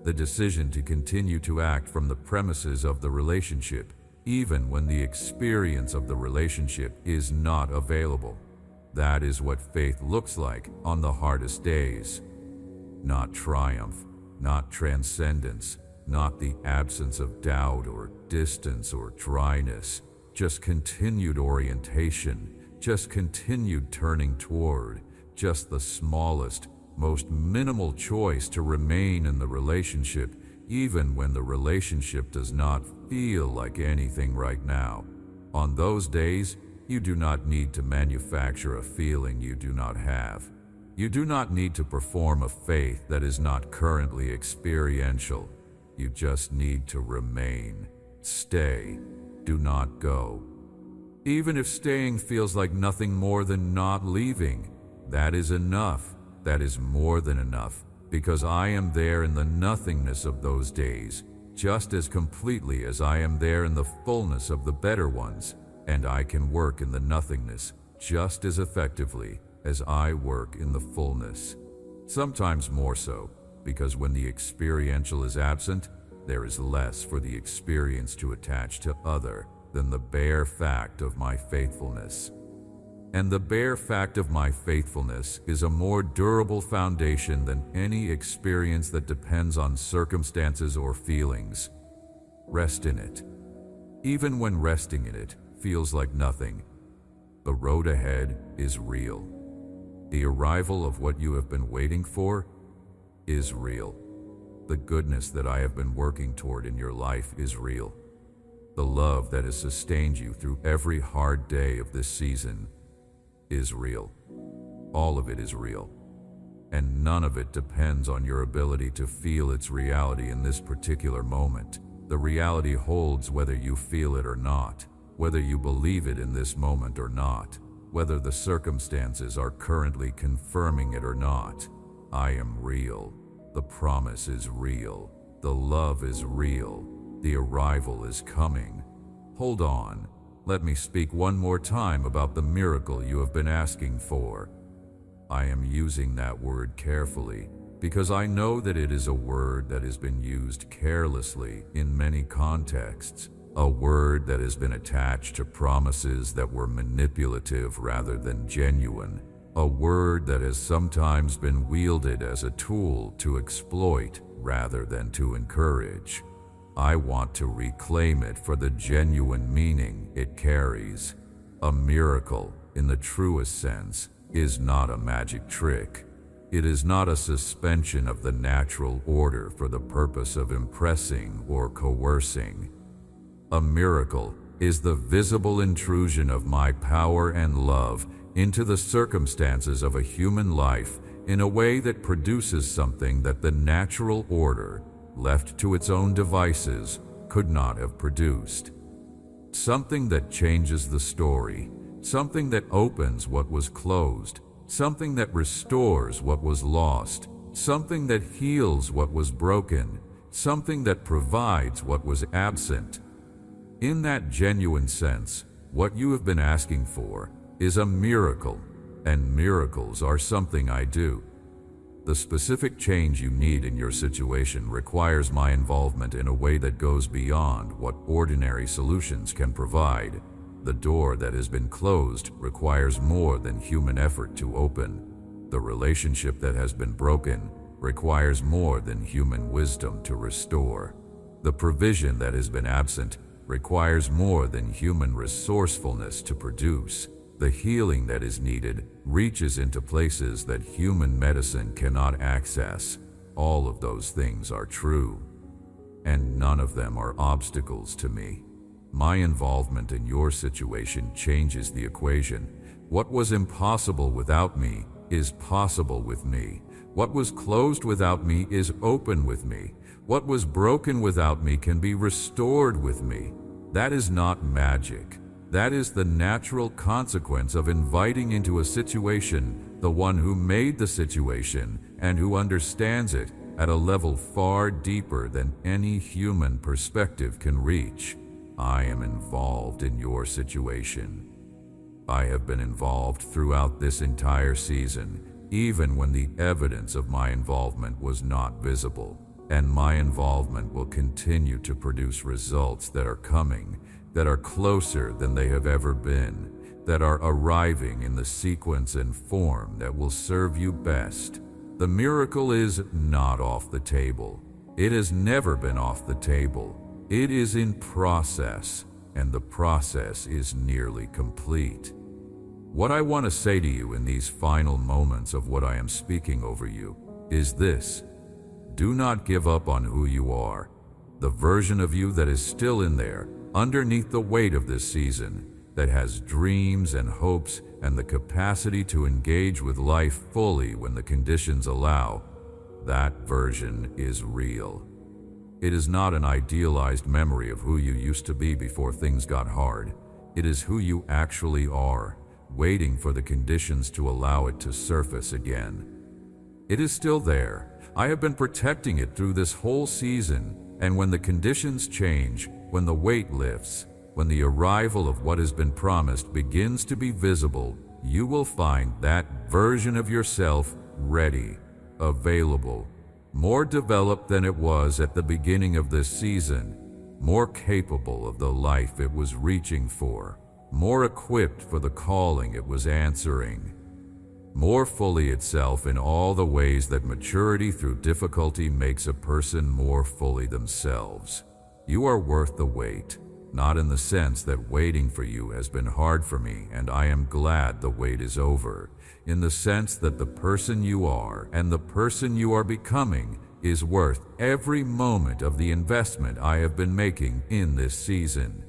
The decision to continue to act from the premises of the relationship even when the experience of the relationship is not available. That is what faith looks like on the hardest days. Not triumph, not transcendence, not the absence of doubt or distance or dryness, just continued orientation, just continued turning toward, just the smallest, most minimal choice to remain in the relationship even when the relationship does not feel like anything right now. On those days, you do not need to manufacture a feeling you do not have. You do not need to perform a faith that is not currently experiential. You just need to remain. Stay. Do not go. Even if staying feels like nothing more than not leaving, that is enough. That is more than enough, because I am there in the nothingness of those days, just as completely as I am there in the fullness of the better ones, and I can work in the nothingness just as effectively as I work in the fullness. Sometimes more so, because when the experiential is absent, there is less for the experience to attach to other than the bare fact of my faithfulness. And the bare fact of my faithfulness is a more durable foundation than any experience that depends on circumstances or feelings. Rest in it. Even when resting in it feels like nothing, the road ahead is real. The arrival of what you have been waiting for is real. The goodness that I have been working toward in your life is real. The love that has sustained you through every hard day of this season is real. All of it is real. And none of it depends on your ability to feel its reality in this particular moment. The reality holds whether you feel it or not. whether you believe it in this moment or not, whether the circumstances are currently confirming it or not. I am real. The promise is real. The love is real. The arrival is coming. Hold on. Let me speak one more time about the miracle you have been asking for. I am using that word carefully because I know that it is a word that has been used carelessly in many contexts, a word that has been attached to promises that were manipulative rather than genuine, a word that has sometimes been wielded as a tool to exploit rather than to encourage. I want to reclaim it for the genuine meaning it carries. A miracle, in the truest sense, is not a magic trick. It is not a suspension of the natural order for the purpose of impressing or coercing. A miracle is the visible intrusion of my power and love into the circumstances of a human life in a way that produces something that the natural order, left to its own devices, could not have produced. Something that changes the story, something that opens what was closed, something that restores what was lost, something that heals what was broken, something that provides what was absent. In that genuine sense, what you have been asking for is a miracle, and miracles are something I do. The specific change you need in your situation requires my involvement in a way that goes beyond what ordinary solutions can provide. The door that has been closed requires more than human effort to open. The relationship that has been broken requires more than human wisdom to restore. The provision that has been absent requires more than human resourcefulness to produce. The healing that is needed reaches into places that human medicine cannot access. All of those things are true, and none of them are obstacles to me. My involvement in your situation changes the equation. What was impossible without me is possible with me. What was closed without me is open with me. What was broken without me can be restored with me. That is not magic. That is the natural consequence of inviting into a situation the one who made the situation and who understands it at a level far deeper than any human perspective can reach. I am involved in your situation. I have been involved throughout this entire season, even when the evidence of my involvement was not visible, and my involvement will continue to produce results that are coming, that are closer than they have ever been, that are arriving in the sequence and form that will serve you best. The miracle is not off the table. It has never been off the table. It is in process, and the process is nearly complete. What I want to say to you in these final moments of what I am speaking over you is this: do not give up on who you are. The version of you that is still in there, underneath the weight of this season, that has dreams and hopes and the capacity to engage with life fully when the conditions allow, that version is real. It is not an idealized memory of who you used to be before things got hard. It is who you actually are, waiting for the conditions to allow it to surface again. It is still there. I have been protecting it through this whole season, and when the conditions change, when the weight lifts, when the arrival of what has been promised begins to be visible, you will find that version of yourself ready, available, more developed than it was at the beginning of this season, more capable of the life it was reaching for, more equipped for the calling it was answering, more fully itself in all the ways that maturity through difficulty makes a person more fully themselves. You are worth the wait, not in the sense that waiting for you has been hard for me and I am glad the wait is over, in the sense that the person you are and the person you are becoming is worth every moment of the investment I have been making in this season.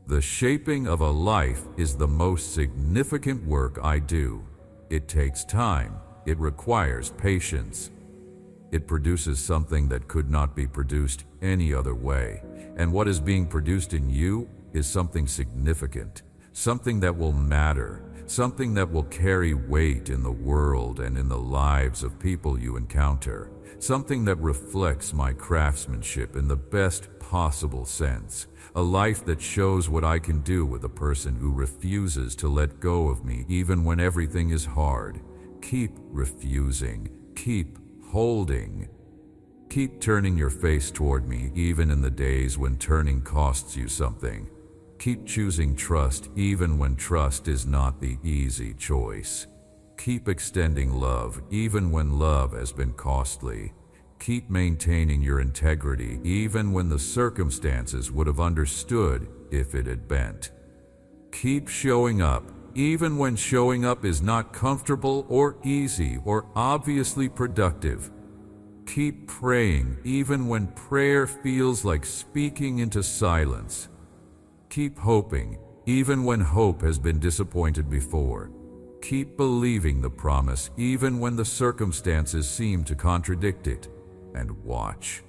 The shaping of a life is the most significant work I do. It takes time. It requires patience. It produces something that could not be produced any other way. And what is being produced in you is something significant, something that will matter, something that will carry weight in the world and in the lives of people you encounter, something that reflects my craftsmanship in the best possible sense, a life that shows what I can do with a person who refuses to let go of me even when everything is hard. Keep refusing, keep holding. Keep turning your face toward me even in the days when turning costs you something. Keep choosing trust even when trust is not the easy choice. Keep extending love even when love has been costly. Keep maintaining your integrity even when the circumstances would have understood if it had bent. Keep showing up even when showing up is not comfortable or easy or obviously productive. Keep praying even when prayer feels like speaking into silence. Keep hoping even when hope has been disappointed before. Keep believing the promise even when the circumstances seem to contradict it. And watch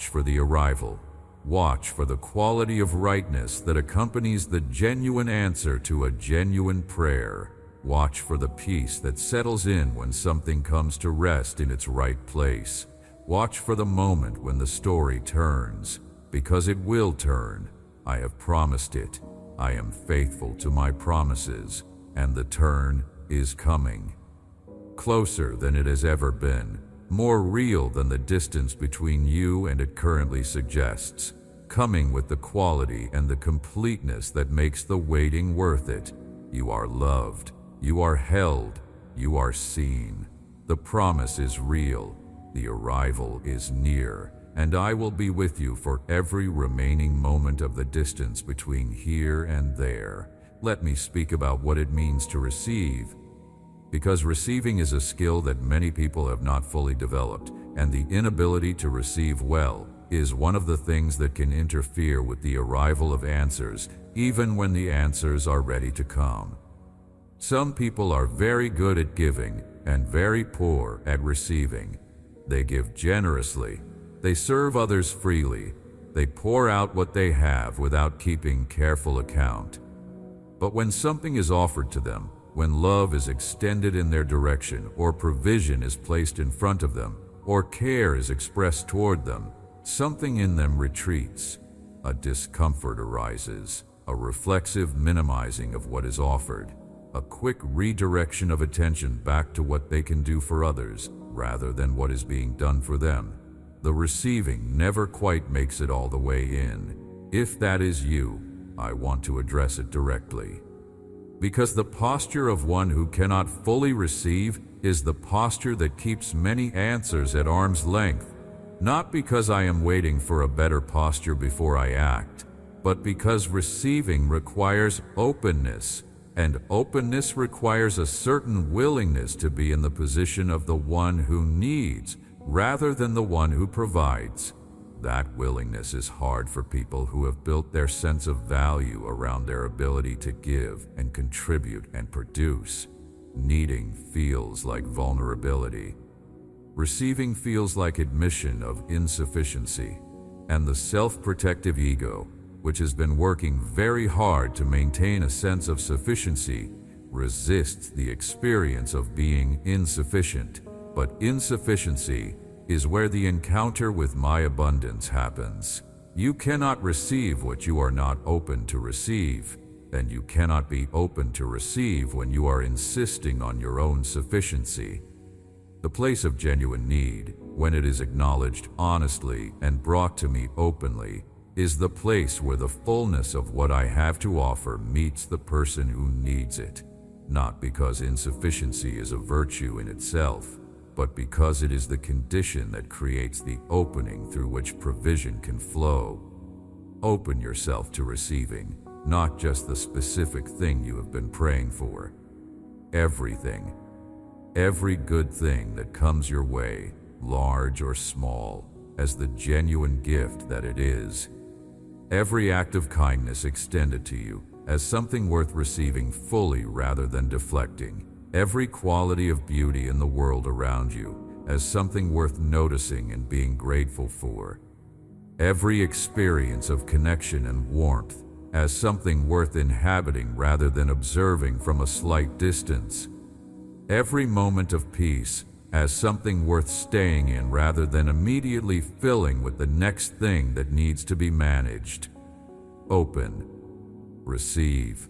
for the arrival. Watch for the quality of rightness that accompanies the genuine answer to a genuine prayer. Watch for the peace that settles in when something comes to rest in its right place. Watch for the moment when the story turns, because it will turn. I have promised it. I am faithful to my promises, and the turn is coming. Closer than it has ever been, more real than the distance between you and it currently suggests, coming with the quality and the completeness that makes the waiting worth it. You are loved, you are held, you are seen. The promise is real, the arrival is near, and I will be with you for every remaining moment of the distance between here and there. Let me speak about what it means to receive, because receiving is a skill that many people have not fully developed, and the inability to receive well is one of the things that can interfere with the arrival of answers, even when the answers are ready to come. Some people are very good at giving and very poor at receiving. They give generously, they serve others freely, they pour out what they have without keeping careful account. But when something is offered to them, when love is extended in their direction, or provision is placed in front of them, or care is expressed toward them, something in them retreats. A discomfort arises, a reflexive minimizing of what is offered, a quick redirection of attention back to what they can do for others, rather than what is being done for them. The receiving never quite makes it all the way in. If that is you, I want to address it directly. Because the posture of one who cannot fully receive is the posture that keeps many answers at arm's length, not because I am waiting for a better posture before I act, but because receiving requires openness, and openness requires a certain willingness to be in the position of the one who needs rather than the one who provides. That willingness is hard for people who have built their sense of value around their ability to give and contribute and produce. Needing feels like vulnerability. Receiving feels like admission of insufficiency, and the self-protective ego, which has been working very hard to maintain a sense of sufficiency, resists the experience of being insufficient. But insufficiency is where the encounter with my abundance happens. You cannot receive what you are not open to receive, and you cannot be open to receive when you are insisting on your own sufficiency. The place of genuine need, when it is acknowledged honestly and brought to me openly, is the place where the fullness of what I have to offer meets the person who needs it, not because insufficiency is a virtue in itself, but because it is the condition that creates the opening through which provision can flow. Open yourself to receiving, not just the specific thing you have been praying for. Everything. Every good thing that comes your way, large or small, as the genuine gift that it is. Every act of kindness extended to you as something worth receiving fully rather than deflecting. Every quality of beauty in the world around you as something worth noticing and being grateful for. Every experience of connection and warmth as something worth inhabiting rather than observing from a slight distance. Every moment of peace as something worth staying in rather than immediately filling with the next thing that needs to be managed. Open. Receive.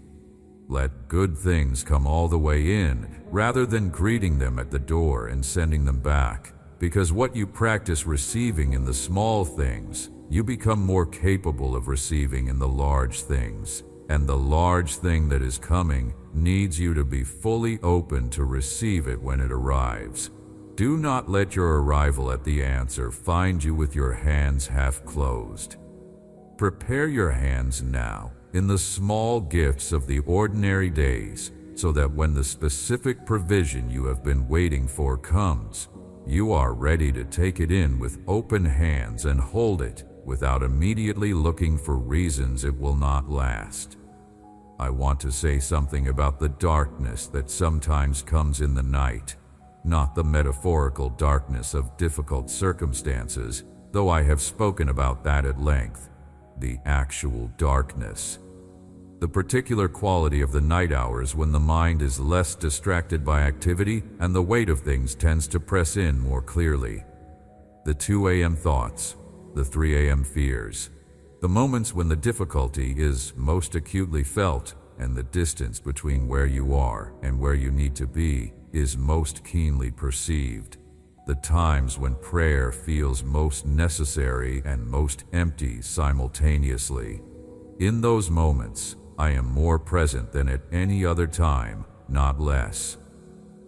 Let good things come all the way in rather than greeting them at the door and sending them back. Because what you practice receiving in the small things, you become more capable of receiving in the large things. And the large thing that is coming needs you to be fully open to receive it when it arrives. Do not let your arrival at the answer find you with your hands half closed. Prepare your hands now in the small gifts of the ordinary days, so that when the specific provision you have been waiting for comes, you are ready to take it in with open hands and hold it without immediately looking for reasons it will not last. I want to say something about the darkness that sometimes comes in the night, not the metaphorical darkness of difficult circumstances, though I have spoken about that at length, the actual darkness. The particular quality of the night hours when the mind is less distracted by activity and the weight of things tends to press in more clearly. The 2 a.m. thoughts, the 3 a.m. fears, the moments when the difficulty is most acutely felt and the distance between where you are and where you need to be is most keenly perceived, the times when prayer feels most necessary and most empty simultaneously. In those moments, I am more present than at any other time, not less.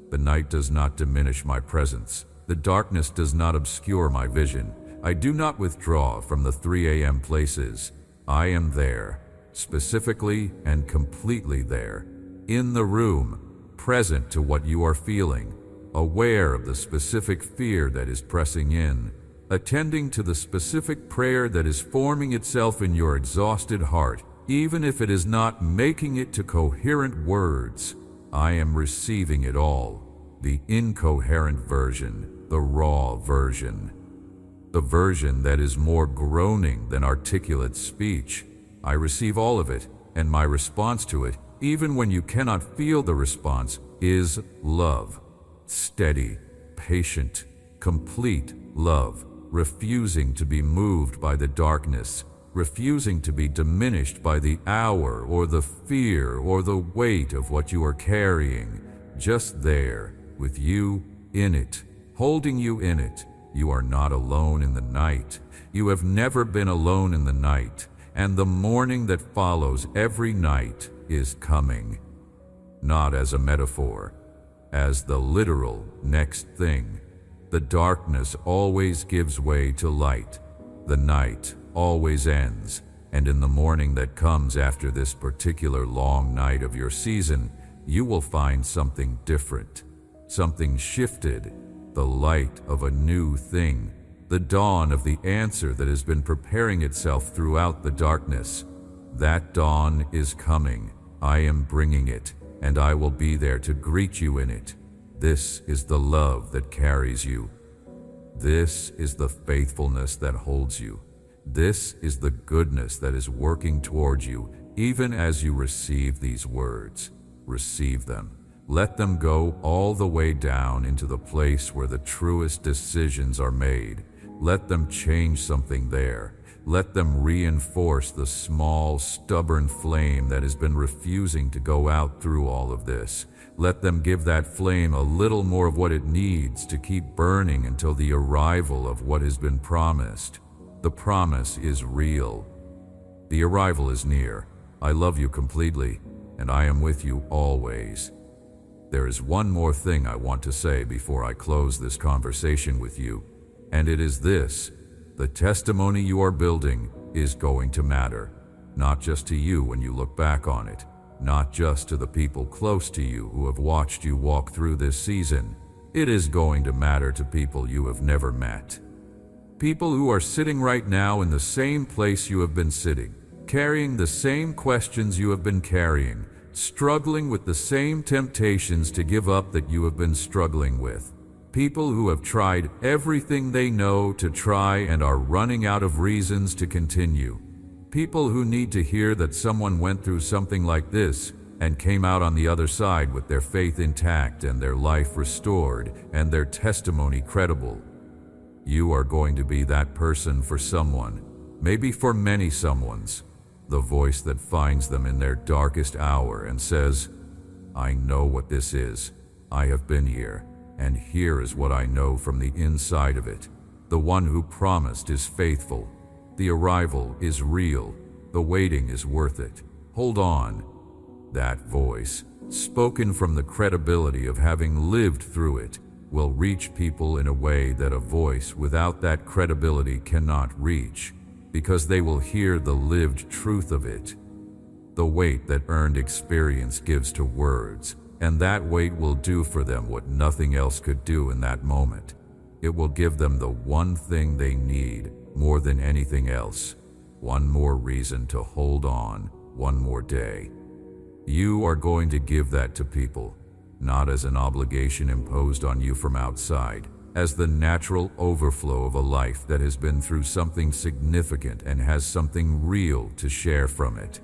The night does not diminish my presence. The darkness does not obscure my vision. I do not withdraw from the 3 a.m. places. I am there, specifically and completely there, in the room, present to what you are feeling, aware of the specific fear that is pressing in, attending to the specific prayer that is forming itself in your exhausted heart, even if it is not making it to coherent words. I am receiving it all, the incoherent version, the raw version, the version that is more groaning than articulate speech. I receive all of it, and my response to it, even when you cannot feel the response, is love. Steady, patient, complete love, refusing to be moved by the darkness, refusing to be diminished by the hour or the fear or the weight of what you are carrying, just there, with you in it, holding you in it. You are not alone in the night. You have never been alone in the night, and the morning that follows every night is coming. Not as a metaphor, as the literal next thing. The darkness always gives way to light. The night always ends, and in the morning that comes after this particular long night of your season, you will find something different, something shifted, the light of a new thing, the dawn of the answer that has been preparing itself throughout the darkness. That dawn is coming. I am bringing it, and I will be there to greet you in it. This is the love that carries you. This is the faithfulness that holds you. This is the goodness that is working towards you, even as you receive these words. Receive them. Let them go all the way down into the place where the truest decisions are made. Let them change something there. Let them reinforce the small, stubborn flame that has been refusing to go out through all of this. Let them give that flame a little more of what it needs to keep burning until the arrival of what has been promised. The promise is real. The arrival is near. I love you completely, and I am with you always. There is one more thing I want to say before I close this conversation with you, and it is this: the testimony you are building is going to matter, not just to you when you look back on it, not just to the people close to you who have watched you walk through this season. It is going to matter to people you have never met. People who are sitting right now in the same place you have been sitting, carrying the same questions you have been carrying, struggling with the same temptations to give up that you have been struggling with. People who have tried everything they know to try and are running out of reasons to continue. People who need to hear that someone went through something like this and came out on the other side with their faith intact and their life restored and their testimony credible. You are going to be that person for someone, maybe for many someones, the voice that finds them in their darkest hour and says, I know what this is. I have been here, and here is what I know from the inside of it. The one who promised is faithful. The arrival is real. The waiting is worth it. Hold on. That voice, spoken from the credibility of having lived through it, will reach people in a way that a voice without that credibility cannot reach, because they will hear the lived truth of it. The weight that earned experience gives to words, and that weight will do for them what nothing else could do in that moment. It will give them the one thing they need more than anything else, one more reason to hold on, one more day. You are going to give that to people, not as an obligation imposed on you from outside, as the natural overflow of a life that has been through something significant and has something real to share from it.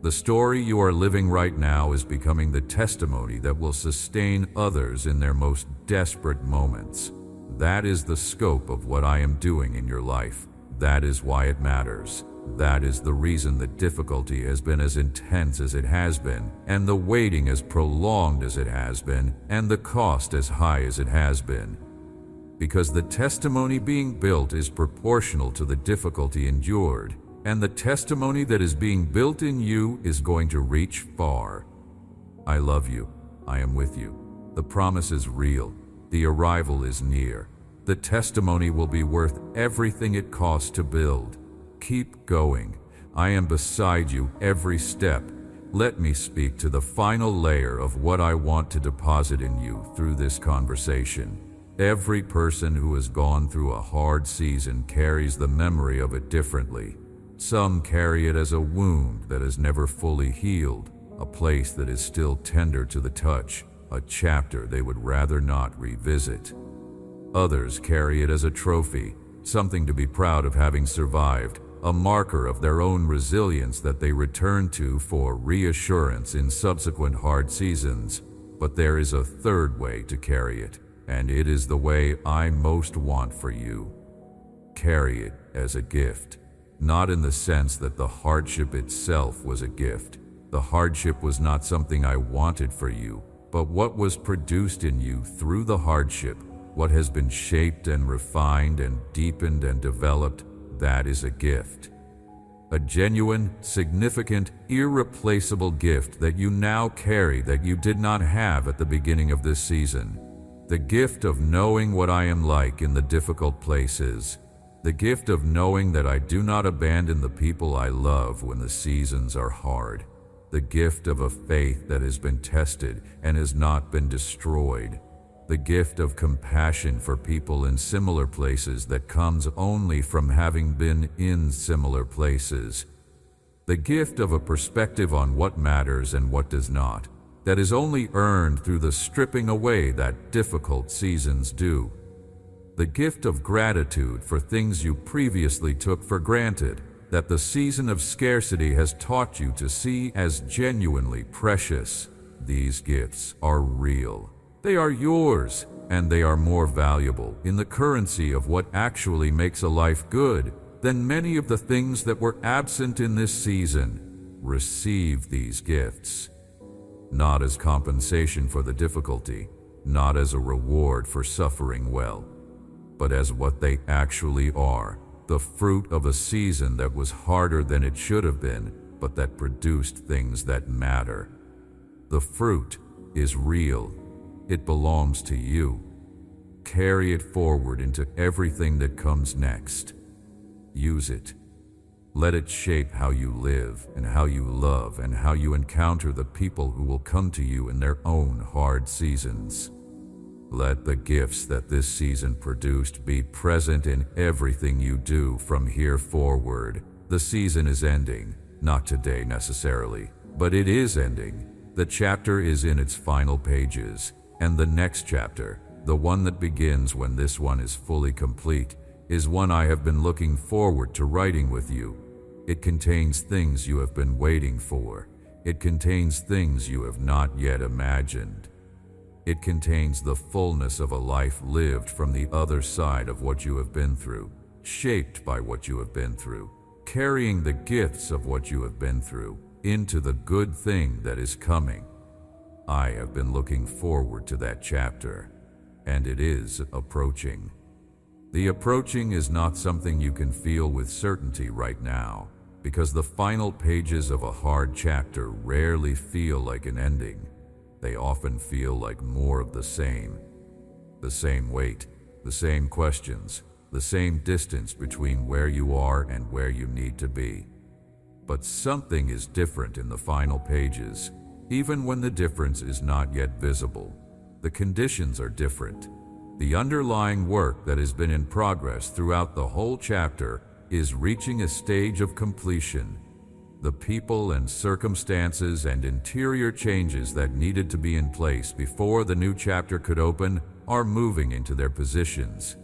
The story you are living right now is becoming the testimony that will sustain others in their most desperate moments. That is the scope of what I am doing in your life. That is why it matters. That is the reason the difficulty has been as intense as it has been, and the waiting as prolonged as it has been, and the cost as high as it has been. Because the testimony being built is proportional to the difficulty endured, and the testimony that is being built in you is going to reach far. I love you. I am with you. The promise is real. The arrival is near. The testimony will be worth everything it costs to build. Keep going. I am beside you every step. Let me speak to the final layer of what I want to deposit in you through this conversation. Every person who has gone through a hard season carries the memory of it differently. Some carry it as a wound that has never fully healed, a place that is still tender to the touch, a chapter they would rather not revisit. Others carry it as a trophy, something to be proud of having survived, a marker of their own resilience that they return to for reassurance in subsequent hard seasons. But there is a third way to carry it, and it is the way I most want for you. Carry it as a gift, not in the sense that the hardship itself was a gift. The hardship was not something I wanted for you, but what was produced in you through the hardship, what has been shaped and refined and deepened and developed, that is a gift. A genuine, significant, irreplaceable gift that you now carry that you did not have at the beginning of this season. The gift of knowing what I am like in the difficult places. The gift of knowing that I do not abandon the people I love when the seasons are hard. The gift of a faith that has been tested and has not been destroyed. The gift of compassion for people in similar places that comes only from having been in similar places. The gift of a perspective on what matters and what does not, that is only earned through the stripping away that difficult seasons do. The gift of gratitude for things you previously took for granted, that the season of scarcity has taught you to see as genuinely precious. These gifts are real. They are yours, and they are more valuable in the currency of what actually makes a life good than many of the things that were absent in this season. Receive these gifts, not as compensation for the difficulty, not as a reward for suffering well, but as what they actually are, the fruit of a season that was harder than it should have been, but that produced things that matter. The fruit is real. It belongs to you. Carry it forward into everything that comes next. Use it. Let it shape how you live and how you love and how you encounter the people who will come to you in their own hard seasons. Let the gifts that this season produced be present in everything you do from here forward. The season is ending, not today necessarily, but it is ending. The chapter is in its final pages. And the next chapter, the one that begins when this one is fully complete, is one I have been looking forward to writing with you. It contains things you have been waiting for. It contains things you have not yet imagined. It contains the fullness of a life lived from the other side of what you have been through, shaped by what you have been through, carrying the gifts of what you have been through into the good thing that is coming. I have been looking forward to that chapter, and it is approaching. The approaching is not something you can feel with certainty right now, because the final pages of a hard chapter rarely feel like an ending. They often feel like more of the same. The same weight, the same questions, the same distance between where you are and where you need to be. But something is different in the final pages, even when the difference is not yet visible. The conditions are different. The underlying work that has been in progress throughout the whole chapter is reaching a stage of completion. The people and circumstances and interior changes that needed to be in place before the new chapter could open are moving into their positions.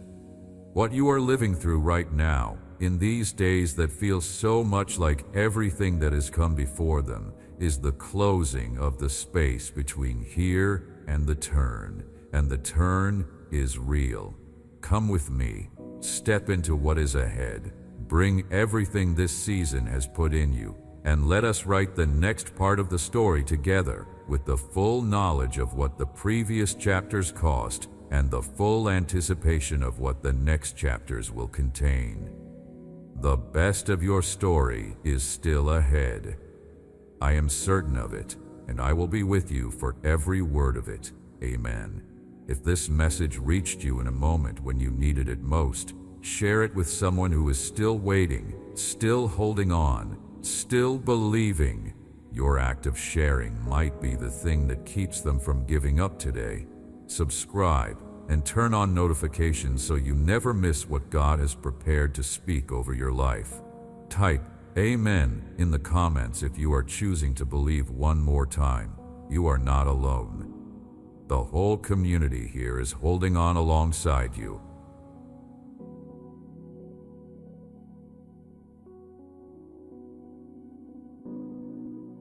What you are living through right now, in these days that feel so much like everything that has come before them, is the closing of the space between here and the turn. And the turn is real. Come with me. Step into what is ahead. Bring everything this season has put in you, and let us write the next part of the story together with the full knowledge of what the previous chapters cost and the full anticipation of what the next chapters will contain. The best of your story is still ahead. I am certain of it, and I will be with you for every word of it. Amen. If this message reached you in a moment when you needed it most, share it with someone who is still waiting, still holding on, still believing. Your act of sharing might be the thing that keeps them from giving up today. Subscribe and turn on notifications so you never miss what God has prepared to speak over your life. Type Amen in the comments if you are choosing to believe one more time. You are not alone. The whole community here is holding on alongside you,